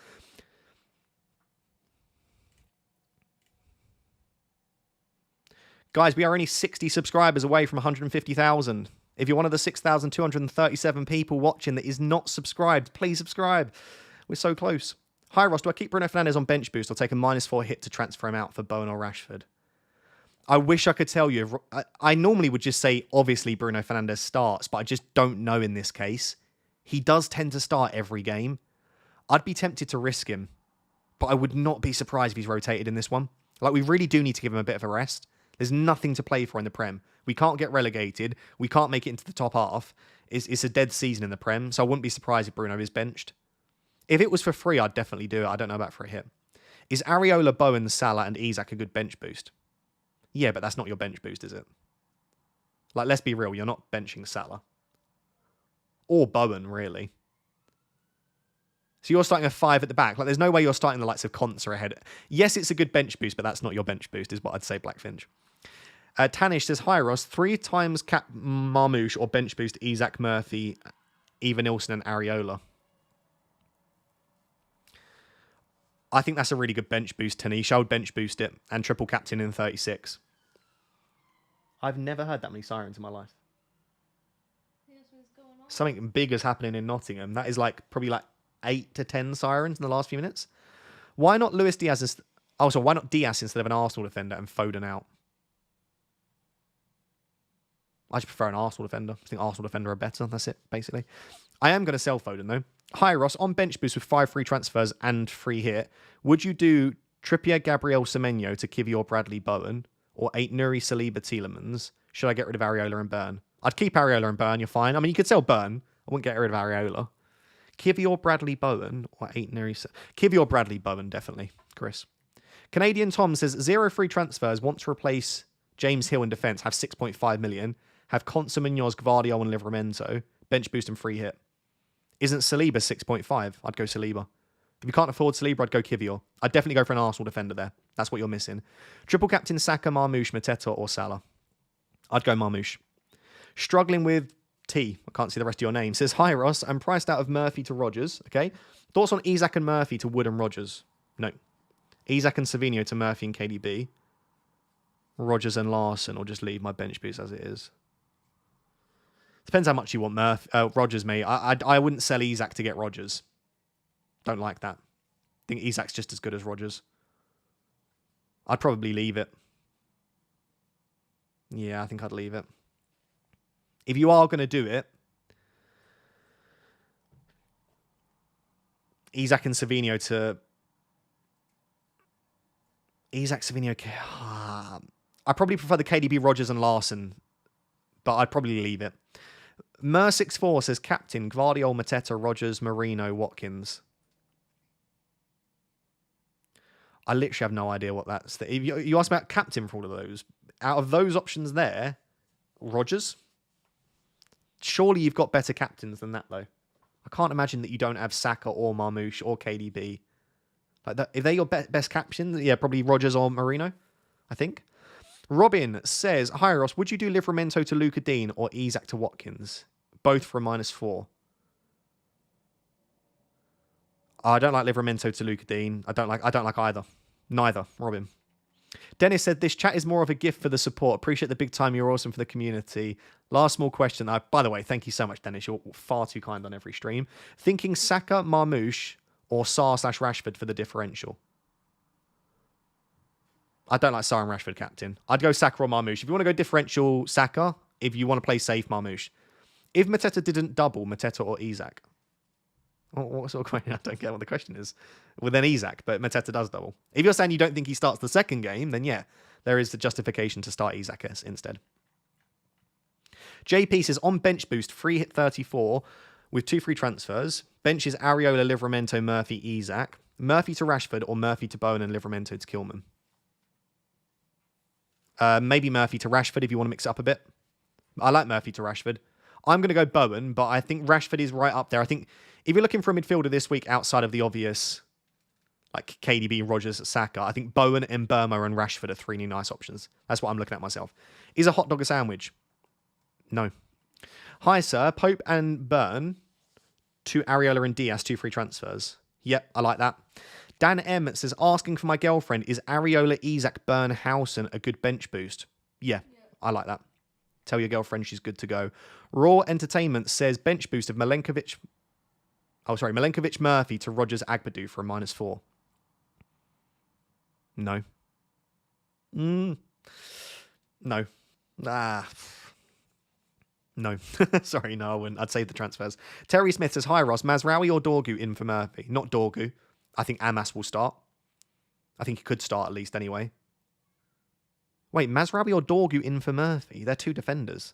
Guys, we are only 60 subscribers away from 150,000. If you're one of the 6,237 people watching that is not subscribed, please subscribe. We're so close. Hi, Ross. Do I keep Bruno Fernandes on bench boost or take a -4 hit to transfer him out for Bowen or Rashford? I wish I could tell you. I normally would just say, obviously, Bruno Fernandes starts, but I just don't know in this case. He does tend to start every game. I'd be tempted to risk him, but I would not be surprised if he's rotated in this one. Like, we really do need to give him a bit of a rest. There's nothing to play for in the Prem. We can't get relegated. We can't make it into the top half. It's a dead season in the Prem, so I wouldn't be surprised if Bruno is benched. If it was for free, I'd definitely do it. I don't know about for a hit. Is Areola, Bowen, Salah, and Isak a good bench boost? Yeah, but that's not your bench boost, is it? Like, let's be real. You're not benching Salah. Or Bowen, really. So you're starting a 5 at the back. Like, there's no way you're starting the likes of Conser ahead. Yes, it's a good bench boost, but that's not your bench boost, is what I'd say, Blackfinch. Tanish says, hi, Ross. 3 times cap Marmouche or bench boost Isak, Murphy, Eva Nilsson, and Areola. I think that's a really good bench boost, Tanish. I would bench boost it and triple captain in 36. I've never heard that many sirens in my life. Yes, what's going on? Something big is happening in Nottingham. That is like probably like 8 to 10 sirens in the last few minutes. Why not Luis Diaz? Also, why not Diaz instead of an Arsenal defender and Foden out? I just prefer an Arsenal defender. I think Arsenal defender are better. That's it, basically. I am going to sell Foden, though. Hi, Ross. On bench boost with 5 free transfers and free hit, would you do Trippier, Gabriel, Semenyo to Kivior, Bradley, Bowen, or 8 Nuri, Saliba, Tielemans? Should I get rid of Areola and Burn? I'd keep Areola and Burn. You're fine. I mean, you could sell Burn. I wouldn't get rid of Areola. Kivior, Bradley, Bowen, or 8 Nuri. Kivior, Bradley, Bowen, definitely. Chris. Canadian Tom says 0 free transfers. Want to replace James Hill in defence. Have 6.5 million. Have Conser, Munoz, Gvardiol, and Livramento. Bench boost and free hit. Isn't Saliba 6.5? I'd go Saliba. If you can't afford Saliba, I'd go Kivior. I'd definitely go for an Arsenal defender there. That's what you're missing. Triple captain Saka, Marmouche, Mateta, or Salah. I'd go Marmouche. Struggling with T. I can't see the rest of your name. Says, hi, Ross. I'm priced out of Murphy to Rodgers. Okay. Thoughts on Isak and Murphy to Wood and Rodgers? No. Isak and Savinho to Murphy and KDB. Rodgers and Larson, or just leave my bench boost as it is. Depends how much you want Rodgers, mate. I wouldn't sell Isak to get Rodgers. Don't like that. I think Isak's just as good as Rodgers. I'd probably leave it. Yeah, I think I'd leave it. If you are going to do it, Isak and Savinho to... Isak, Savinho... I probably prefer the KDB, Rodgers and Larson, but I'd probably leave it. Mer64 says captain, Gvardiol, Mateta, Rodgers, Marino, Watkins. I literally have no idea what that's. If you ask about captain for all of those, out of those options there, Rodgers. Surely you've got better captains than that, though. I can't imagine that you don't have Saka or Marmouche or KDB. Like that, if they're your best captains, yeah, probably Rodgers or Marino, I think. Robin says, hi, Ross, would you do Livramento to Luca Dean or Isak to Watkins? Both for a -4. I don't like Livramento to Luca Dean. I don't like either. Neither, Robin. Dennis said, this chat is more of a gift for the support. Appreciate the big time. You're awesome for the community. Last small question. By the way, thank you so much, Dennis. You're far too kind on every stream. Thinking Saka, Marmouche, or Sarr/Rashford for the differential? I don't like Sar and Rashford captain. I'd go Saka or Marmoush. If you want to go differential, Saka. If you want to play safe, Marmoush. If Mateta didn't double, Mateta or Isak? What sort of question? I don't get what the question is. Well, then Isak, but Mateta does double. If you're saying you don't think he starts the second game, then yeah, there is the justification to start Isak instead. JP says, on bench boost, free hit 34 with 2 free transfers. Bench is Areola, Livramento, Murphy, Isak. Murphy to Rashford or Murphy to Bowen and Livramento to Kilman. Maybe Murphy to Rashford if you want to mix it up a bit. I like Murphy to Rashford. I'm going to go Bowen, but I think Rashford is right up there. I think if you're looking for a midfielder this week outside of the obvious, like KDB, Rogers, Saka, I think Bowen, Mbeumo, and Rashford are 3 new nice options. That's what I'm looking at myself. Is a hot dog a sandwich? No. Hi, sir. Pope and Burn to Areola and Diaz, 2 free transfers. Yep, I like that. Dan M says, asking for my girlfriend, is Areola, Isak, Burn, Howson a good bench boost? Yeah, I like that. Tell your girlfriend she's good to go. Raw Entertainment says, bench boost of Milenkovic, Murphy to Rogers, Agbadou for a -4. No. No. No. Sorry, no, I wouldn't. I'd save the transfers. Terry Smith says, hi, Ross. Mazraoui or Dorgu in for Murphy? Not Dorgu. I think Amas will start. I think he could start at least anyway. Wait, Mazraoui or Dorgu in for Murphy? They're 2 defenders.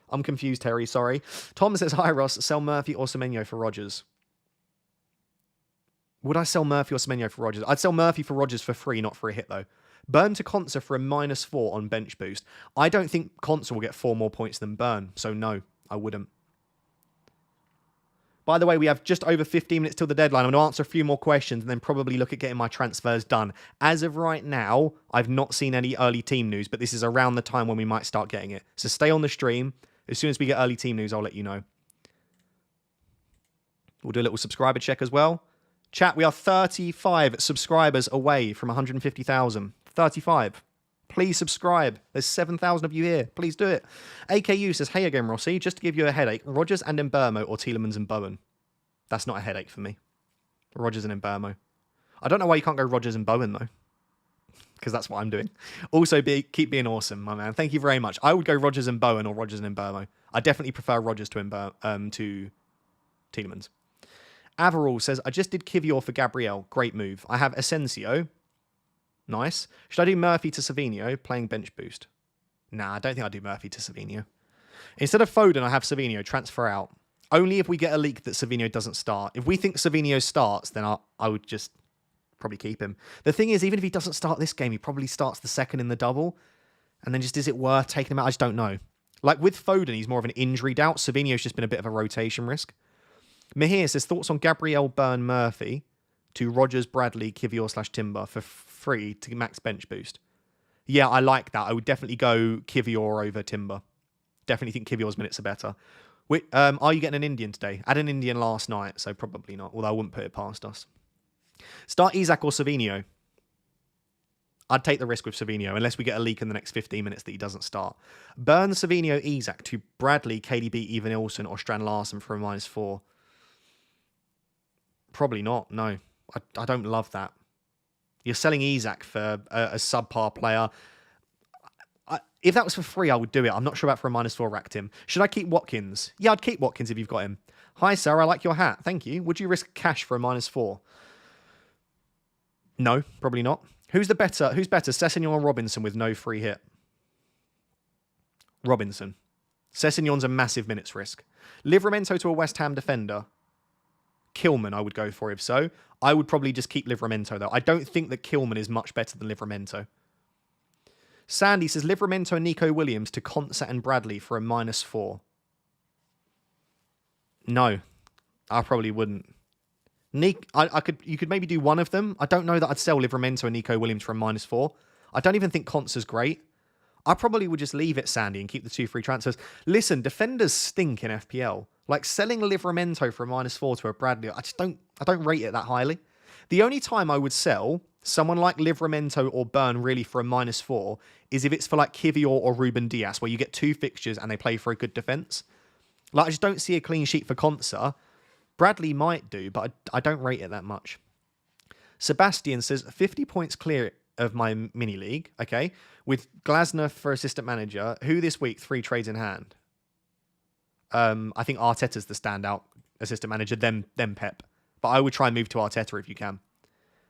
I'm confused, Terry. Sorry. Tom says, hi, Ross. Sell Murphy or Semenyo for Rogers? Would I sell Murphy or Semenyo for Rogers? I'd sell Murphy for Rogers for free, not for a hit, though. Burn to Konsa for a -4 on bench boost. I don't think Konsa will get 4 more points than Burn, so no, I wouldn't. By the way, we have just over 15 minutes till the deadline. I'm going to answer a few more questions and then probably look at getting my transfers done. As of right now, I've not seen any early team news, but this is around the time when we might start getting it. So stay on the stream. As soon as we get early team news, I'll let you know. We'll do a little subscriber check as well. Chat, we are 35 subscribers away from 150,000. 35. Please subscribe. There's 7,000 of you here. Please do it. AKU says, hey again, Rossi. Just to give you a headache, Rogers and Mbeumo or Tielemans and Bowen? That's not a headache for me. Rogers and Mbeumo. I don't know why you can't go Rogers and Bowen, though. Because that's what I'm doing. Also, keep being awesome, my man. Thank you very much. I would go Rogers and Bowen or Rogers and Mbeumo. I definitely prefer Rogers to Tielemans. Averall says, I just did Kivior for Gabriel. Great move. I have Asensio. Nice. Should I do Murphy to Savinho, playing bench boost? Nah, I don't think I'd do Murphy to Savinho. Instead of Foden, I have Savinho, transfer out. Only if we get a leak that Savinho doesn't start. If we think Savinho starts, then I would just probably keep him. The thing is, even if he doesn't start this game, he probably starts the second in the double. And then just, is it worth taking him out? I just don't know. Like with Foden, he's more of an injury doubt. Savinho's just been a bit of a rotation risk. Mahir says, thoughts on Gabriel, Burn, Murphy to Rogers, Bradley, Kivior/Timber for free to max bench boost. Yeah, I like that. I would definitely go Kivior over Timber. Definitely think Kivior's minutes are better. Are you getting an Indian today? I had an Indian last night, so probably not, although I wouldn't put it past us. Start Isak or Savinho? I'd take the risk with Savinho, unless we get a leak in the next 15 minutes that he doesn't start. Burn, Savinho, Isak to Bradley, KDB, Even Ilson or Strand Larsen for a -4. Probably not, no. I don't love that. You're selling Isak for a subpar player. If that was for free, I would do it. I'm not sure about for a -4 racked him. Should I keep Watkins? Yeah, I'd keep Watkins if you've got him. Hi, sir. I like your hat. Thank you. Would you risk cash for a -4? No, probably not. Who's better, Sessegnon or Robinson with no free hit? Robinson. Sessegnon's a massive minutes risk. Livramento to a West Ham defender. Kilman, I would go for if so. I would probably just keep Livramento, though. I don't think that Kilman is much better than Livramento. Sandy says, Livramento and Nico Williams to Konsa and Bradley for a -4. No, I probably wouldn't. You could maybe do one of them. I don't know that I'd sell Livramento and Nico Williams for a -4. I don't even think Konsa's great. I probably would just leave it, Sandy, and keep the 2 free transfers. Listen, defenders stink in FPL. Like selling Livramento for a -4 to a Bradley, I don't rate it that highly. The only time I would sell someone like Livramento or Burn really for a -4 is if it's for like Kivior or Ruben Diaz, where you get 2 fixtures and they play for a good defense. Like I just don't see a clean sheet for Konsa. Bradley might do, but I don't rate it that much. Sebastian says 50 points clear of my mini league, okay, with Glasner for assistant manager, who this week 3 trades in hand? I think Arteta's the standout assistant manager, then Pep. But I would try and move to Arteta if you can.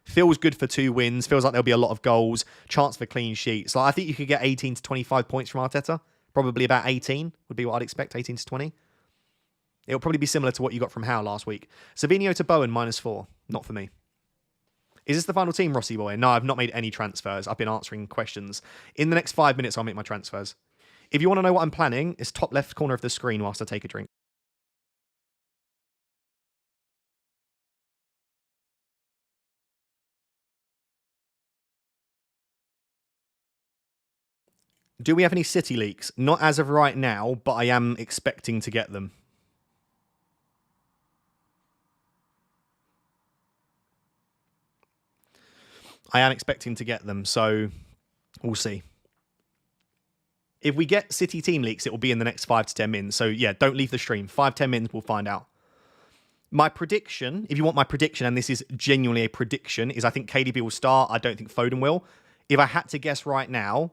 Feels good for 2 wins. Feels like there'll be a lot of goals. Chance for clean sheets. Like, I think you could get 18 to 25 points from Arteta. Probably about 18 would be what I'd expect, 18 to 20. It'll probably be similar to what you got from Howe last week. Savinho to Bowen, -4. Not for me. Is this the final team, Rossi boy? No, I've not made any transfers. I've been answering questions. In the next 5 minutes, I'll make my transfers. If you want to know what I'm planning, it's top left corner of the screen whilst I take a drink. Do we have any City leaks? Not as of right now, but I am expecting to get them. I am expecting to get them, so we'll see. If we get City team leaks, it will be in the next 5 to 10 minutes. So yeah, don't leave the stream. 5-10 minutes, we'll find out. My prediction, if you want my prediction, and this is genuinely a prediction, is I think KDB will start. I don't think Foden will. If I had to guess right now,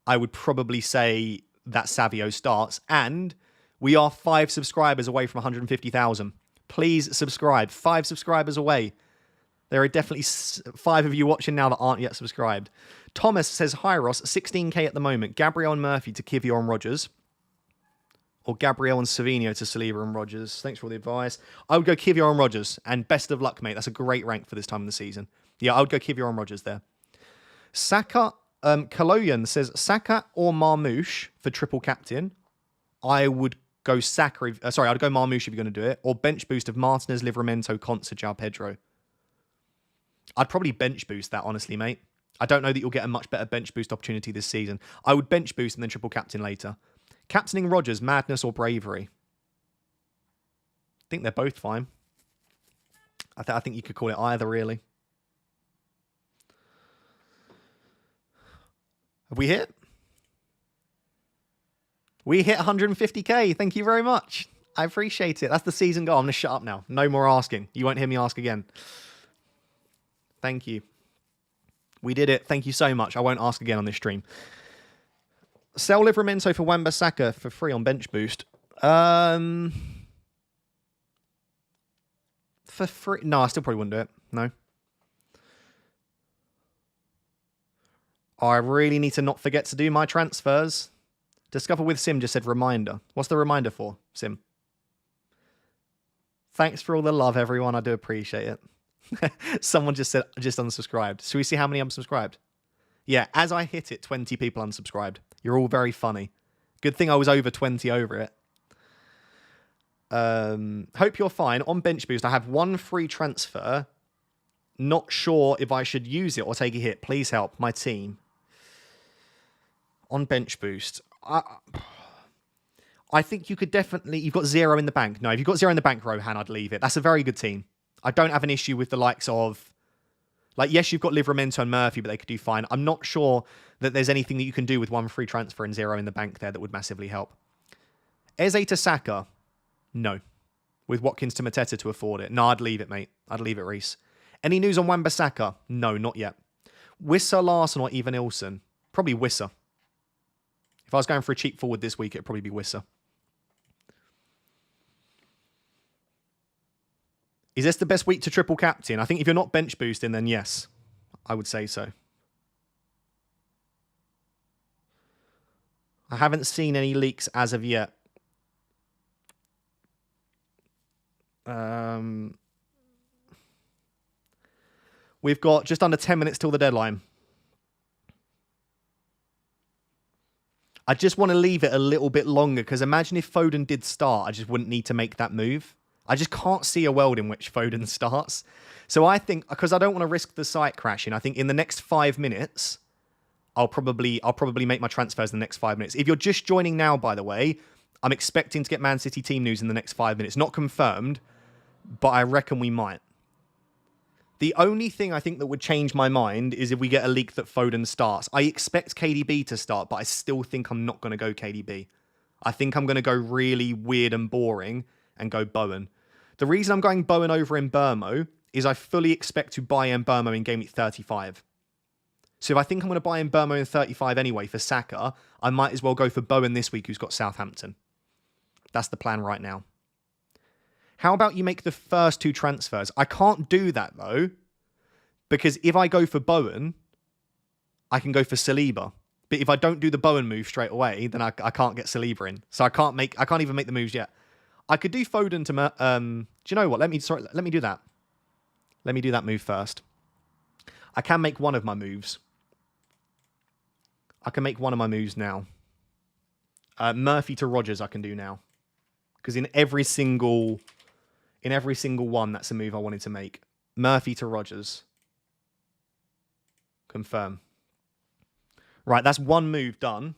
I would probably say that Savio starts. And we are 5 subscribers away from 150,000. Please subscribe. 5 subscribers away. There are definitely 5 of you watching now that aren't yet subscribed. Thomas says, hi Ross, 16k at the moment. Gabriel and Murphy to Kivior and Rogers. Or Gabriel and Savinho to Saliba and Rogers. Thanks for all the advice. I would go Kivior and Rogers. And best of luck, mate. That's a great rank for this time of the season. Yeah, I would go Kivior and Rogers there. Saka, Kaloyan says, Saka or Marmouche for triple captain. I would go Saka. I'd go Marmouche if you're going to do it. Or bench boost of Martinez, Livramento, Consa, João Pedro. I'd probably bench boost that, honestly, mate. I don't know that you'll get a much better bench boost opportunity this season. I would bench boost and then triple captain later. Captaining Rogers, madness or bravery? I think they're both fine. I think you could call it either, really. Have we hit? We hit 150k. Thank you very much. I appreciate it. That's the season goal. I'm going to shut up now. No more asking. You won't hear me ask again. Thank you. We did it. Thank you so much. I won't ask again on this stream. Sell Livramento for Wan-Bissaka for free on bench boost. For free? No, I still probably wouldn't do it. No. I really need to not forget to do my transfers. Discover with Sim just said reminder. What's the reminder for, Sim? Thanks for all the love, everyone. I do appreciate it. Someone just said, just unsubscribed. Should we see how many unsubscribed? Yeah, as I hit it, 20 people unsubscribed. You're all very funny. Good thing I was over 20 over it. Hope you're fine. On bench boost, I have 1 free transfer. Not sure if I should use it or take a hit. Please help my team. On bench boost, I think you could definitely... You've got 0 in the bank. No, if you've got 0 in the bank, Rohan, I'd leave it. That's a very good team. I don't have an issue with the likes of... Like, yes, you've got Livramento and Murphy, but they could do fine. I'm not sure that there's anything that you can do with 1 free transfer and 0 in the bank there that would massively help. Eze to Saka? No. With Watkins to Mateta to afford it? No, I'd leave it, mate. I'd leave it, Reese. Any news on Wan-Bissaka? No, not yet. Wissa, Larson, or Evan Ilson? Probably Wissa. If I was going for a cheap forward this week, it'd probably be Wissa. Is this the best week to triple captain? I think if you're not bench boosting, then yes, I would say so. I haven't seen any leaks as of yet. We've got just under 10 minutes till the deadline. I just want to leave it a little bit longer because imagine if Foden did start, I just wouldn't need to make that move. I just can't see a world in which Foden starts. So I think, because I don't want to risk the site crashing, I think in the next 5 minutes, I'll probably make my transfers in the next 5 minutes. If you're just joining now, by the way, I'm expecting to get Man City team news in the next 5 minutes. Not confirmed, but I reckon we might. The only thing I think that would change my mind is if we get a leak that Foden starts. I expect KDB to start, but I still think I'm not going to go KDB. I think I'm going to go really weird and boring and go Bowen. The reason I'm going Bowen over in Burmo is I fully expect to buy in Burmo in Game Week 35. So if I think I'm going to buy in Burmo in 35 anyway for Saka, I might as well go for Bowen this week, who's got Southampton. That's the plan right now. How about you make the first 2 transfers? I can't do that, though, because if I go for Bowen, I can go for Saliba. But if I don't do the Bowen move straight away, then I can't get Saliba in. So I can't even make the moves yet. I could do Foden to... do you know what? Let me do that. Let me do that move first. I can make one of my moves. I can make one of my moves now. Murphy to Rodgers I can do now. Because in every single one, that's a move I wanted to make. Murphy to Rodgers. Confirm. Right, that's one move done.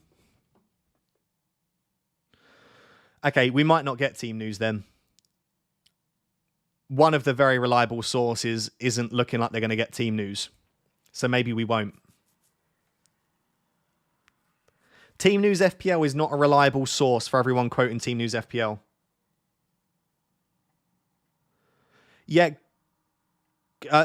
Okay, we might not get team news then. One of the very reliable sources isn't looking like they're going to get team news. So maybe we won't. Team News FPL is not a reliable source for everyone quoting Team News FPL. Yeah,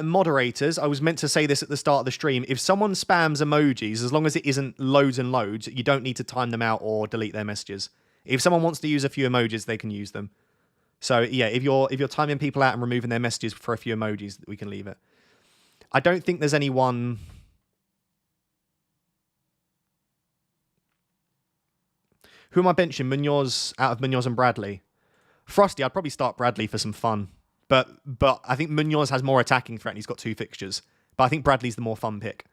moderators, I was meant to say this at the start of the stream. If someone spams emojis, as long as it isn't loads and loads, you don't need to time them out or delete their messages. If someone wants to use a few emojis, they can use them. So yeah, if you're timing people out and removing their messages for a few emojis, we can leave it. I don't think there's anyone... Who am I benching? Munoz, out of Munoz and Bradley. Frosty, I'd probably start Bradley for some fun. But I think Munoz has more attacking threat and he's got 2 fixtures. But I think Bradley's the more fun pick.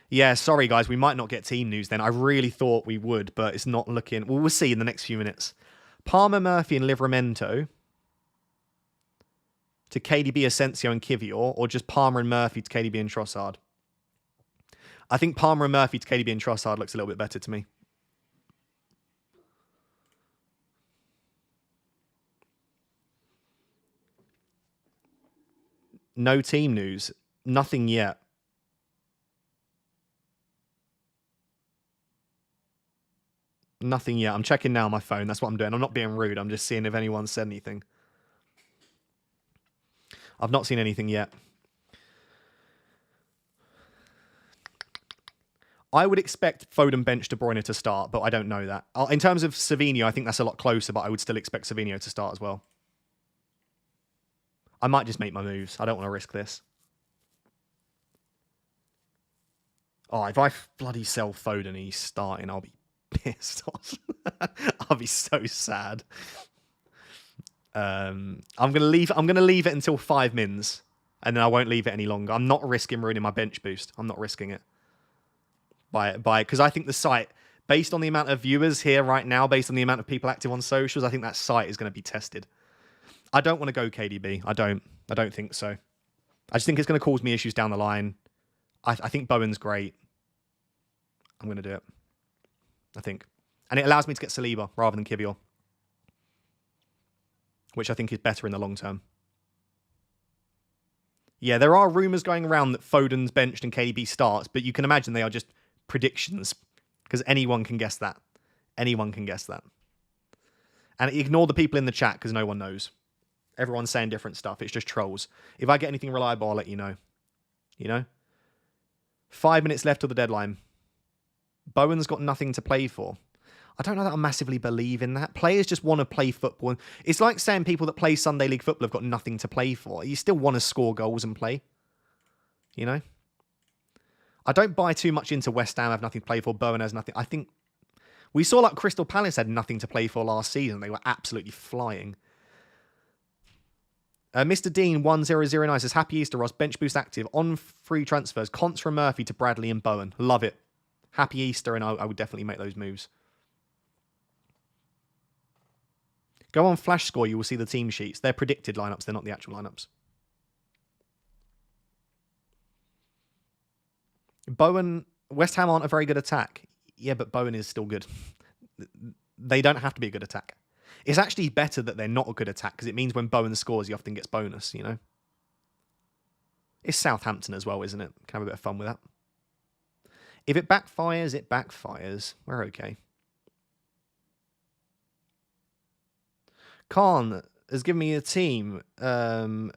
Yeah, sorry guys, we might not get team news then. I really thought we would, but it's not looking... Well, we'll see in the next few minutes. Palmer, Murphy and Livramento to KDB, Asensio and Kivior, or just Palmer and Murphy to KDB and Trossard? I think Palmer and Murphy to KDB and Trossard looks a little bit better to me. No team news. Nothing yet. Nothing yet. I'm checking now on my phone. That's what I'm doing. I'm not being rude. I'm just seeing if anyone said anything. I've not seen anything yet. I would expect Foden bench De Bruyne to start, but I don't know that. In terms of Savinho, I think that's a lot closer, but I would still expect Savinho to start as well. I might just make my moves. I don't want to risk this. Oh, if I bloody sell Foden and he's starting, I'll be pissed off. I'll be so sad. I'm gonna leave it until 5 mins, and then I won't leave it any longer. I'm not risking ruining my bench boost. I'm not risking it. Because I think the site, based on the amount of viewers here right now, based on the amount of people active on socials, I think that site is going to be tested. I don't want to go KDB. I don't think so. I just think it's going to cause me issues down the line. I think Bowen's great. I'm going to do it. I think. And it allows me to get Saliba rather than Kivior, which I think is better in the long term. Yeah, there are rumours going around that Foden's benched and KDB starts, but you can imagine they are just predictions, because anyone can guess that. Anyone can guess that. And ignore the people in the chat, because no one knows. Everyone's saying different stuff. It's just trolls. If I get anything reliable, I'll let you know. You know? 5 minutes left till the deadline. Bowen's got nothing to play for. I don't know that I massively believe in that. Players just want to play football. It's like saying people that play Sunday League football have got nothing to play for. You still want to score goals and play. You know? I don't buy too much into West Ham have nothing to play for. Bowen has nothing. I think we saw like Crystal Palace had nothing to play for last season. They were absolutely flying. Mr. Dean 1009 says, Happy Easter, Ross. Bench boost active. On free transfers. Conts from Murphy to Bradley and Bowen. Love it. Happy Easter, and I would definitely make those moves. Go on Flash Score, you will see the team sheets. They're predicted lineups, they're not the actual lineups. Bowen, West Ham aren't a very good attack. Yeah, but Bowen is still good. They don't have to be a good attack. It's actually better that they're not a good attack, because it means when Bowen scores, he often gets bonus, you know? It's Southampton as well, isn't it? Can have a bit of fun with that. If it backfires, it backfires. We're okay. Khan has given me a team. Bench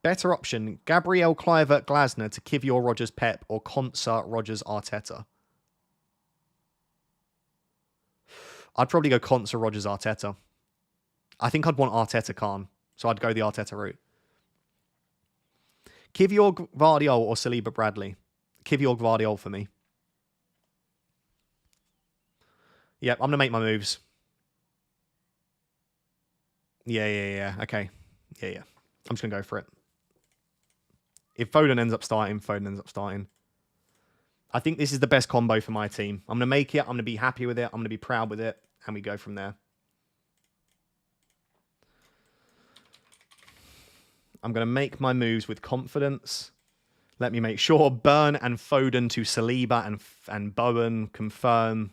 Better option, Gabriel Kluivert Glasner to Kivior Rogers Pep or Konsa Rogers Arteta. I'd probably go Konsa Rogers Arteta. I think I'd want Arteta Khan, so I'd go the Arteta route. Kivior Gvardiol or Saliba Bradley? Kivior Gvardiol for me. Yep, I'm going to make my moves. Yeah. Okay. Yeah. I'm just going to go for it. If Foden ends up starting, Foden ends up starting. I think this is the best combo for my team. I'm going to make it. I'm going to be happy with it. I'm going to be proud with it. And we go from there. I'm going to make my moves with confidence. Let me make sure. Burn and Foden to Saliba and Bowen. Confirm.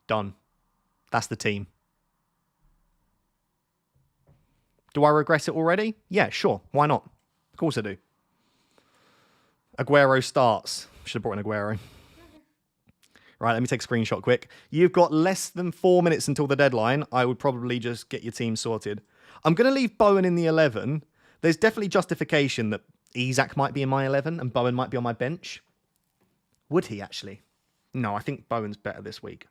Done. That's the team. Do I regret it already? Yeah, sure. Why not? Of course I do. Aguero starts. Should have brought in Aguero. Right, let me take a screenshot quick. You've got less than 4 minutes until the deadline. I would probably just get your team sorted. I'm going to leave Bowen in the 11. There's definitely justification that Isak might be in my 11 and Bowen might be on my bench. Would he actually? No, I think Bowen's better this week.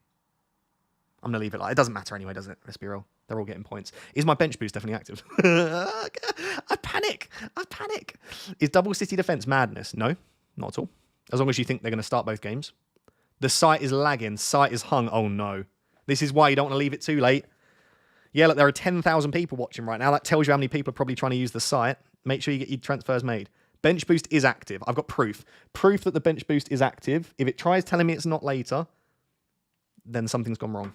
I'm going to leave it like it doesn't matter anyway, does it? Let's be real. They're all getting points. Is my bench boost definitely active? I panic. Is double City defense madness? No, not at all. As long as you think they're going to start both games. The site is lagging. Site is hung. Oh, no. This is why you don't want to leave it too late. Yeah, look, there are 10,000 people watching right now. That tells you how many people are probably trying to use the site. Make sure you get your transfers made. Bench boost is active. I've got proof. Proof that the bench boost is active. If it tries telling me it's not later, then something's gone wrong.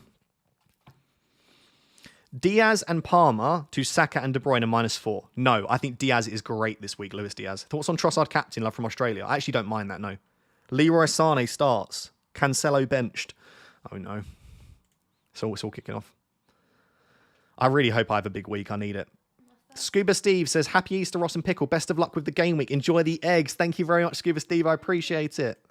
Diaz and Palmer to Saka and De Bruyne -4. No, I think Diaz is great this week, Luis Diaz. Thoughts on Trossard captain, love from Australia? I actually don't mind that, no. Leroy Sane starts. Cancelo benched. Oh, no. It's all kicking off. I really hope I have a big week. I need it. Scuba Steve says, Happy Easter, Ross and Pickle. Best of luck with the game week. Enjoy the eggs. Thank you very much, Scuba Steve. I appreciate it.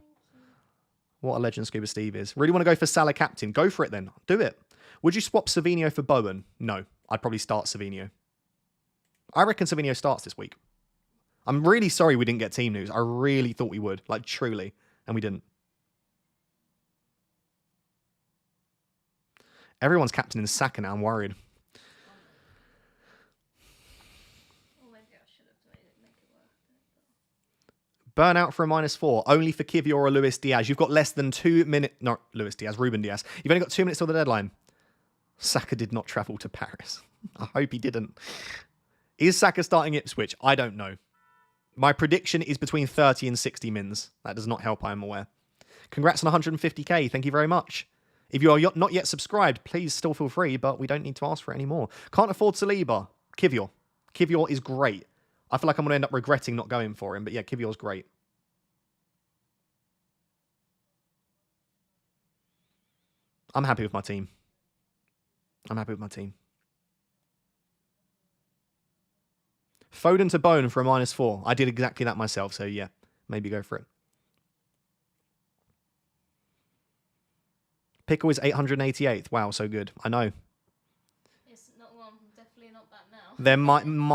What a legend Scuba Steve is. Really want to go for Salah captain? Go for it then. Do it. Would you swap Savinho for Bowen? No. I'd probably start Savinho. I reckon Savinho starts this week. I'm really sorry we didn't get team news. I really thought we would. Like, truly. And we didn't. Everyone's captain in Saka now. I'm worried. Burnout for a -4. Only for Kivior or Luis Diaz. You've got less than 2 minutes. No, Luis Diaz. Ruben Diaz. You've only got 2 minutes till the deadline. Saka did not travel to Paris. I hope he didn't. Is Saka starting Ipswich? I don't know. My prediction is between 30 and 60 mins. That does not help, I am aware. Congrats on 150k. Thank you very much. If you are not yet subscribed, please still feel free, but we don't need to ask for it anymore. Can't afford Saliba. Kivior. Kivior is great. I feel like I'm going to end up regretting not going for him, but yeah, Kivior's great. I'm happy with my team. Foden to Bone for a -4. I did exactly that myself, so yeah, maybe go for it. Pickle is 888th. Wow, so good. I know. It's not one. Definitely not that now.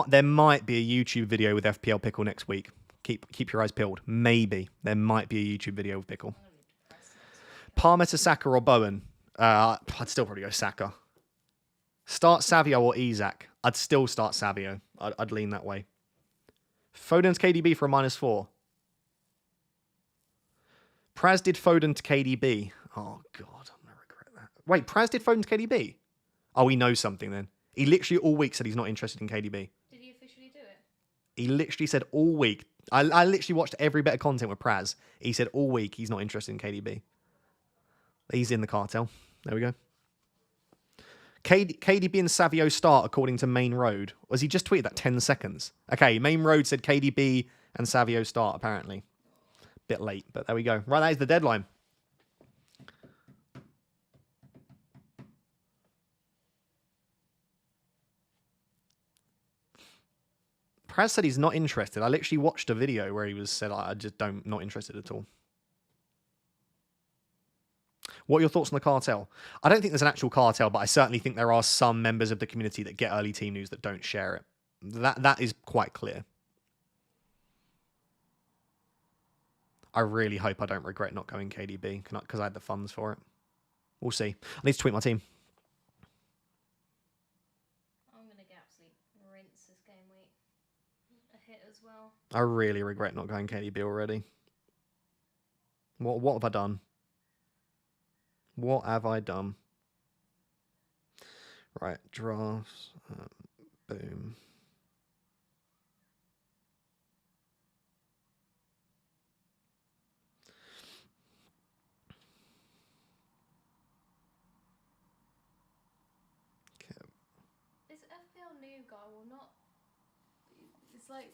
There might be a YouTube video with FPL Pickle next week. Keep your eyes peeled. Maybe there might be a YouTube video with Pickle. Palmer to Saka or Bowen? I'd still probably go Saka. Start Savio or Isak? I'd still start Savio. I'd lean that way. Foden's KDB for a -4. Praz did Foden to KDB. Oh, God, I'm going to regret that. Wait, Praz did Foden to KDB? Oh, he knows something then. He literally all week said he's not interested in KDB. Did he officially do it? He literally said all week. I literally watched every bit of content with Praz. He said all week he's not interested in KDB. He's in the cartel. There we go. KDB and Savio start according to Main Road. Was he just tweeted that 10 seconds? Okay, Main Road said KDB and Savio start, apparently. Bit late, but there we go. Right, that is the deadline. Praz said he's not interested. I literally watched a video where he said, I just not interested at all. What are your thoughts on the cartel? I don't think there's an actual cartel, but I certainly think there are some members of the community that get early team news that don't share it. That is quite clear. I really hope I don't regret not going KDB because I had the funds for it. We'll see. I need to tweet my team. I'm going to get absolutely rinse this game week. A hit as well. I really regret not going KDB already. What have I done? What have I done? Right, drafts. Boom. This FPL new guy will not. It's like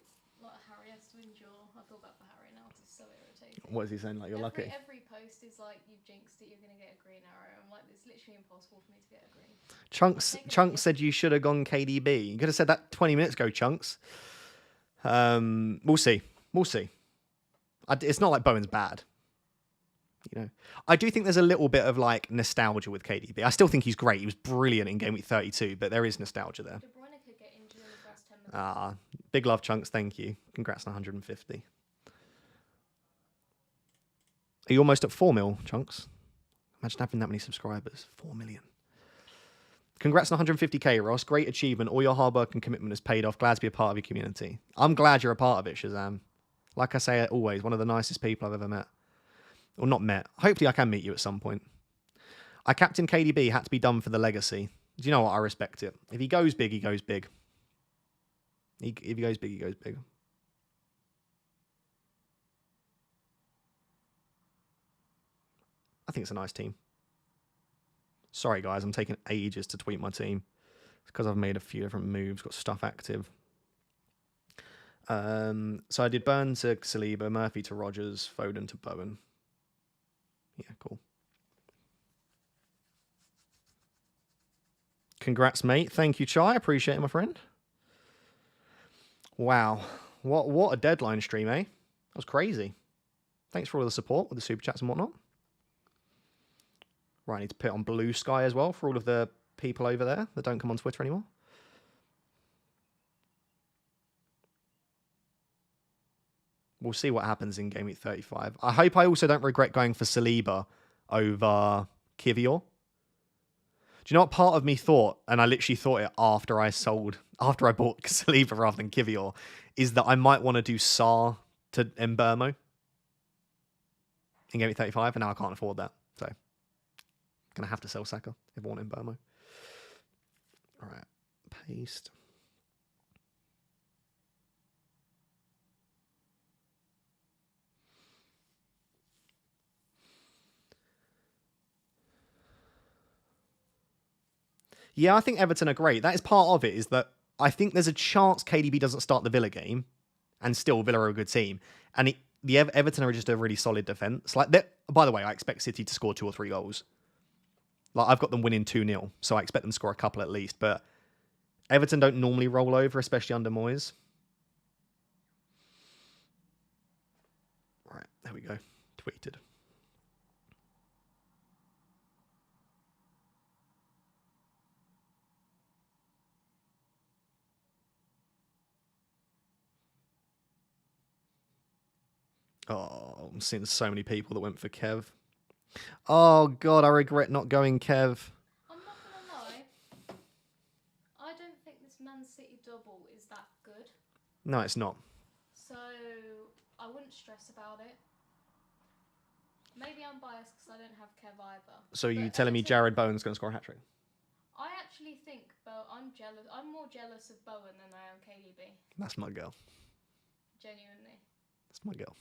Harry has to endure. I feel bad for Harry now. It's so irritating. What is he saying? Like you're lucky. Every post is like you've jinxed it. You're gonna get a green arrow. I'm like, it's literally impossible for me to get a green. Chunks said you should have gone KDB. You could have said that 20 minutes ago, Chunks. We'll see. We'll see. It's not like Bowen's bad. You know, I do think there's a little bit of like nostalgia with KDB. I still think he's great. He was brilliant in Gameweek 32, but there is nostalgia there. De Bruyne could get injured in the first 10 minutes. Big love, Chunks. Thank you. Congrats on 150. Are you almost at 4 mil, Chunks? Imagine having that many subscribers. 4 million. Congrats on 150k, Ross. Great achievement. All your hard work and commitment has paid off. Glad to be a part of your community. I'm glad you're a part of it, Shazam. Like I say always, one of the nicest people I've ever met. Or not met. Hopefully I can meet you at some point. I captain KDB, had to be done for the legacy. Do you know what? I respect it. If he goes big, he goes big. If he goes big, he goes big. I think it's a nice team. Sorry, guys. I'm taking ages to tweet my team. It's because I've made a few different moves, got stuff active. So I did Burn to Saliba, Murphy to Rogers, Foden to Bowen. Yeah, cool. Congrats, mate. Thank you, Chai. Appreciate it, my friend. Wow. What a deadline stream, eh? That was crazy. Thanks for all the support with the super chats and whatnot. Right, I need to put it on Blue Sky as well for all of the people over there that don't come on Twitter anymore. We'll see what happens in Game Week 35. I hope I also don't regret going for Saliba over Kivior. Do you know what part of me thought, and I literally thought it after I bought Saliba rather than Kivior, is that I might want to do Sar to Mbermo in Game Week 35, and now I can't afford that. So, going to have to sell Saka if I want Mbermo. All right, paste. Yeah, I think Everton are great. That is part of it, is that I think there's a chance KDB doesn't start the Villa game, and still Villa are a good team. And Everton are just a really solid defence. Like, by the way, I expect City to score 2 or 3 goals. Like, I've got them winning 2-0, so I expect them to score a couple at least. But Everton don't normally roll over, especially under Moyes. Right, there we go. Tweeted. Oh, I'm seeing so many people that went for Kev. Oh, God, I regret not going Kev. I'm not going to lie. I don't think this Man City double is that good. No, it's not. So, I wouldn't stress about it. Maybe I'm biased because I don't have Kev either. So you telling me Jared Bowen's going to score a hat-trick? I actually think, I'm jealous. I'm more jealous of Bowen than I am KDB. That's my girl. Genuinely. That's my girl.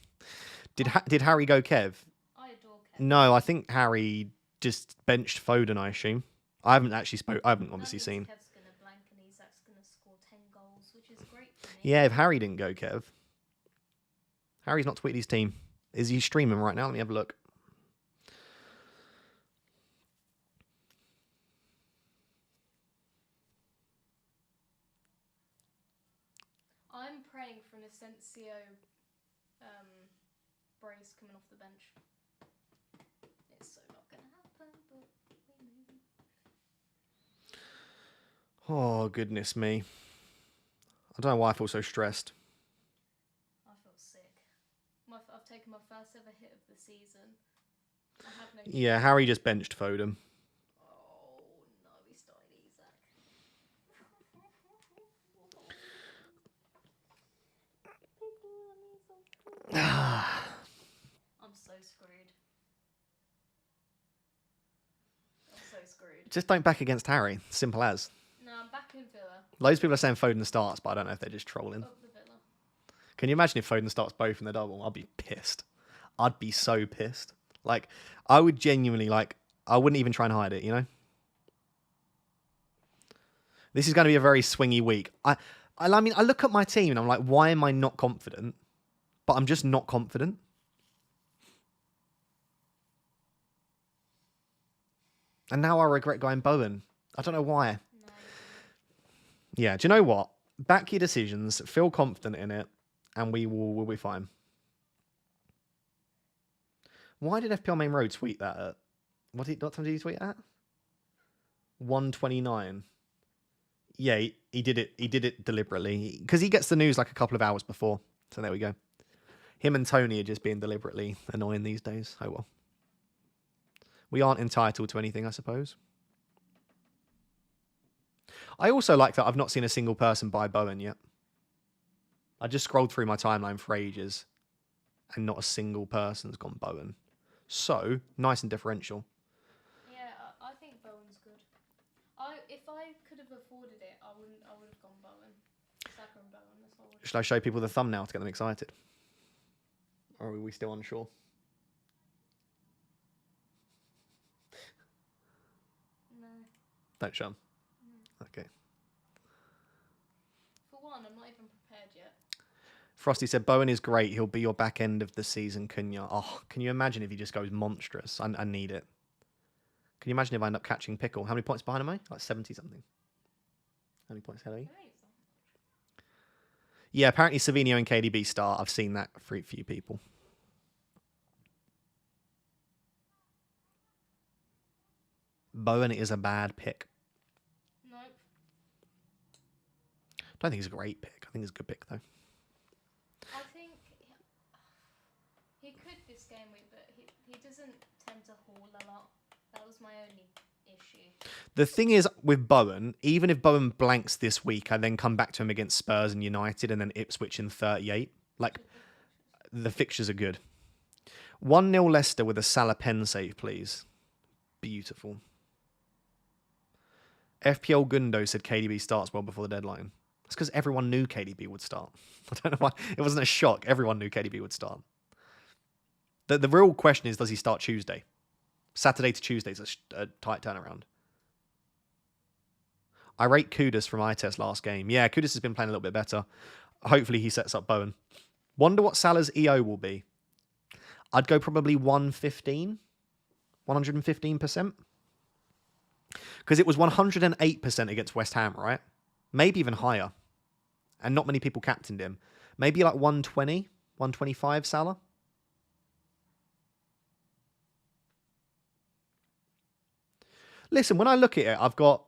Did Harry go Kev? I adore Kev. No, I think Harry just benched Foden, I assume. I haven't obviously seen. Kev's going to blank and Isak's going to score 10 goals, which is great for me. Yeah, if Harry didn't go Kev. Harry's not tweeted his team. Is he streaming right now? Let me have a look. I'm praying for an Asensio brace coming off the bench. It's so not going to happen, but we move. Oh, goodness me. I don't know why I feel so stressed. I feel sick. I've taken my first ever hit of the season. I have no. Yeah, Harry just benched Foden. Oh no, he started Isak. I'm so screwed. I'm so screwed. Just don't back against Harry. Simple as. No, I'm back in Villa. Loads of people are saying Foden starts, but I don't know if they're just trolling. Up the Villa. Can you imagine if Foden starts both in the double? I'd be pissed. I'd be so pissed. Like, I would genuinely, like, I wouldn't even try and hide it, you know? This is going to be a very swingy week. I mean, I look at my team and I'm like, why am I not confident? But I'm just not confident. And now I regret going Bowen. I don't know why. No. Yeah, do you know what? Back your decisions, feel confident in it, and we'll be fine. Why did FPL Main Road tweet that at? What time did he tweet at? 1:29. Yeah, he did it. He did it deliberately because he gets the news like a couple of hours before. So there we go. Him and Tony are just being deliberately annoying these days. Oh well. We aren't entitled to anything, I suppose. I also like that I've not seen a single person buy Bowen yet. I just scrolled through my timeline for ages and not a single person's gone Bowen. So, nice and differential. Yeah, I think Bowen's good. If I could have afforded it, I would have gone Bowen. Saka and Bowen, that's all. Should I show people the thumbnail to get them excited? Or are we still unsure? No. Don't show them. No. Okay. For one, I'm not even prepared yet. Frosty said, Bowen is great. He'll be your back end of the season, Cunha. Oh, can you imagine if he just goes monstrous? I need it. Can you imagine if I end up catching Pickle? How many points behind am I? Like 70-something. How many points ahead are you? Yeah, apparently Savinho and KDB start. I've seen that for a few people. Bowen is a bad pick. Nope. Don't think he's a great pick. I think he's a good pick, though. I think he could this game week, but he doesn't tend to haul a lot. That was my only issue. The thing is, with Bowen, even if Bowen blanks this week, I then come back to him against Spurs and United and then Ipswich in 38. Like, the fixtures are good. 1-0 Leicester with a Salah pen save, please. Beautiful. FPL Gundo said KDB starts well before the deadline. That's because everyone knew KDB would start. I don't know why. It wasn't a shock. Everyone knew KDB would start. The real question is, does he start Tuesday? Saturday to Tuesday is a tight turnaround. I rate Kudus from iTest last game. Yeah, Kudus has been playing a little bit better. Hopefully he sets up Bowen. Wonder what Salah's EO will be. I'd go probably 115. 115%. Because it was 108% against West Ham, right? Maybe even higher. And not many people captained him. Maybe like 120, 125 Salah. Listen, when I look at it, I've got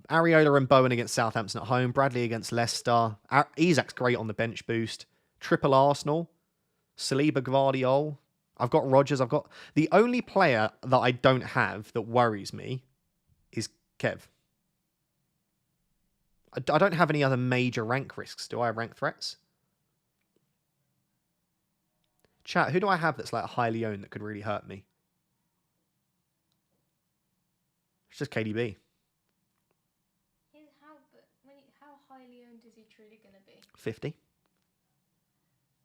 Areola and Bowen against Southampton at home, Bradley against Leicester. Isak's great on the bench boost. Triple Arsenal. Saliba, Gvardiol. I've got Rodgers. I've got... The only player that I don't have that worries me is Kev. I don't have any other major rank risks. Do I have rank threats? Chat, who do I have that's like highly owned that could really hurt me? It's just KDB. How highly owned is he truly going to be? 50.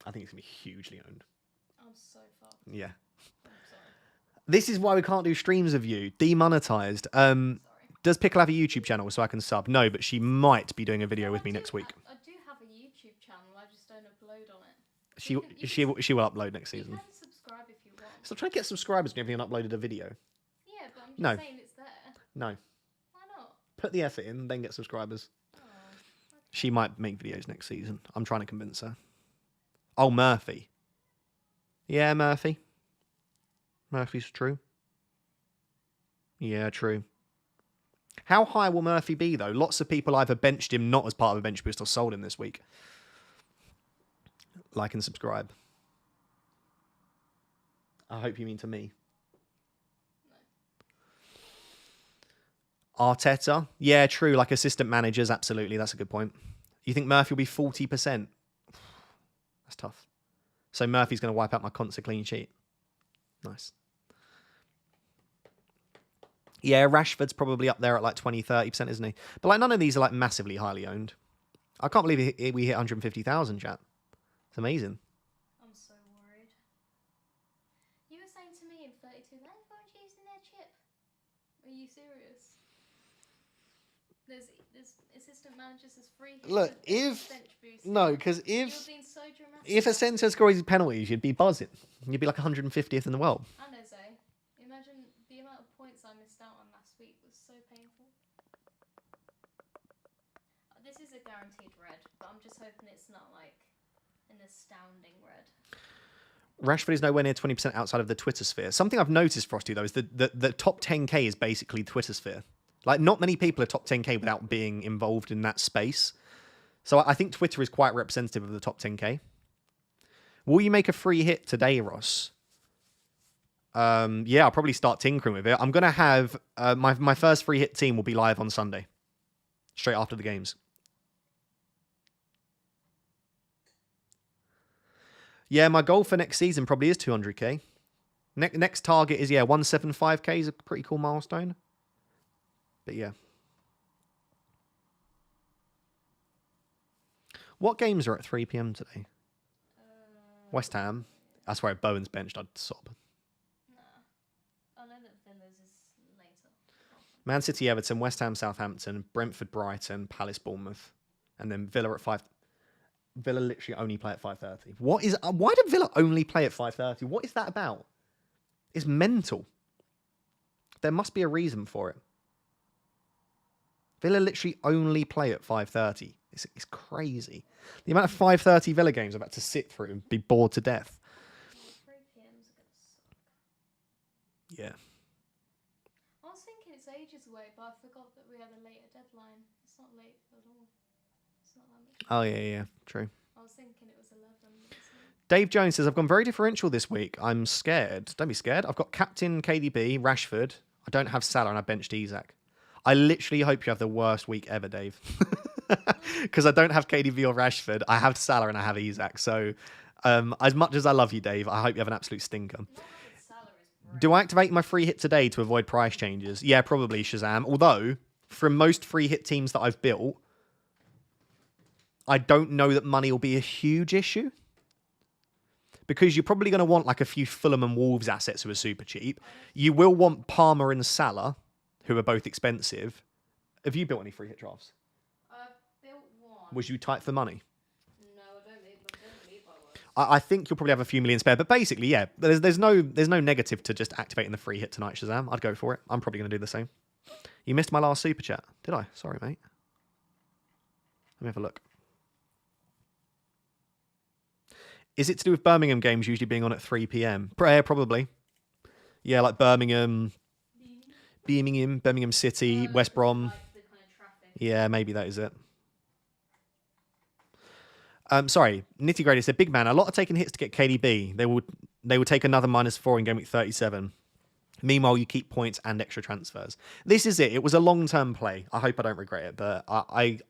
I think it's going to be hugely owned. I'm so fucked. Yeah. I'm sorry. This is why we can't do streams of you. Demonetized. Sorry. Does Pickle have a YouTube channel so I can sub? No, but she might be doing a video with me next week. I do have a YouTube channel. I just don't upload on it. She will upload next season. You can subscribe if you want. Stop trying to get subscribers when you haven't uploaded a video. Yeah, but I'm just No. saying it's there. No. Why not? Put the effort in, then get subscribers. Oh, okay. She might make videos next season. I'm trying to convince her. Oh, Murphy. Yeah, Murphy. Murphy's true. Yeah, true. How high will Murphy be, though? Lots of people either benched him not as part of a bench boost or sold him this week. Like and subscribe. I hope you mean to me. No. Arteta? Yeah, true. Like assistant managers, absolutely. That's a good point. You think Murphy will be 40%? That's tough. So Murphy's going to wipe out my constant clean sheet. Nice. Yeah, Rashford's probably up there at like 20, 30%, isn't he? But like none of these are like massively highly owned. I can't believe we hit 150,000, chat. It's amazing. I'm so worried. You were saying to me in 32 that everyone's using their chip. Are you serious? There's assistant managers as free. Look, if if... bench boost. No, because You're being so dramatic. if Asensio scores penalties, you'd be buzzing. You'd be like 150th in the world. I know, Zoe. Imagine the amount of points I missed out on last week was so painful. This is a guaranteed red, but I'm just hoping it's not like an astounding red. Rashford is nowhere near 20% outside of the Twitter sphere. Something I've noticed, Frosty, though, is the top 10k is basically Twitter sphere. Like, not many people are top 10k without being involved in that space. So I think Twitter is quite representative of the top 10k. Will you make a free hit today, Ross? Yeah, I'll probably start tinkering with it. I'm going to have... my first free hit team will be live on Sunday. Straight after the games. Yeah, my goal for next season probably is 200k. Next target is, 175k is a pretty cool milestone. But yeah. What games are at 3 p.m. today? West Ham. That's where Bowen's benched. I'd sob. Nah. I know that Villa's is later. Man City, Everton, West Ham, Southampton, Brentford, Brighton, Palace, Bournemouth. And then Villa at 5... Villa literally only play at 5:30. What is... why did Villa only play at 5:30? What is that about? It's mental. There must be a reason for it. Villa literally only play at 5:30. It's crazy. The amount of 5:30 Villa games I'm about to sit through and be bored to death. 3 p.m.'s gonna suck. Yeah. I was thinking it's ages away, but I forgot that we had a later deadline. It's not late at all. It's not that much. Oh, yeah, true. I was thinking it was 11 minutes. Dave Jones says, I've gone very differential this week. I'm scared. Don't be scared. I've got captain KDB, Rashford. I don't have Salah and I benched Isak. I literally hope you have the worst week ever, Dave. Because I don't have KDB or Rashford. I have Salah and I have Isak. So as much as I love you, Dave, I hope you have an absolute stinker. Do I activate my free hit today to avoid price changes? Yeah, probably, Shazam. Although, from most free hit teams that I've built, I don't know that money will be a huge issue. Because you're probably going to want like a few Fulham and Wolves assets who are super cheap. You will want Palmer and Salah, who are both expensive. Have you built any free hit drafts? I built one. Was you tight for money? No, I don't believe I was. I think you'll probably have a few million spare. But basically, yeah, there's no negative to just activating the free hit tonight, Shazam. I'd go for it. I'm probably going to do the same. You missed my last super chat, did I? Sorry, mate. Let me have a look. Is it to do with Birmingham games usually being on at 3 p.m? Probably. Yeah, like Birmingham City, West Brom. Like the kind of traffic. Yeah, maybe that is it. Sorry, Nitty Gritty said, big man, a lot of taking hits to get KDB. They would take another -4 in game week 37. Meanwhile, you keep points and extra transfers. This is it. It was a long-term play. I hope I don't regret it, but I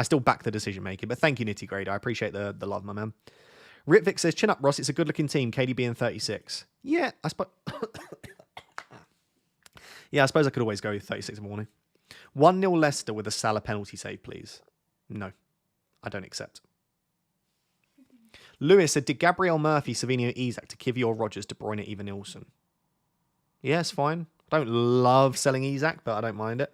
still back the decision making. But thank you, Nitty Gritty. I appreciate the love, my man. Ritvik says, chin up, Ross. It's a good-looking team. KDB in 36. Yeah, I suppose... yeah, I suppose I could always go 36 in the morning. 1-0 Leicester with a Salah penalty save, please. No, I don't accept. Lewis said, did Gabriel Murphy, Savinho, Isak to Kivy or Rodgers, De Bruyne, even Nielsen? Yes, fine. I don't love selling Isak, but I don't mind it.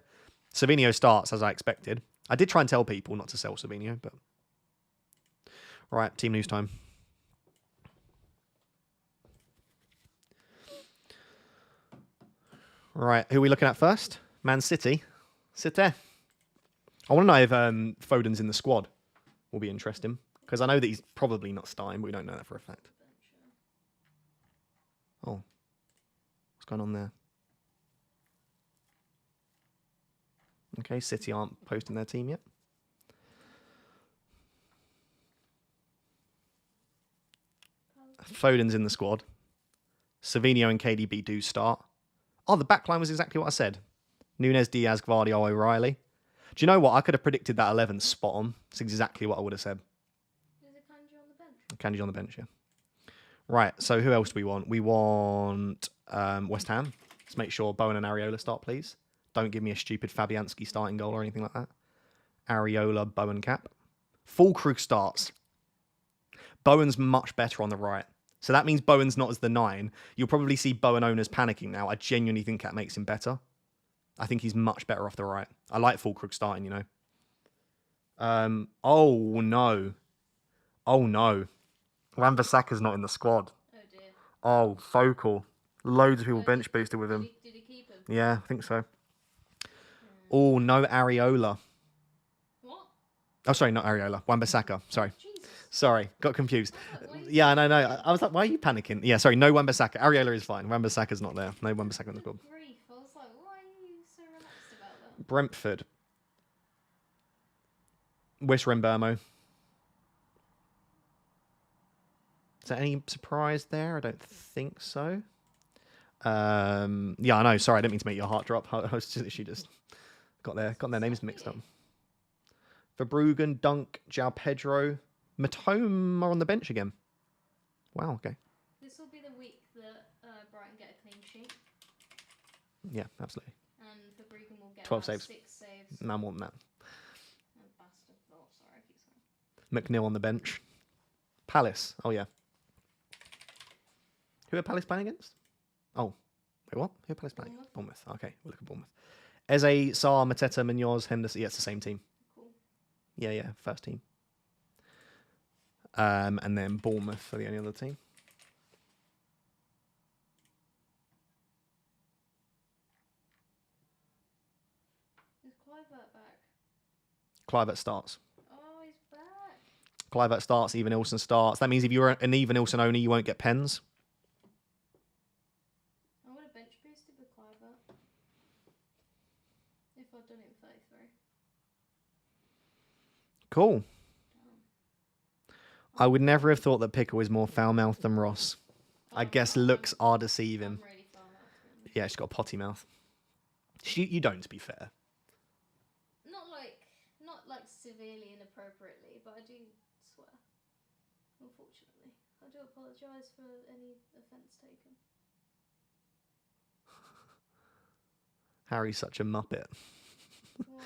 Savinho starts, as I expected. I did try and tell people not to sell Savinho, but... Right, team news time. Right, who are we looking at first? Man City. Sit there. I want to know if Foden's in the squad. Will be interesting. Because I know that he's probably not starting, but we don't know that for a fact. Oh. What's going on there? Okay, City aren't posting their team yet. Foden's in the squad. Savinho and KDB do start. Oh, the back line was exactly what I said. Nunes, Diaz, Gvardiol, O'Reilly. Do you know what? I could have predicted that 11 spot on. It's exactly what I would have said. Is it Kanji on the bench? Kanji on the bench, yeah. Right, so who else do we want? We want West Ham. Let's make sure Bowen and Areola start, please. Don't give me a stupid Fabianski starting goal or anything like that. Areola, Bowen cap. Full crew starts. Bowen's much better on the right. So that means Bowen's not as the 9. You'll probably see Bowen owners panicking now. I genuinely think that makes him better. I think he's much better off the right. I like full crook starting, you know. Oh, no. Oh, no. Wan-Bissaka's not in the squad. Oh, dear. Oh, focal. Loads of people bench boosted with him. Did he keep him? Yeah, I think so. Oh, no Areola. What? Oh, sorry, not Areola. Wan-Bissaka. Sorry. Jesus. Sorry, got confused. Why Yeah, no. I was like, why are you panicking? Yeah, sorry, no Wan-Bissaka. Areola is fine. Wan-Bissaka's not there. No Wan-Bissaka in the squad. Grief. I was like, why are you so relaxed about that? Brentford. West Rembermo. Is there any surprise there? I don't think so. Yeah, I know. Sorry, I didn't mean to make your heart drop. I was just got their names mixed up. Verbruggen, Dunk, João Pedro, Matome are on the bench again. Wow. Okay. This will be the week that Brighton get a clean sheet, Yeah, absolutely. and Verbruggen will get 12 about saves. 6 saves. No more than that. Oh, bastard. Oh, sorry, I keep saying. McNeil on the bench. Palace. Oh yeah. Who are Palace playing against? Oh, wait, what? Who are Palace playing? Bournemouth. Okay, we'll look at Bournemouth. Eze, Sarr, Mateta, Munoz, Henderson. Yeah, it's the same team. Cool. Yeah, first team. And then Bournemouth for the only other team. Is Kluivert back? Kluivert starts. Oh, he's back. Kluivert starts, Even Ilson starts. That means if you're an Even Ilson owner, you won't get pens. I would have bench boosted with Kluivert if I'd done it in 33. Cool. I would never have thought that Pickle is more foul-mouthed than Ross. I guess looks are deceiving. I'm really far out. Yeah, she's got a potty mouth. You don't, to be fair. Not like severely inappropriately, but I do swear. Unfortunately, I do apologise for any offence taken. Harry's such a muppet. What?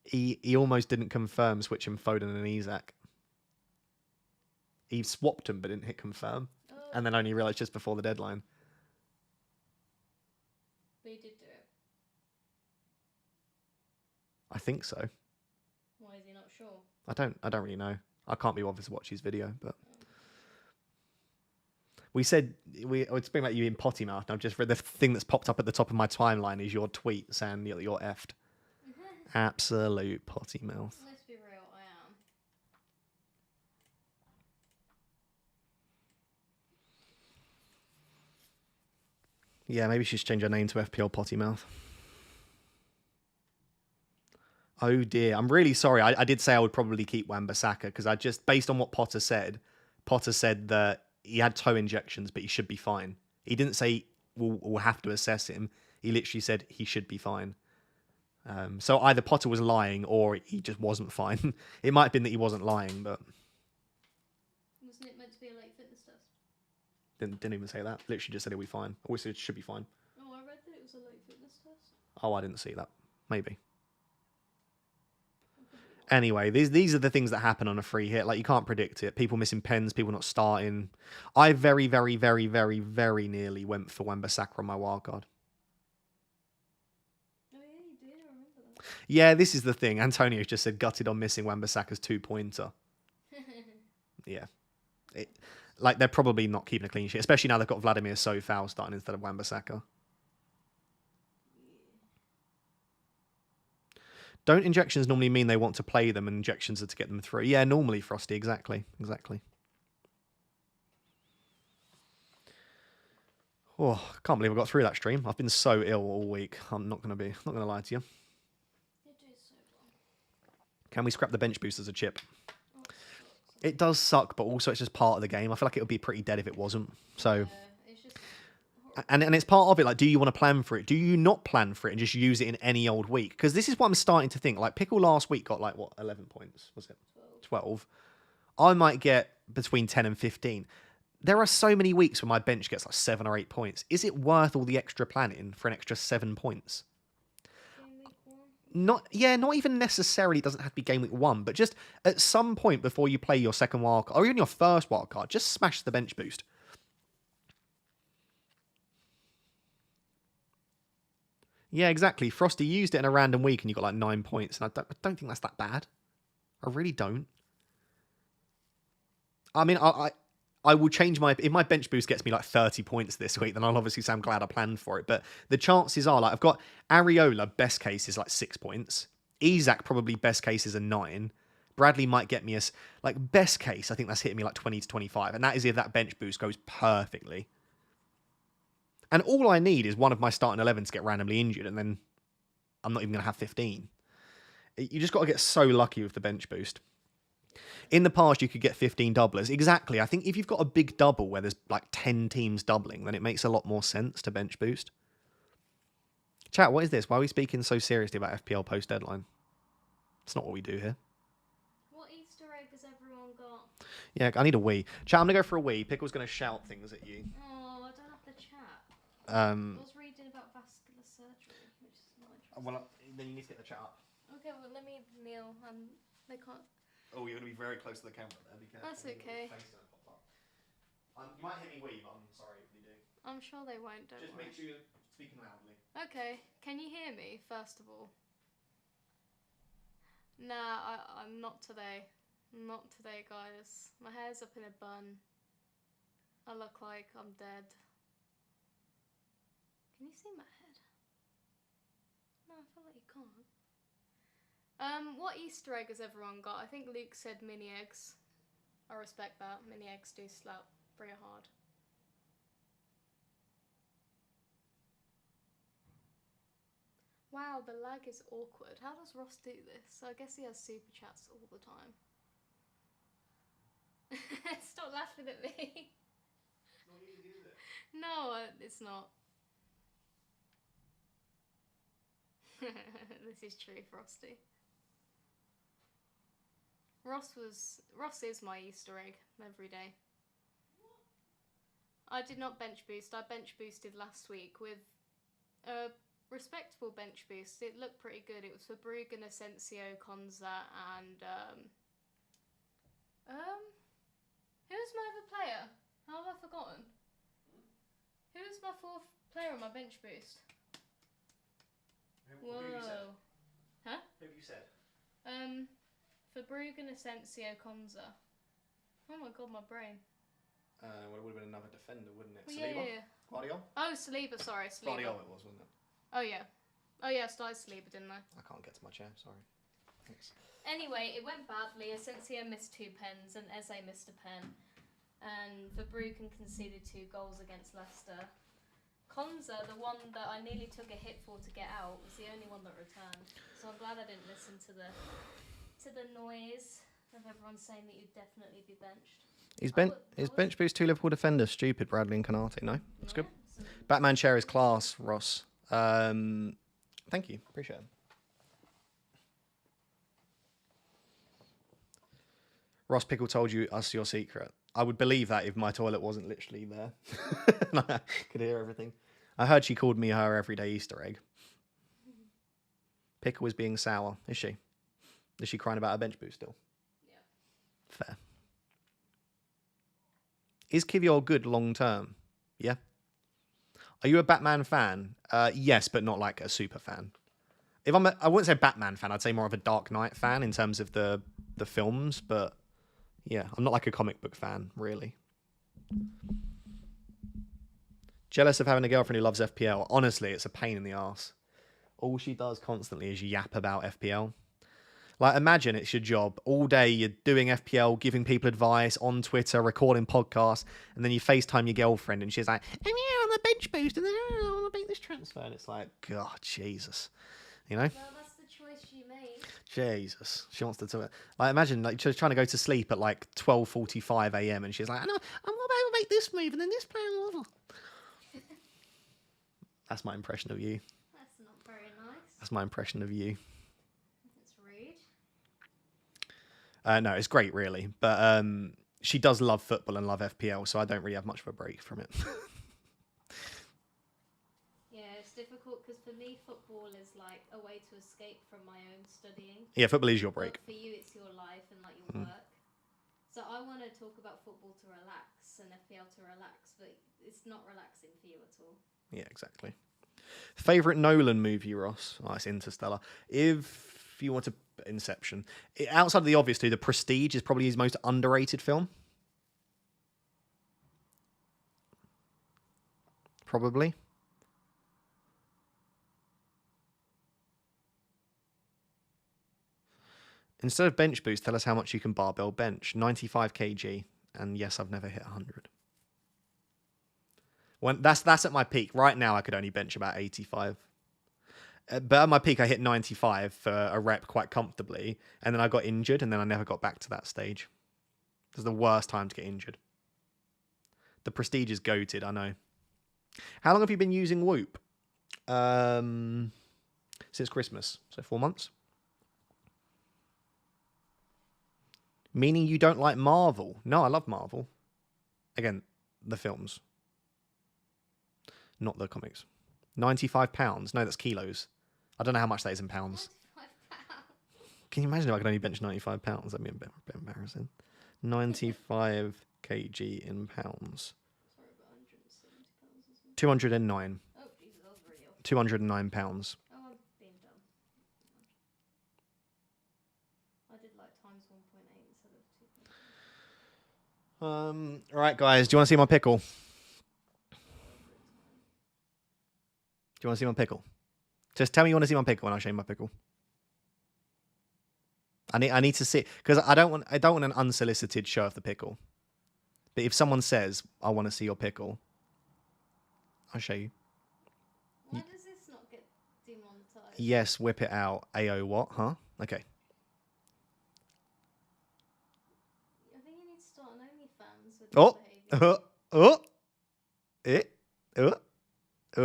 He almost didn't confirm switching Foden and Isak. He swapped them but didn't hit confirm. Oh, And then only realised just before the deadline. but he did do it. I think so. Why is he not sure? I don't really know. I can't be bothered to watch his video, but we said it's speaking about you in potty mouth. And I've just read the thing that's popped up at the top of my timeline is your tweet saying you're effed. Absolute potty mouth. Let's be real, I am. Yeah, maybe she should change her name to FPL Potty Mouth. Oh dear, I'm really sorry. I did say I would probably keep Wan-Bissaka because I just, based on what Potter said that he had toe injections, but he should be fine. He didn't say we'll have to assess him. He literally said he should be fine. So either Potter was lying or he just wasn't fine. It might have been that he wasn't lying, but Wasn't it meant to be a late fitness test? didn't even say that. Literally just said he'll be fine. Always said it should be fine. Oh, I read that it was a late fitness test. Oh, I didn't see that. Maybe. Anyway, these are the things that happen on a free hit. Like, you can't predict it. People missing pens, people not starting. I very, very, very, very, very nearly went for Wan-Bissaka on my wildcard. Oh yeah, you did. I remember that. Yeah, this is the thing. Antonio's just said gutted on missing Wan-Bissaka's 2-pointer. Yeah. They're probably not keeping a clean sheet, especially now they've got Vladimir Sofal starting instead of Wan-Bissaka. Don't injections normally mean they want to play them and injections are to get them through? Yeah, normally, Frosty, exactly. Oh, I can't believe I got through that stream. I've been so ill all week. I'm not gonna lie to you. You do so well. Can we scrap the bench boost as a chip? Oh, It does suck, but also it's just part of the game. I feel like it would be pretty dead if it wasn't. So it's just And it's part of it. Like, do you want to plan for it? Do you not plan for it and just use it in any old week? Because this is what I'm starting to think. Like, Pickle last week got like, what, 11 points? Was it? 12. I might get between 10 and 15. There are so many weeks where my bench gets like 7 or 8 points. Is it worth all the extra planning for an extra 7 points? Not even necessarily. It doesn't have to be game week 1, but just at some point before you play your second wild card, or even your first wild card, just smash the bench boost. Yeah, exactly. Frosty used it in a random week and you got like 9 points, and I don't think that's that bad. I really don't. I mean, I will change if my bench boost gets me like 30 points this week, then I'll obviously say I'm glad I planned for it. But the chances are, like, I've got Areola, best case is like 6 points. Isak, probably best case is a 9. Bradley might get me like, best case, I think that's hitting me like 20 to 25. And that is if that bench boost goes perfectly. And all I need is one of my starting 11 to get randomly injured, and then I'm not even going to have 15. You just got to get so lucky with the bench boost. In the past, you could get 15 doublers. Exactly. I think if you've got a big double where there's like 10 teams doubling, then it makes a lot more sense to bench boost. Chat, what is this? Why are we speaking so seriously about FPL post-deadline? It's not what we do here. What Easter egg has everyone got? Yeah, I need a wee. Chat, I'm going to go for a wee. Pickle's going to shout things at you. Oh, I don't have the chat. I was reading about vascular surgery, which is not interesting. Well, then you need to get the chat up. Okay, well, let me kneel. They can't... Oh, you're going to be very close to the camera there. Be careful. That's okay. You might hear me wee, but I'm sorry if you do. I'm sure they won't, don't Just worry. make sure you're speaking loudly. Okay, can you hear me, first of all? Nah, I'm not today. Not today, guys. My hair's up in a bun. I look like I'm dead. Can you see my head? No, I feel like you can't. What Easter egg has everyone got? I think Luke said mini eggs. I respect that. Mini eggs do slap pretty hard. Wow, the lag is awkward. How does Ross do this? I guess he has super chats all the time. Stop laughing at me. It's not easy, is it? No, it's not. This is true, Frosty. Ross is my Easter egg every day. I did not bench boost. I bench boosted last week with a respectable bench boost. It looked pretty good. It was for Bruggen, Asensio, Konza, and who's my other player? How have I forgotten? Who's my 4th player on my bench boost? Who have you said? Huh? Who have you said? For Bruggen, Asensio, Konza. Oh my god, my brain. Well, it would have been another defender, wouldn't it? Well, Saliba? yeah. Guardiola? Oh, Saliba, sorry, Saliba. Guardiola it was, wasn't it? Oh yeah. Oh yeah, I started Saliba, didn't I? I can't get to my chair, sorry. Thanks. Anyway, it went badly. Asensio missed 2 pens and Eze missed a pen. And Verbruggen conceded 2 goals against Leicester. Konza, the one that I nearly took a hit for to get out, was the only one that returned. So I'm glad I didn't listen to the noise of everyone saying that you'd definitely be benched. Is bench boost 2 Liverpool defenders stupid, Bradley and Canate? No? That's good. Batman share is class, Ross. Thank you. Appreciate it. Ross Pickle told us your secret. I would believe that if my toilet wasn't literally there. And I could hear everything. I heard she called me her everyday Easter egg. Pickle is being sour. Is she? Is she crying about her bench boost still? Yeah. Fair. Is Kivior good long term? Yeah. Are you a Batman fan? Yes, but not like a super fan. I wouldn't say Batman fan. I'd say more of a Dark Knight fan in terms of the films. But yeah, I'm not like a comic book fan, really. Jealous of having a girlfriend who loves FPL. Honestly, it's a pain in the arse. All she does constantly is yap about FPL. Like, imagine it's your job. All day you're doing FPL, giving people advice on Twitter, recording podcasts, and then you FaceTime your girlfriend and she's like, I'm here on the bench boost and then I want to make this transfer. And it's like, God, Jesus. You know? Well, that's the choice she made. Jesus. She wants to do it. Like, imagine like she's trying to go to sleep at like 12:45 a.m. and she's like, no, I'm about to make this move and then this plan. That's my impression of you. That's not very nice. That's my impression of you. That's rude. No, it's great, really. But she does love football and love FPL, so I don't really have much of a break from it. Yeah, it's difficult because for me, football is like a way to escape from my own studying. Yeah, football is your break. But for you, it's your life and like your work. So I want to talk about football to relax and FPL to relax, but it's not relaxing for you at all. Yeah, exactly. Favorite Nolan movie, Ross? Oh, it's Interstellar. If you want to... Inception. Outside of the obvious two, The Prestige is probably his most underrated film. Probably. Instead of bench boost, tell us how much you can barbell bench. 95 kg. And yes, I've never hit 100. That's at my peak. Right now, I could only bench about 85. But at my peak, I hit 95 for a rep quite comfortably. And then I got injured, and then I never got back to that stage. It was the worst time to get injured. The Prestige is goated, I know. How long have you been using Whoop? Since Christmas. So 4 months. Meaning you don't like Marvel. No, I love Marvel. Again, the films. Not the comics. £95. No, that's kilos. I don't know how much that is in pounds. £95. Can you imagine if I could only bench £95? That'd be a bit embarrassing. 95 kg in pounds. Sorry, about £170 or something. 209. Oh, Jesus, that was really off. £209. Oh, I'm being dumb. I did like times 1.8 instead of 2.8. Right, guys. Do you want to see my pickle? Do you want to see my pickle? Just tell me you want to see my pickle, and I'll show you my pickle. I need to see, because I don't want an unsolicited show of the pickle. But if someone says I want to see your pickle, I'll show you. Why does this not get demonetized? Yes, whip it out. AO what? Huh? Okay. I think you need to start an OnlyFans with this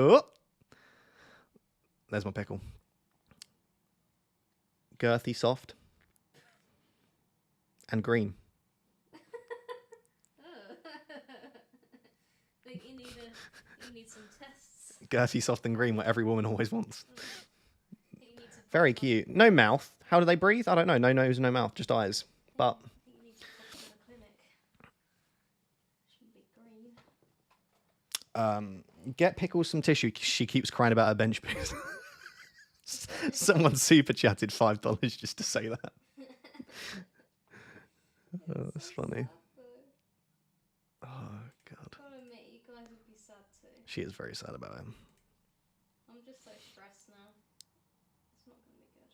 behaviour. There's my pickle. Girthy, soft, and green. Think you need some tests. Girthy, soft, and green, what every woman always wants. You need to Very cute. No mouth. How do they breathe? I don't know. No nose, no mouth, just eyes. But I think you need to pop in a clinic. Shouldn't be green. get Pickles some tissue. She keeps crying about her bench boost. Someone super chatted $5 just to say that. Oh, that's funny. Oh, God. Gotta admit, you guys would be sad too. She is very sad about him. I'm just so stressed now. It's not gonna be good.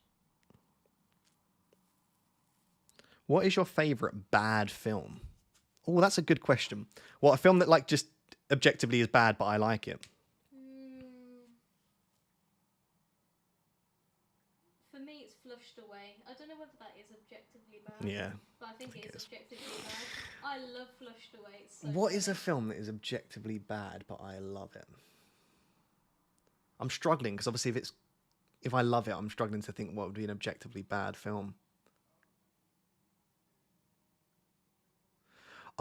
What is your favourite bad film? Oh, that's a good question. What, a film that like just objectively is bad, but I like it? For me, it's Flushed Away. I don't know whether that is objectively bad. Yeah. But I think it is objectively bad. I love Flushed Away. It's so What is funny. a film that is objectively bad, but I love it? I'm struggling because obviously if I love it, I'm struggling to think what would be an objectively bad film.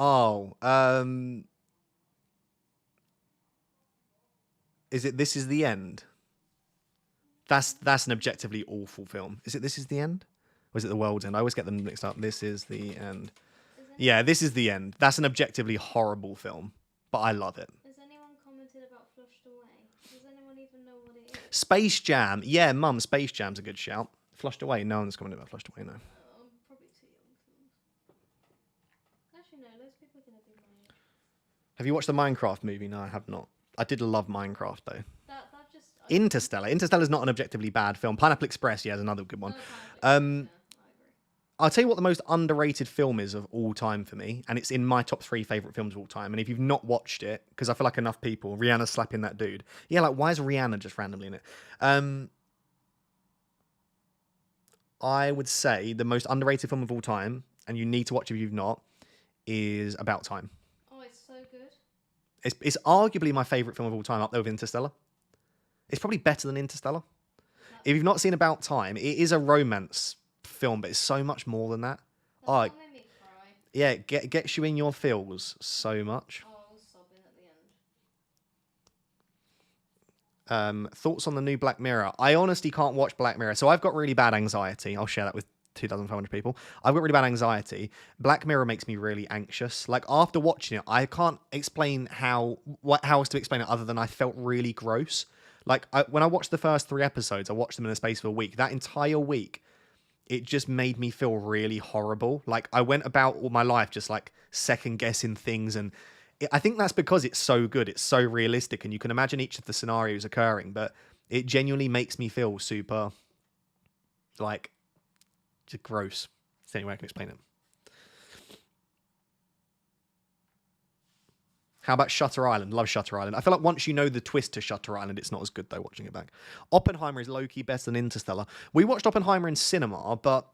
Oh, is it This Is the End? That's an objectively awful film. Is it This Is the End? Or is it The World's End? I always get them mixed up. This Is the End. Yeah, This Is the End. That's an objectively horrible film, but I love it. Has anyone commented about Flushed Away? Does anyone even know what it is? Space Jam. Yeah, Mum, Space Jam's a good shout. Flushed Away. No one's commented about Flushed Away, no. I'm probably too young for them. Actually, no, those people are going to be my age. Have you watched the Minecraft movie? No, I have not. I did love Minecraft, though. That just... Interstellar. Interstellar's not an objectively bad film. Pineapple Express, yeah, is another good one. No, I agree. I'll tell you what the most underrated film is of all time for me, and it's in my top 3 favourite films of all time. And if you've not watched it, because I feel like enough people, Rihanna slapping that dude. Yeah, like, why is Rihanna just randomly in it? I would say the most underrated film of all time, and you need to watch it if you've not, is About Time. Oh, it's so good. It's arguably my favourite film of all time, up there with Interstellar. It's probably better than Interstellar. That, If you've not seen About Time, it is a romance film, but it's so much more than that. that Oh, film made me cry. yeah, gets you in your feels so much. Oh, I was sobbing at the end. Thoughts on the new Black Mirror? I honestly can't watch Black Mirror, so I've got really bad anxiety. I'll share that with 2,500 people. I've got really bad anxiety. Black Mirror makes me really anxious. Like after watching it, I can't explain how else to explain it other than I felt really gross. Like when I watched the first 3 episodes, I watched them in the space of a week. That entire week, it just made me feel really horrible. Like I went about all my life just like second guessing things, and I think that's because it's so good. It's so realistic, and you can imagine each of the scenarios occurring, but it genuinely makes me feel super like just gross. It's the only way I can explain it. How about Shutter Island? Love Shutter Island. I feel like once you know the twist to Shutter Island, it's not as good though watching it back. Oppenheimer is low-key better than Interstellar. We watched Oppenheimer in cinema, but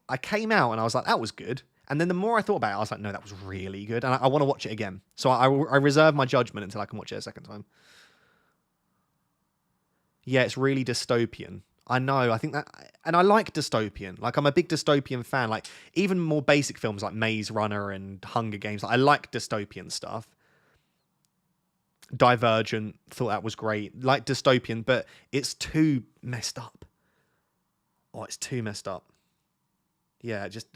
I came out and I was like, that was good. And then the more I thought about it, I was like, no, that was really good. And I want to watch it again. So I reserve my judgment until I can watch it a second time. Yeah, it's really dystopian. I know. I think that, and I like dystopian. Like I'm a big dystopian fan. Like even more basic films like Maze Runner and Hunger Games. Like, I like dystopian stuff. Divergent, thought that was great. Like dystopian, but it's too messed up. Oh, it's too messed up. Yeah, just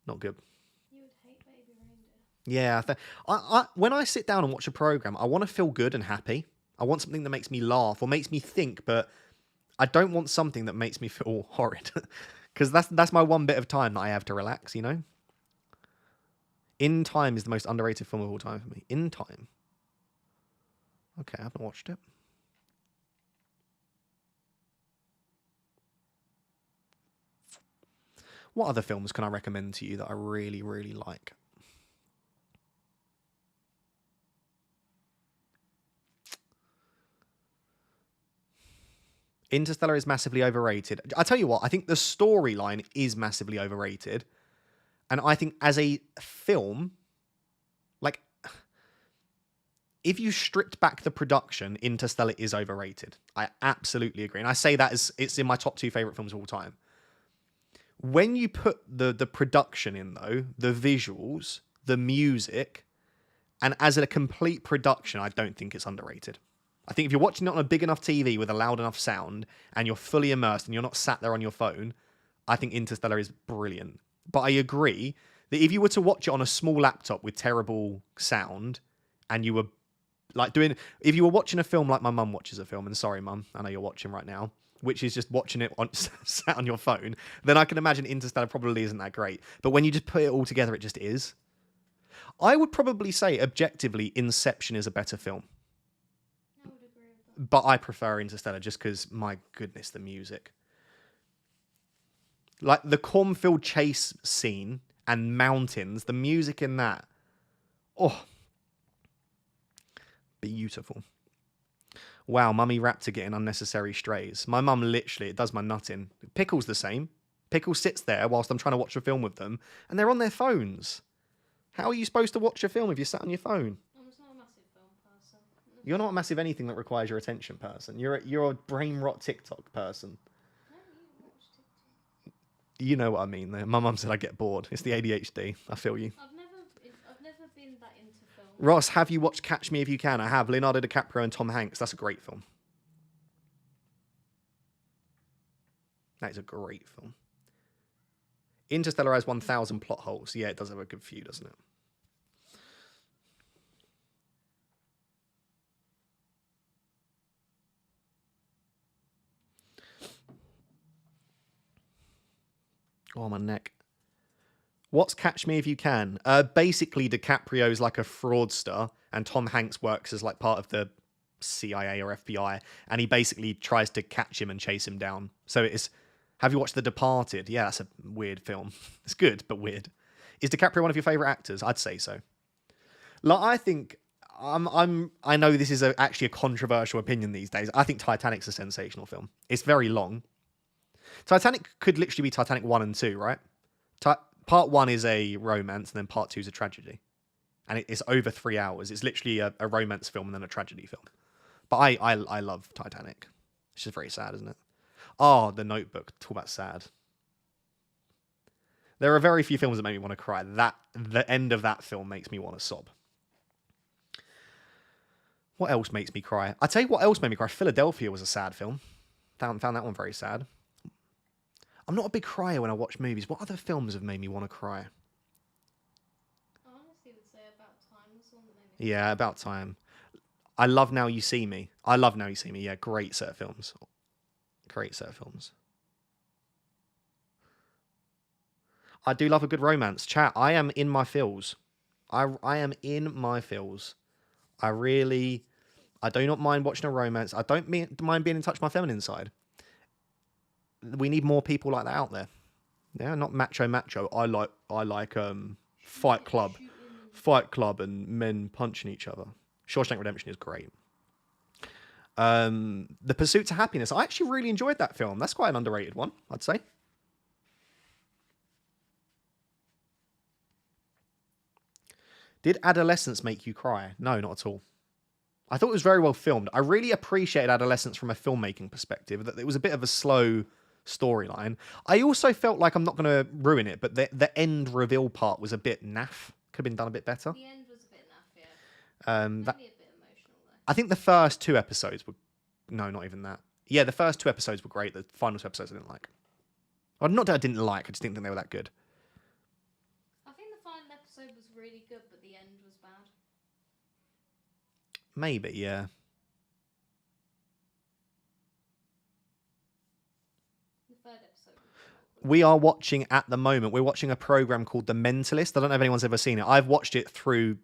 not good. You would hate Baby Reindeer. Yeah, when I sit down and watch a program, I want to feel good and happy. I want something that makes me laugh or makes me think, but I don't want something that makes me feel horrid, because that's my one bit of time that I have to relax. You know. In Time is the most underrated film of all time for me. In Time. Okay, I haven't watched it. What other films can I recommend to you that I really, really like? Interstellar is massively overrated. I tell you what, I think the storyline is massively overrated. And I think as a film, like, if you stripped back the production, Interstellar is overrated. I absolutely agree. And I say that as it's in my top 2 favorite films of all time. When you put the production in, though, the visuals, the music, and as a complete production, I don't think it's underrated. I think if you're watching it on a big enough TV with a loud enough sound and you're fully immersed and you're not sat there on your phone, I think Interstellar is brilliant. But I agree that if you were to watch it on a small laptop with terrible sound and you were like if you were watching a film like my mum watches a film, and sorry mum, I know you're watching right now, which is just watching it on sat on your phone, then I can imagine Interstellar probably isn't that great. But when you just put it all together, it just is. I would probably say objectively Inception is a better film. I would agree with that. But I prefer Interstellar just because, my goodness, the music. Like the cornfield chase scene and mountains, the music in that. Oh. Beautiful. Wow, Mummy Raptor getting unnecessary strays. My mum literally, it does my nut in. Pickle's the same. Pickle sits there whilst I'm trying to watch a film with them, and they're on their phones. How are you supposed to watch a film if you're sat on your phone? I'm just not a massive film person. You're not a massive anything that requires your attention person. You're a brain rot TikTok person. No, you watch TikTok. You know what I mean there. My mum said I get bored. It's the ADHD. I feel you. I've never been that into film. Ross, have you watched Catch Me If You Can? I have. Leonardo DiCaprio and Tom Hanks. That's a great film. That is a great film. Interstellar has 1,000 plot holes. Yeah, it does have a good few, doesn't it? Oh, my neck. What's Catch Me If You Can? Basically, DiCaprio's like a fraudster, and Tom Hanks works as like part of the CIA or FBI, and he basically tries to catch him and chase him down. So it's... Have you watched The Departed? Yeah, that's a weird film. It's good, but weird. Is DiCaprio one of your favourite actors? I'd say so. Like, I think... I know this is actually a controversial opinion these days. I think Titanic's a sensational film. It's very long. Titanic could literally be Titanic 1 and 2, right? Part 1 is a romance, and then part 2 is a tragedy. And it's over 3 hours. It's literally a romance film and then a tragedy film. But I love Titanic. It's just very sad, isn't it? Oh, The Notebook. Talk about sad. There are very few films that make me want to cry. The end of that film makes me want to sob. What else makes me cry? I tell you what else made me cry. Philadelphia was a sad film. Found that one very sad. I'm not a big crier when I watch movies. What other films have made me want to cry? I honestly would say About Time was one that made me. Yeah, About Time. I love Now You See Me. I love Now You See Me. Yeah, great set of films. Great set of films. I do love a good romance. Chat, I am in my feels. I am in my feels. I do not mind watching a romance. I don't mind being in touch with my feminine side. We need more people like that out there. Yeah, not macho. I like Fight Club and men punching each other. Shawshank Redemption is great. The Pursuit to Happiness. I actually really enjoyed that film. That's quite an underrated one, I'd say. Did Adolescence make you cry? No, not at all. I thought it was very well filmed. I really appreciated Adolescence from a filmmaking perspective. That it was a bit of a slow storyline. I also felt like, I'm not going to ruin it, but the end reveal part was a bit naff. Could have been done a bit better. The end was a bit naff, yeah. Maybe a bit emotional, though. I think the first 2 episodes were... No, not even that. Yeah, the first 2 episodes were great. The final 2 episodes I didn't like. Well, not that I didn't like, I just didn't think they were that good. I think the final episode was really good, but the end was bad. Maybe, yeah. The third episode was We are watching at the moment, we're watching a program called The Mentalist. I don't know if anyone's ever seen it. I've watched it through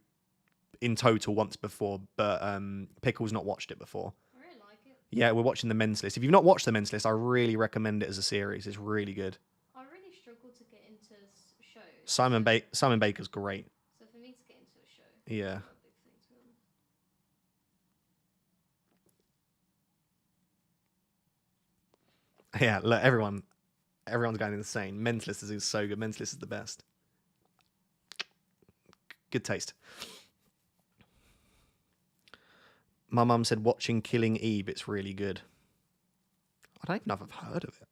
in total once before, but Pickle's not watched it before. I really like it. Yeah, we're watching The Mentalist. If you've not watched The Mentalist, I really recommend it as a series. It's really good. I really struggle to get into shows. Simon Baker's great. So for me to get into a show, Yeah. it's not a big thing, to be honest. Yeah, look, everyone's going insane. Mentalist is so good. Mentalist is the best. Good taste. My mum said watching Killing Eve, it's really good. I don't even know if I've heard of it.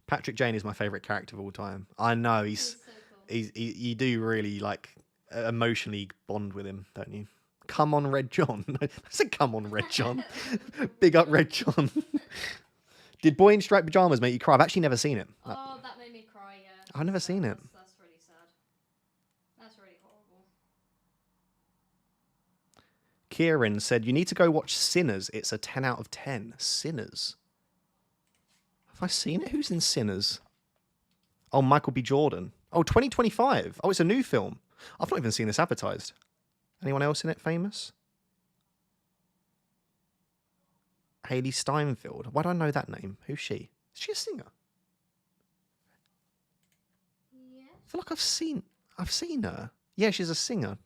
Patrick Jane is my favourite character of all time. I know, He's so cool. you do really like emotionally bond with him, don't you? Come on, Red John. I said come on, Red John. Big up, Red John. Did Boy in Striped Pajamas make you cry? I've actually never seen it. Oh, that made me cry, yeah. I've never seen it. That's really sad. That's really horrible. Kieran said, you need to go watch Sinners. It's a 10 out of 10. Sinners. Have I seen it? Who's in Sinners? Oh, Michael B. Jordan. Oh, 2025. Oh, it's a new film. I've not even seen this advertised. Anyone else in it famous? Hayley Steinfeld. Why do I know that name? Who's she? Is she a singer? Yeah. I feel like I've seen her. Yeah, she's a singer.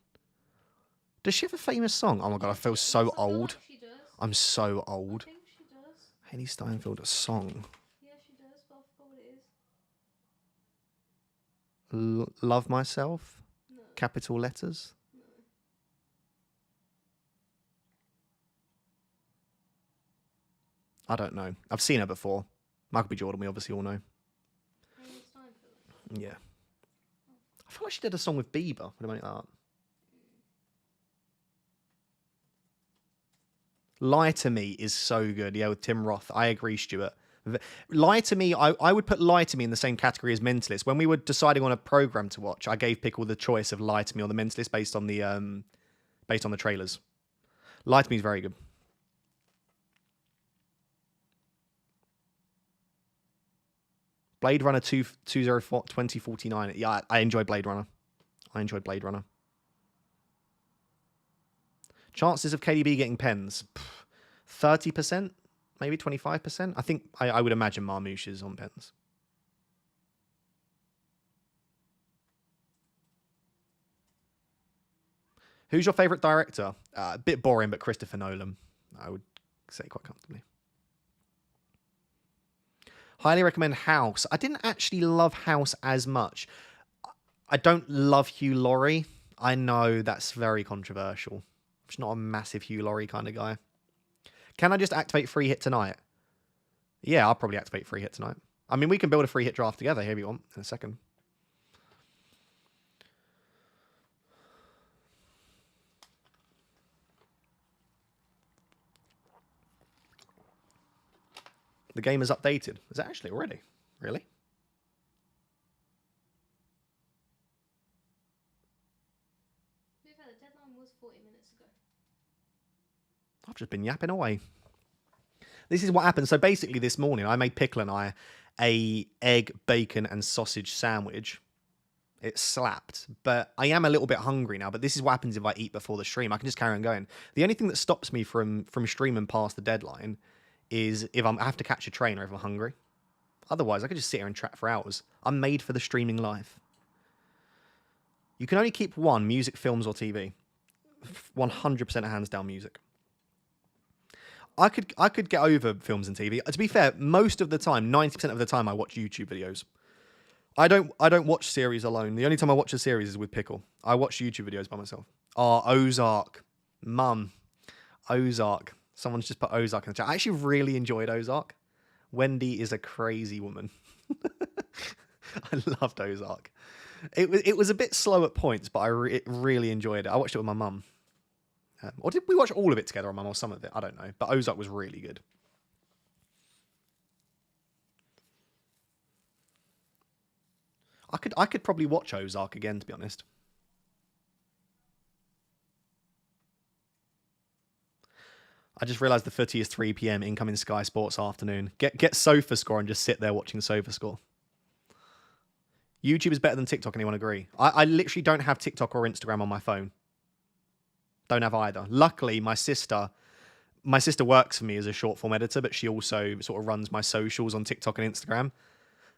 Does she have a famous song? Oh my god, I feel so Yes, I feel old. like she does. I'm so I old. think she does. Hayley Steinfeld, a song. Yeah, she does, but I forgot what it is. Love Myself? No. Capital letters? No. I don't know. I've seen her before. Michael B. Jordan, we obviously all know. Hayley Steinfeld. Yeah. I feel like she did a song with Bieber. What about that? Lie to Me is so good. Yeah, with Tim Roth. I agree, Stuart. Lie to Me, I would put Lie to Me in the same category as Mentalist. When we were deciding on a program to watch, I gave Pickle the choice of Lie to Me or The Mentalist based on the trailers. Lie to Me is very good. Blade Runner 2049. Yeah, I enjoy Blade Runner. Chances of KDB getting pens? 30%? Maybe 25%? I think I would imagine Marmouche is on pens. Who's your favourite director? A bit boring, but Christopher Nolan. I would say quite comfortably. Highly recommend House. I didn't actually love House as much. I don't love Hugh Laurie. I know that's very controversial. just not a massive Hugh Laurie kind of guy. Can I just activate free hit tonight? Yeah, I'll probably activate free hit tonight. I mean, we can build a free hit draft together here if you want in a second. The game is updated. Is it actually already? Really? The deadline was 40 minutes ago. I've just been yapping away. This is what happened. So basically this morning, I made Pickle and I a egg, bacon and sausage sandwich. It slapped. But I am a little bit hungry now. But this is what happens if I eat before the stream. I can just carry on going. The only thing that stops me from streaming past the deadline is if I have to catch a train or if I'm hungry. Otherwise, I could just sit here and chat for hours. I'm made for the streaming life. You can only keep one: music, films, or TV. 100% hands down music. I could get over films and TV. To be fair, most of the time, 90% of the time, I watch YouTube videos. I don't watch series alone. The only time I watch a series is with Pickle. I watch YouTube videos by myself. Oh, Ozark. Mum. Ozark. Someone's just put Ozark in the chat. I actually really enjoyed Ozark. Wendy is a crazy woman. I loved Ozark. It was a bit slow at points, but I really enjoyed it. I watched it with my mum. Or did we watch all of it together, or mum, or some of it? I don't know. But Ozark was really good. I could probably watch Ozark again, to be honest. I just realised the footy is 3 PM, incoming Sky Sports afternoon. Get SofaScore and just sit there watching SofaScore. YouTube is better than TikTok, anyone agree? I literally don't have TikTok or Instagram on my phone. Don't have either. Luckily, my sister works for me as a short form editor, but she also sort of runs my socials on TikTok and Instagram.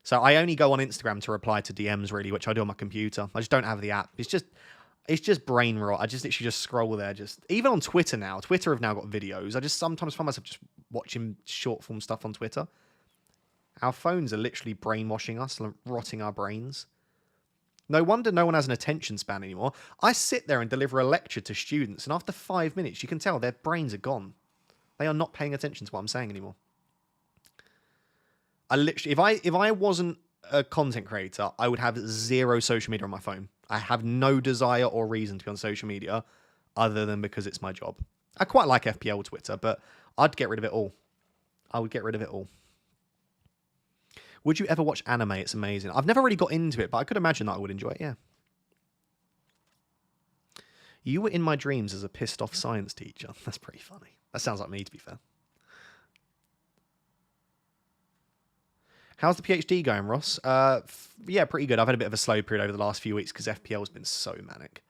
So I only go on Instagram to reply to DMs, really, which I do on my computer. I just don't have the app. It's just brain rot. I just literally just scroll there. Even on Twitter now. Twitter have now got videos. I just sometimes find myself just watching short form stuff on Twitter. Our phones are literally brainwashing us, rotting our brains. No wonder no one has an attention span anymore. I sit there and deliver a lecture to students, and after 5 minutes, you can tell their brains are gone. They are not paying attention to what I'm saying anymore. I literally, if I wasn't a content creator, I would have zero social media on my phone. I have no desire or reason to be on social media other than because it's my job. I quite like FPL Twitter, but I'd get rid of it all. I would get rid of it all. Would you ever watch anime? It's amazing. I've never really got into it, but I could imagine that I would enjoy it, yeah. You were in my dreams as a pissed off science teacher. That's pretty funny. That sounds like me, to be fair. How's the PhD going, Ross? Yeah, pretty good. I've had a bit of a slow period over the last few weeks because FPL has been so manic.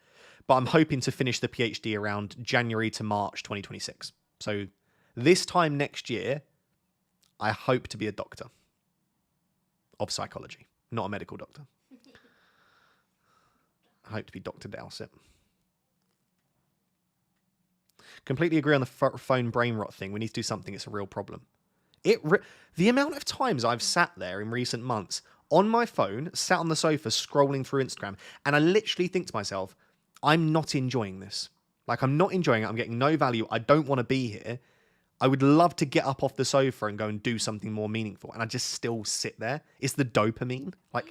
But I'm hoping to finish the PhD around January to March 2026. So this time next year, I hope to be a doctor of psychology, not a medical doctor. I hope to be Dr. Dowsett. Completely agree on the phone brain rot thing. We need to do something. It's a real problem. The amount of times I've sat there in recent months on my phone, sat on the sofa scrolling through Instagram, and I literally think to myself, I'm not enjoying this. Like, I'm not enjoying it. I'm getting no value. I don't want to be here. I would love to get up off the sofa and go and do something more meaningful. And I just still sit there. It's the dopamine. Like,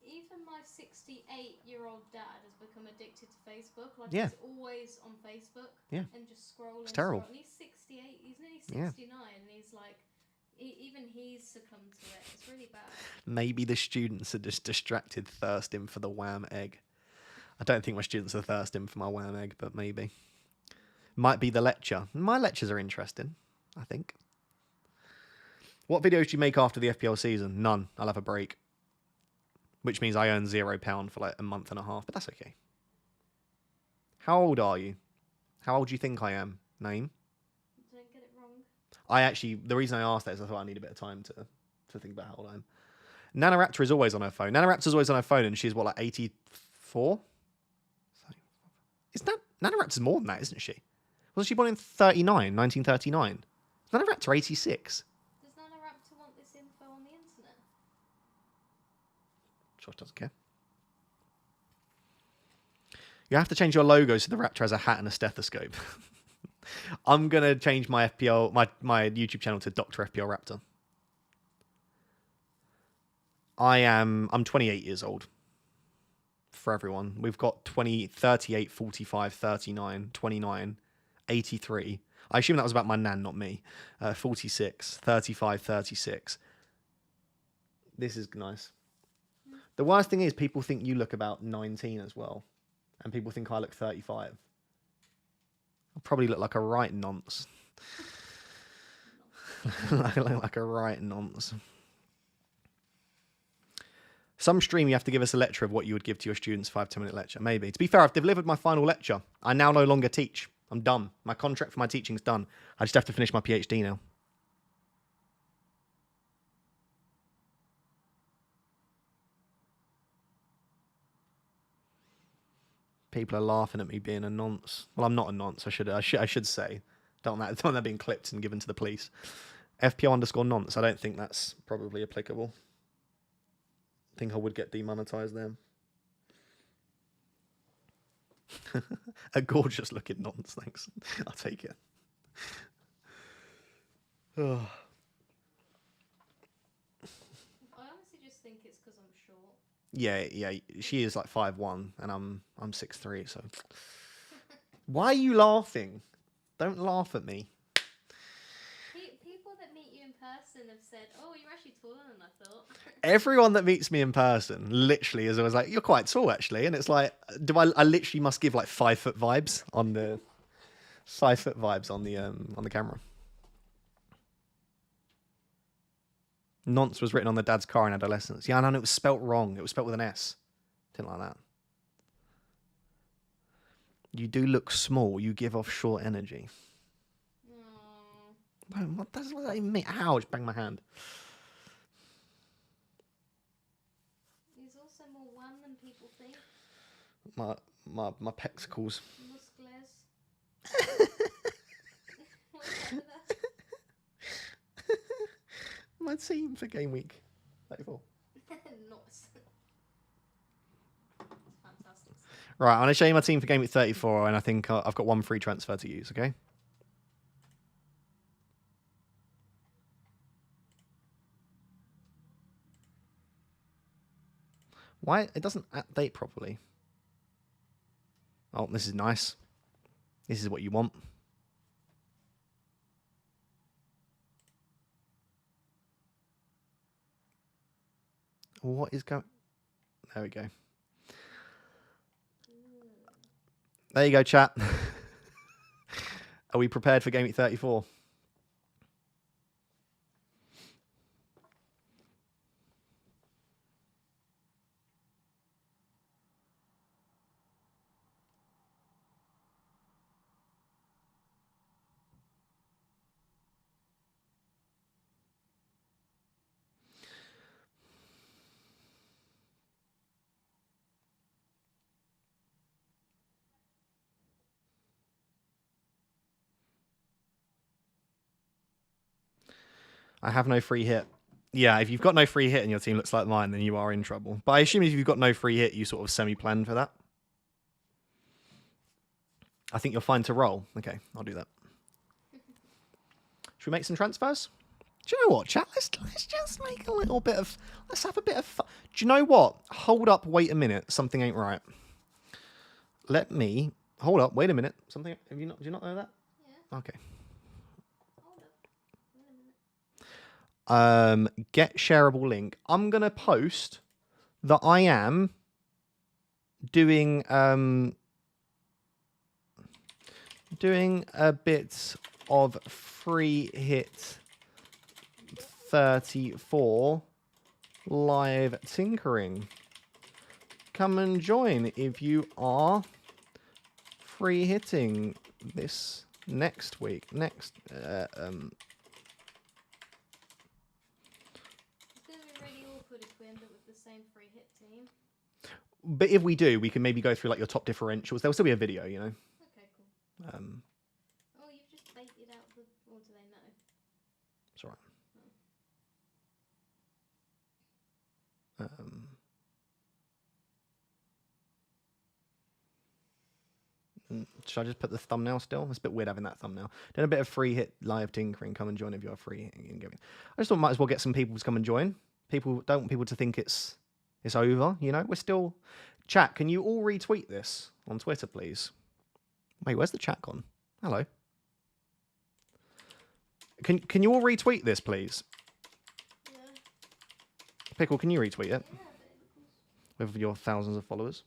even my 68-year-old dad has become addicted to Facebook. Like, yeah. He's always on Facebook. Yeah. And just scrolling. It's terrible. And he's 68. He's nearly 69. Yeah. And he's like, even he's succumbed to it. It's really bad. Maybe the students are just distracted, thirsting for the wham egg. I don't think my students are thirsting for my wham egg, but maybe. Might be the lecture. My lectures are interesting, I think. What videos do you make after the FPL season? None. I'll have a break. Which means I earn £0 for like a month and a half, but that's okay. How old are you? How old do you think I am? Name? Don't get it wrong. The reason I asked that is I thought I need a bit of time to think about how old I am. Nana Raptor is always on her phone. Nana Raptor's always on her phone, and she's what, like 84? Nana Raptor's more than that, isn't she? Wasn't she born in 1939? Nana Raptor 86. Does Nana Raptor want this info on the internet? Josh doesn't care. You have to change your logo so the Raptor has a hat and a stethoscope. I'm gonna change my FPL my YouTube channel to Dr. FPL Raptor. I'm 28 years old. For everyone, we've got 20, 38, 45, 39, 29, 83. I assume that was about my nan, not me. 46, 35, 36. This is nice. The worst thing is people think you look about 19 as well. And people think I look 35. I probably look like a right nonce. I look like a right nonce. Some stream you have to give us a lecture of what you would give to your students, 5-10 minute lecture. Maybe. To be fair, I've delivered my final lecture. I now no longer teach. I'm done. My contract for my teaching's done. I just have to finish my PhD now. People are laughing at me being a nonce. Well, I'm not a nonce. I should say. Don't want that being clipped and given to the police. FPL_nonce. I don't think that's probably applicable. I think I would get demonetized then. A gorgeous looking nonce, thanks. I'll take it. Oh. I honestly just think it's because I'm short. Yeah. She is like 5'1", and I'm 6'3", so. Why are you laughing? Don't laugh at me. People that meet you in person have said, "Oh, you're actually taller than I thought." Everyone that meets me in person literally is always like, "You're quite tall, actually," and it's like, I literally must give like 5 foot vibes on the 5 foot vibes on the camera. Nonce was written on the dad's car in adolescence. Yeah, and it was spelt wrong. It was spelt with an S. Didn't like that. You do look small. You give off short energy. What does that even mean? Ow, just bang my hand. He's also more one than people think. My pexicles. Muscles. My team for game week 34. Nice. Fantastic. Right, I'm going to show you my team for game week 34, and I think I've got one free transfer to use, okay? Why? It doesn't update properly. Oh, this is nice. This is what you want. What is going... There we go. There you go, chat. Are we prepared for game week 34? I have no free hit. Yeah, if you've got no free hit and your team looks like mine, then you are in trouble. But I assume if you've got no free hit, you sort of semi-plan for that. I think you're fine to roll. Okay, I'll do that. Should we make some transfers? Do you know what, chat? Let's just make a little bit of... Let's have a bit of fun. Do you know what? Hold up, wait a minute. Something ain't right. Let me... Hold up, wait a minute. Something... Do you not know that? Yeah. Okay. Hold up. Wait a minute. Get shareable link. I'm going to post that I am doing a bit of free hit 34 live tinkering. Come and join if you are free hitting this next week. It's going to be really awkward if we end up with the same free hit team. But if we do, we can maybe go through like your top differentials. There'll still be a video, you know. Okay, cool. Oh, you've just baited out the... Or do they know? It's all right. Should I just put the thumbnail still? It's a bit weird having that thumbnail. Doing a bit of free hit live tinkering. Come and join if you're free. I just thought might as well get some people to come and join. People don't want people to think it's over. You know, we're still. Chat, can you all retweet this on Twitter, please? Wait, where's the chat gone? Hello. Can you all retweet this, please? Yeah. Pickle, can you retweet it? Yeah, but With your thousands of followers?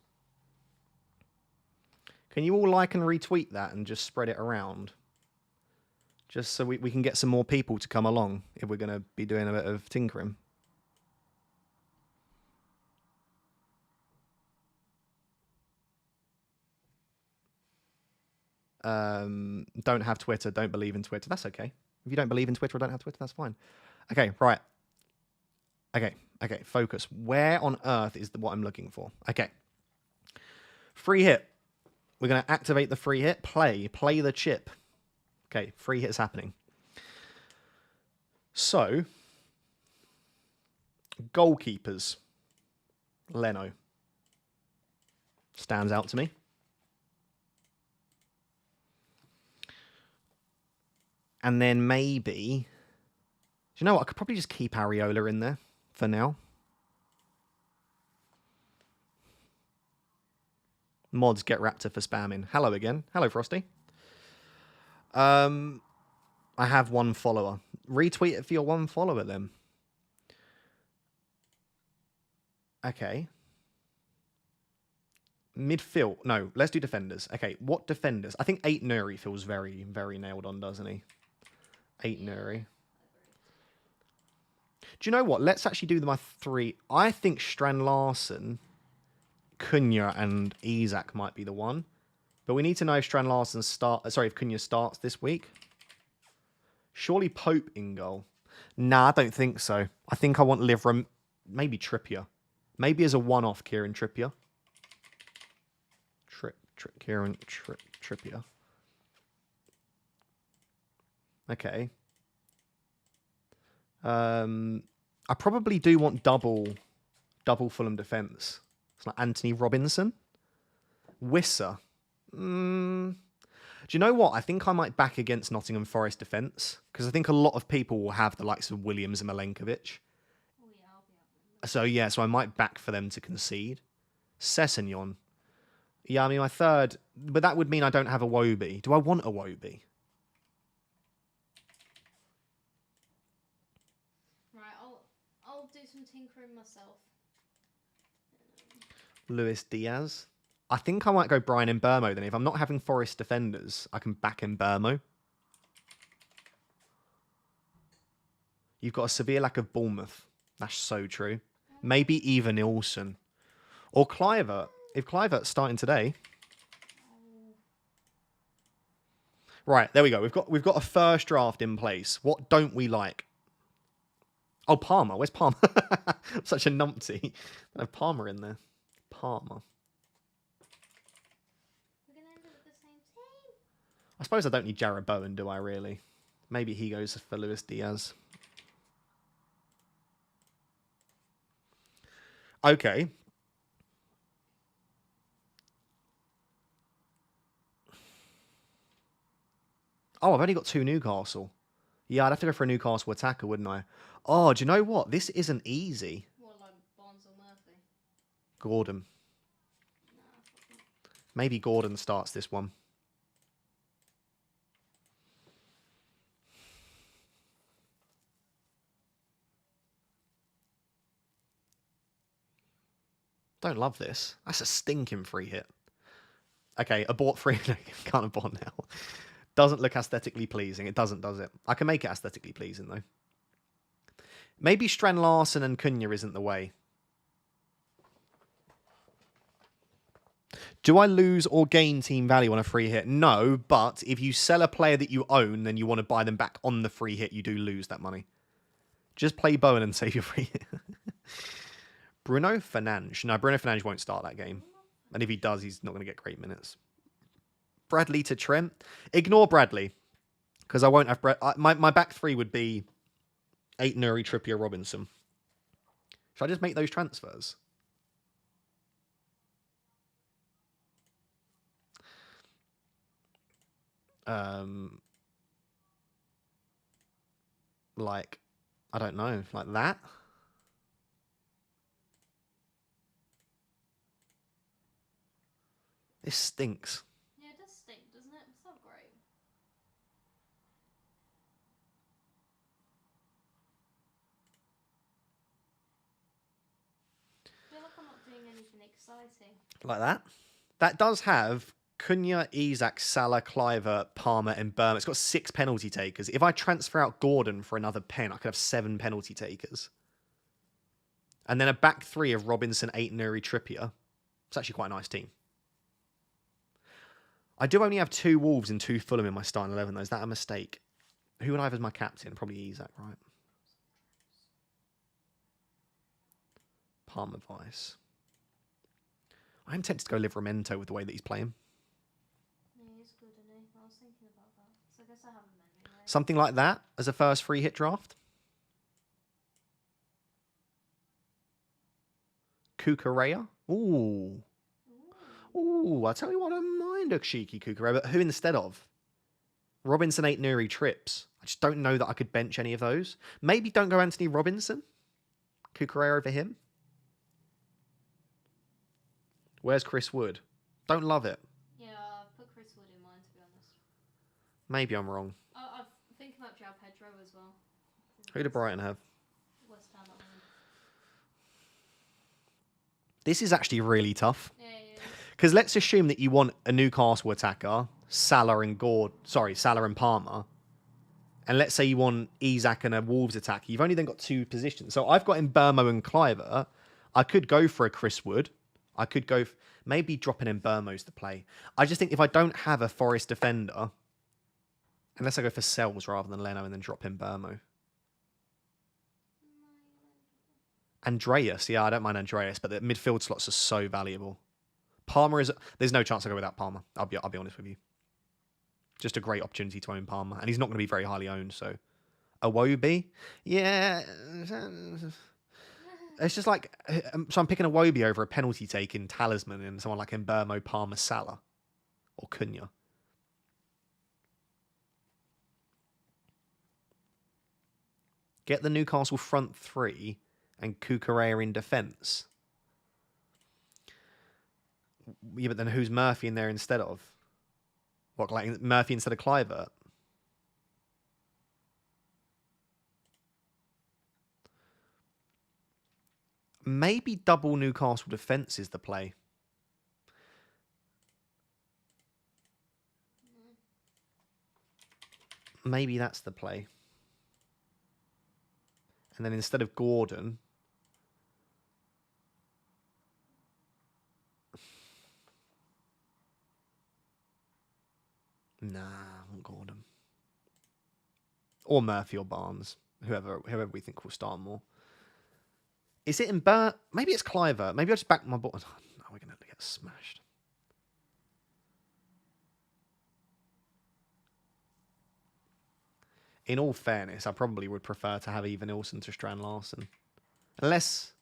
Can you all like and retweet that and just spread it around? Just so we can get some more people to come along if we're going to be doing a bit of tinkering. Don't have Twitter, don't believe in Twitter. That's okay. If you don't believe in Twitter or don't have Twitter, that's fine. Okay, right. Okay, focus. Where on earth is what I'm looking for? Okay. Free hit. We're going to activate the free hit. Play the chip. Okay, free hit is happening. So, goalkeepers. Leno. Stands out to me. And then maybe... Do you know what? I could probably just keep Areola in there for now. Mods get Raptor for spamming. Hello again. Hello, Frosty. I have one follower. Retweet it for your one follower then. Okay. Midfield. No, let's do defenders. Okay, what defenders? I think 8 Nuri feels very, very nailed on, doesn't he? 8 Nuri. Do you know what? Let's actually do my 3. I think Strand Larsen, Cunha, and Isak might be the one. But we need to know if Strand Larsen if Cunha starts this week. Surely Pope in goal. Nah, I don't think so. I think I want Livram, maybe Trippier. Maybe as a one-off Kieran Trippier. Kieran Trippier. Okay. I probably do want double Fulham defence. It's like Anthony Robinson. Wissa. Do you know what? I think I might back against Nottingham Forest defence because I think a lot of people will have the likes of Williams and Milenkovic. Oh, yeah, I'll be up. So I might back for them to concede. Sessegnon. Yeah, I mean, my third... But that would mean I don't have a Wobie. Do I want a Wobie? Right, I'll do some tinkering myself. Luis Diaz. I think I might go Brian Mbermo then. If I'm not having Forest defenders, I can back Mbermo. You've got a severe lack of Bournemouth. That's so true. Maybe even Ilson. Or Clivert. If Clivert's starting today. Right, there we go. We've got a first draft in place. What don't we like? Oh, Palmer. Where's Palmer? Such a numpty. I have Palmer in there. Palmer. We're going to end up with the same team. I suppose I don't need Jarrod Bowen, do I really? Maybe he goes for Luis Diaz. Okay. Oh, I've only got 2 Newcastle. Yeah, I'd have to go for a Newcastle attacker, wouldn't I? Oh, do you know what? This isn't easy. What, like Bonds or Murphy? Gordon. Nah, fuck it. Maybe Gordon starts this one. Don't love this. That's a stinking free hit. Okay, abort free. Can't abort now. Doesn't look aesthetically pleasing. It doesn't, does it? I can make it aesthetically pleasing, though. Maybe Strand Larsen and Cunha isn't the way. Do I lose or gain team value on a free hit? No, but if you sell a player that you own and you want to buy them back on the free hit, you do lose that money. Just play Bowen and save your free hit. Bruno Fernandes. No, Bruno Fernandes won't start that game. And if he does, he's not going to get great minutes. Bradley to Trent. Ignore Bradley. Because I won't have... My back 3 would be 8 Nuri, Trippier, Robinson. Should I just make those transfers? Like, I don't know, like that. This stinks. Yeah, it does stink, doesn't it? It's not great. I feel like I'm not doing anything exciting. Like that. That does have Cunha, Isak, Salah, Cliver, Palmer, and Burma. It's got 6 penalty takers. If I transfer out Gordon for another pen, I could have 7 penalty takers. And then a back 3 of Robinson, 8, Nuri, Trippier. It's actually quite a nice team. I do only have 2 Wolves and 2 Fulham in my starting 11, though. Is that a mistake? Who would I have as my captain? Probably Isak, right? Palmer, Vice. I'm tempted to go Livramento with the way that he's playing. Yeah, he's good, isn't he? I was thinking about that. So I guess I have him anyway. Something like that as a first free hit draft. Cucurella. Ooh. Ooh, I tell you what, I don't mind a cheeky Cucurella, but who instead of? Robinson, 8, Nuri, Trips. I just don't know that I could bench any of those. Maybe don't go Anthony Robinson. Cucurella over him. Where's Chris Wood? Don't love it. Yeah, I've put Chris Wood in mine, to be honest. Maybe I'm wrong. I'm thinking about João Pedro as well. Who did Brighton have? West Ham at home. This is actually really tough. Yeah. Because let's assume that you want a Newcastle attacker, Salah and Palmer. And let's say you want Isak and a Wolves attacker. You've only then got 2 positions. So I've got in Burmo and Cliver. I could go for a Chris Wood. I could go... maybe dropping in Burmo's the play. I just think if I don't have a Forest defender, unless I go for Sells rather than Leno and then drop in Burmo. Andreas. Yeah, I don't mind Andreas, but the midfield slots are so valuable. Palmer is... there's no chance I go without Palmer. I'll be honest with you. Just a great opportunity to own Palmer. And he's not going to be very highly owned, so... Iwobi? Yeah... it's just like... so I'm picking Iwobi over a penalty take in Talisman and someone like Mbermo, Palmer, Salah. Or Cunha. Get the Newcastle front 3 and Cucurella in defence. Yeah, but then who's Murphy in there instead of? What, like Murphy instead of Clivert? Maybe double Newcastle defence is the play. Maybe that's the play. And then instead of Gordon... nah, I want Gordon. Or Murphy or Barnes. Whoever we think will start more. Is it in maybe it's Cliver. Maybe I'll just back my ball. No, we're going to get smashed. In all fairness, I probably would prefer to have Even Ilson to Strand Larson. Unless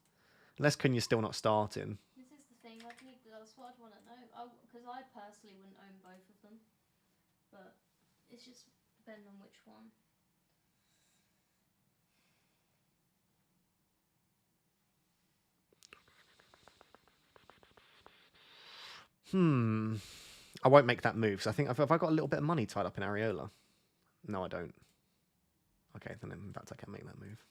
Cunha's still not starting. This is the thing. That's what I'd want to know. Because I personally wouldn't own both of them. But it's just depending on which one. I won't make that move. So I think have I got a little bit of money tied up in Areola? No, I don't. Okay, then in fact I can make that move.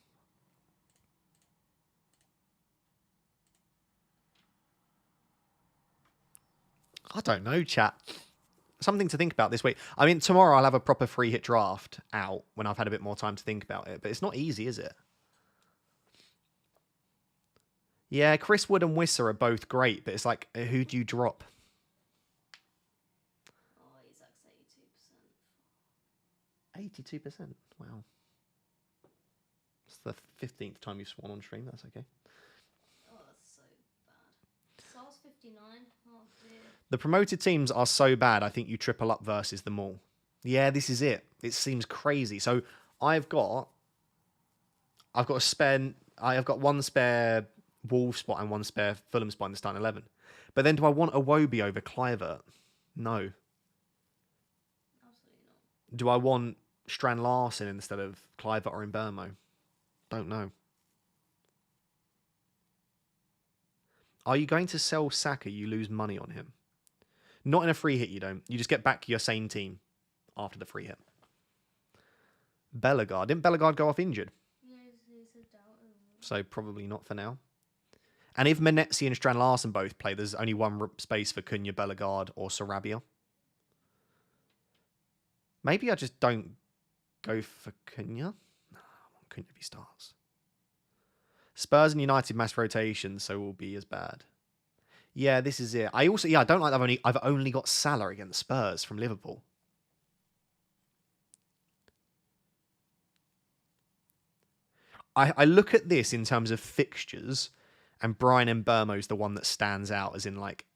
I don't know, chat. Something to think about this week. I mean, tomorrow I'll have a proper free hit draft out when I've had a bit more time to think about it. But it's not easy, is it? Yeah, Chris Wood and Wisser are both great, but it's like, who do you drop? Oh, Isak's 82%. 82%? Wow. It's the 15th time you've sworn on stream. That's okay. Oh, that's so bad. Sal's 59. Oh, dear. The promoted teams are so bad, I think you triple up versus them all. Yeah, this is it. It seems crazy. So I've got a spare... I've got one spare Wolves spot and one spare Fulham spot in the starting 11. But then do I want Iwobi over Clivert? No. Absolutely Do I want Strand Larson instead of Clivert or Imbermo? Don't know. Are you going to sell Saka? You lose money on him. Not in a free hit, you don't. You just get back your same team after the free hit. Bellegarde. Didn't Bellegarde go off injured? Yeah, he's a doubter. So probably not for now. And if Menetzi and Strand Larson both play, there's only one space for Cunha, Bellegarde, or Sarabia. Maybe I just don't go for Cunha. No, I want Cunha to be starts. Spurs and United mass rotation, so will be as bad. Yeah, this is it. I don't like that I've only got Salah against Spurs from Liverpool. I look at this in terms of fixtures, and Brian Mbeumo's the one that stands out, as in like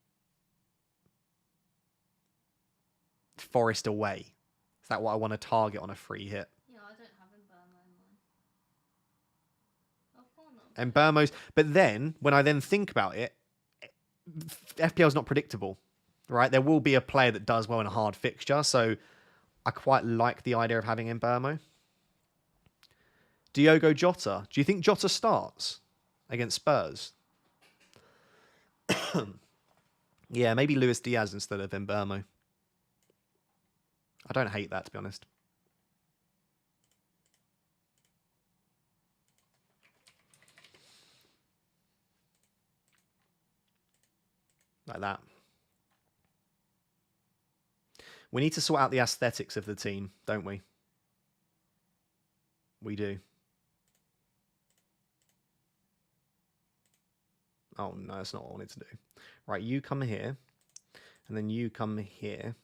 Forest away. Is that what I want to target on a free hit? Yeah, I don't have Mbeumo in mine. Mbeumo's, but then when I then think about it, FPL's not predictable, right? There will be a player that does well in a hard fixture, so I quite like the idea of having Mbeumo. Diogo Jota. Do you think Jota starts against Spurs? Yeah, maybe Luis Diaz instead of Mbeumo. I don't hate that, to be honest. Like that. We need to sort out the aesthetics of the team, don't we? We do. Oh, no, that's not what I wanted to do. Right, you come here. And then you come here.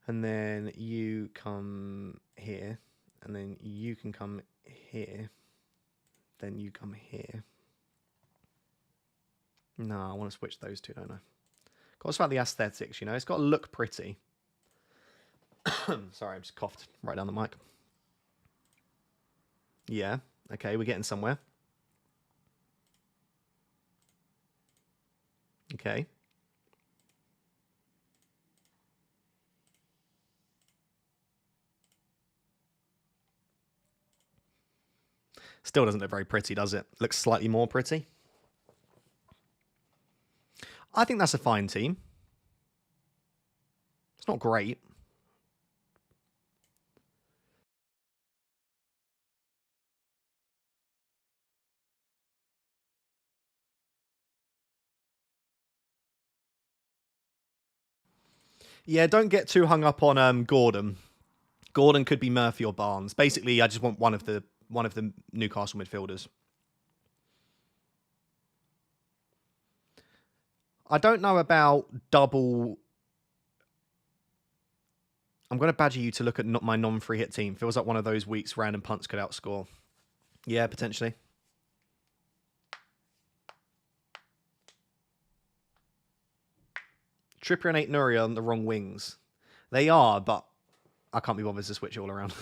And then you come here. And then you can come here. Then you come here. No, I want to switch those two, don't I? Got to sort out the aesthetics, you know? It's got to look pretty. Sorry, I just coughed right down the mic. Yeah, okay, we're getting somewhere. Okay. Still doesn't look very pretty, does it? Looks slightly more pretty. I think that's a fine team. It's not great. Yeah, don't get too hung up on Gordon. Gordon could be Murphy or Barnes. Basically, I just want one of the Newcastle midfielders. I don't know about double. I'm going to badger you to look at my non-free hit team. Feels like one of those weeks random punts could outscore. Yeah, potentially. Trippier and Aït-Nouri on the wrong wings. They are, but I can't be bothered to switch it all around.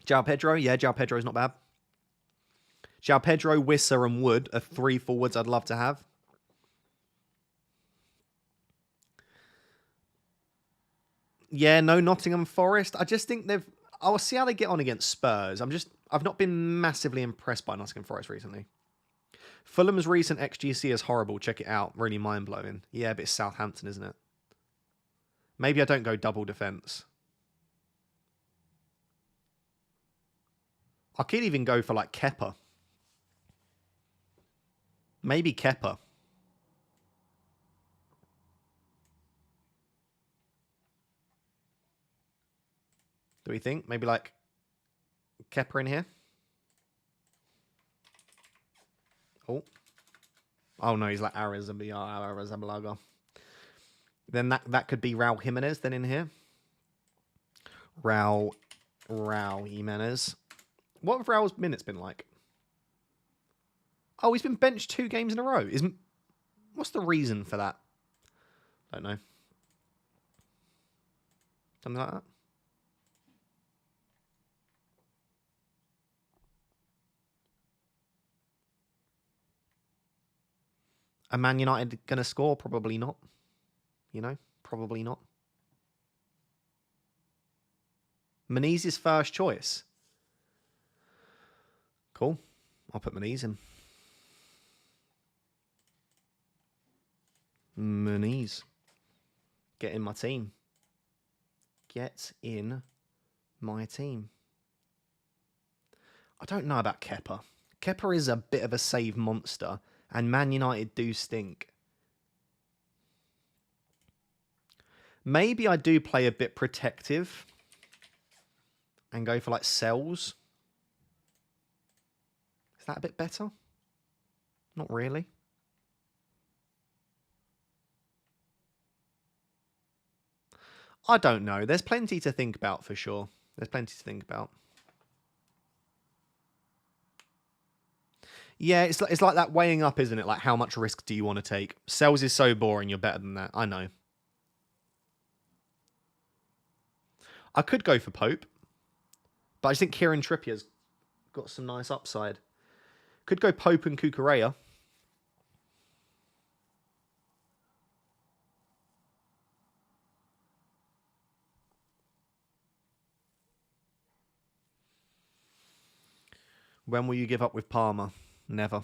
João Pedro. Yeah, João Pedro's not bad. João Pedro, Wissa and Wood are 3 forwards I'd love to have. Yeah, no Nottingham Forest. I just think I'll see how they get on against Spurs. I've not been massively impressed by Nottingham Forest recently. Fulham's recent XGC is horrible. Check it out. Really mind-blowing. Yeah, but it's Southampton, isn't it? Maybe I don't go double defence. I could even go for like Kepa. Maybe Kepa. Do we think? Maybe like Kepa in here? Oh no, he's like Arrizabalaga. Then that could be Raul Jimenez then in here. Raul Jimenez. What have Raul's minutes been like? Oh, he's been benched 2 games in a row. What's the reason for that? Don't know. Something like that. Are Man United going to score? Probably not. You know, Probably not. Menezes' first choice. Cool. I'll put Menezes in. Menezes. Get in my team. Get in my team. I don't know about Kepa. Kepa is a bit of a save monster, and Man United do stink. Maybe I do play a bit protective and go for like sells. Is that a bit better? Not really. I don't know. There's plenty to think about for sure. There's plenty to think about. Yeah, it's like that weighing up, isn't it? Like, how much risk do you want to take? Sells is so boring, you're better than that. I know. I could go for Pope, but I just think Kieran Trippier's got some nice upside. Could go Pope and Cucurella. When will you give up with Palmer? Never.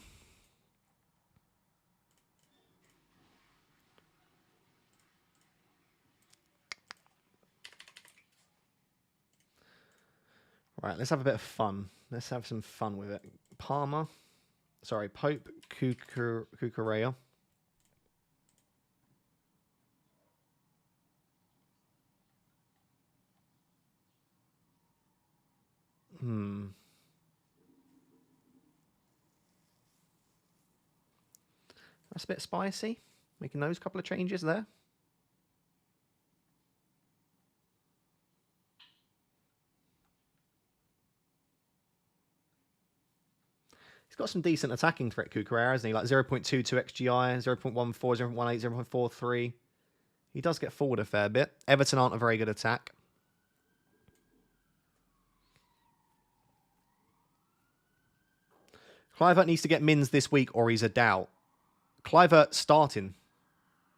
Right, let's have a bit of fun. Let's have some fun with it. Palmer. Sorry, Pope, Cucurella. That's a bit spicy. Making those couple of changes there. He's got some decent attacking threat, Cucurella, hasn't he? Like 0.22 XGI, 0.14, 0.18, 0.43. He does get forward a fair bit. Everton aren't a very good attack. Kluivert needs to get mins this week or he's a doubt. Kluivert starting.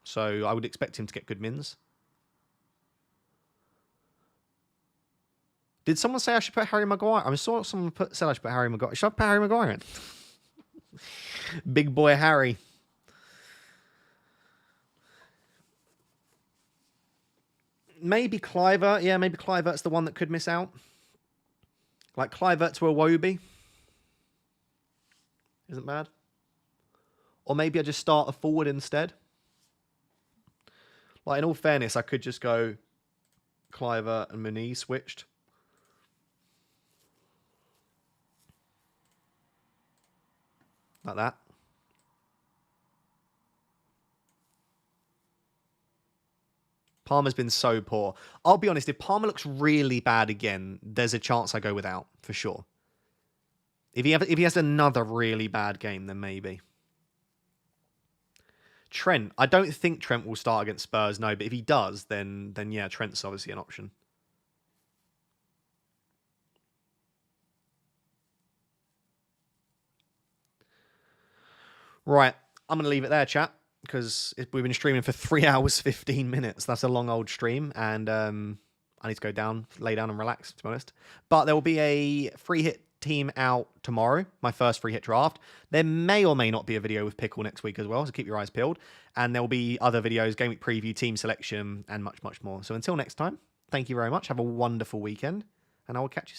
So I would expect him to get good mins. Did someone say I should put Harry Maguire? I saw someone said I should put Harry Maguire. Should I put Harry Maguire in? Big boy Harry. Maybe Kluivert. Yeah, maybe Kluivert's the one that could miss out. Like Kluivert to Iwobi. Isn't bad. Or maybe I just start a forward instead. Like, in all fairness, I could just go Kluivert and Menezes switched. Like that. Palmer's been so poor. I'll be honest, if Palmer looks really bad again, there's a chance I go without, for sure. If he has another really bad game, then maybe. Trent. I don't think Trent will start against Spurs, no. But if he does, then yeah, Trent's obviously an option. Right. I'm going to leave it there, chat, because we've been streaming for 3 hours, 15 minutes. That's a long old stream. And I need to go down, lay down and relax, to be honest. But there will be a free hit team out tomorrow, my first free hit draft. There may or may not be a video with Pickle next week as well, so keep your eyes peeled. And there will be other videos, game week preview, team selection, and much, much more. So until next time, thank you very much. Have a wonderful weekend, and I will catch you soon.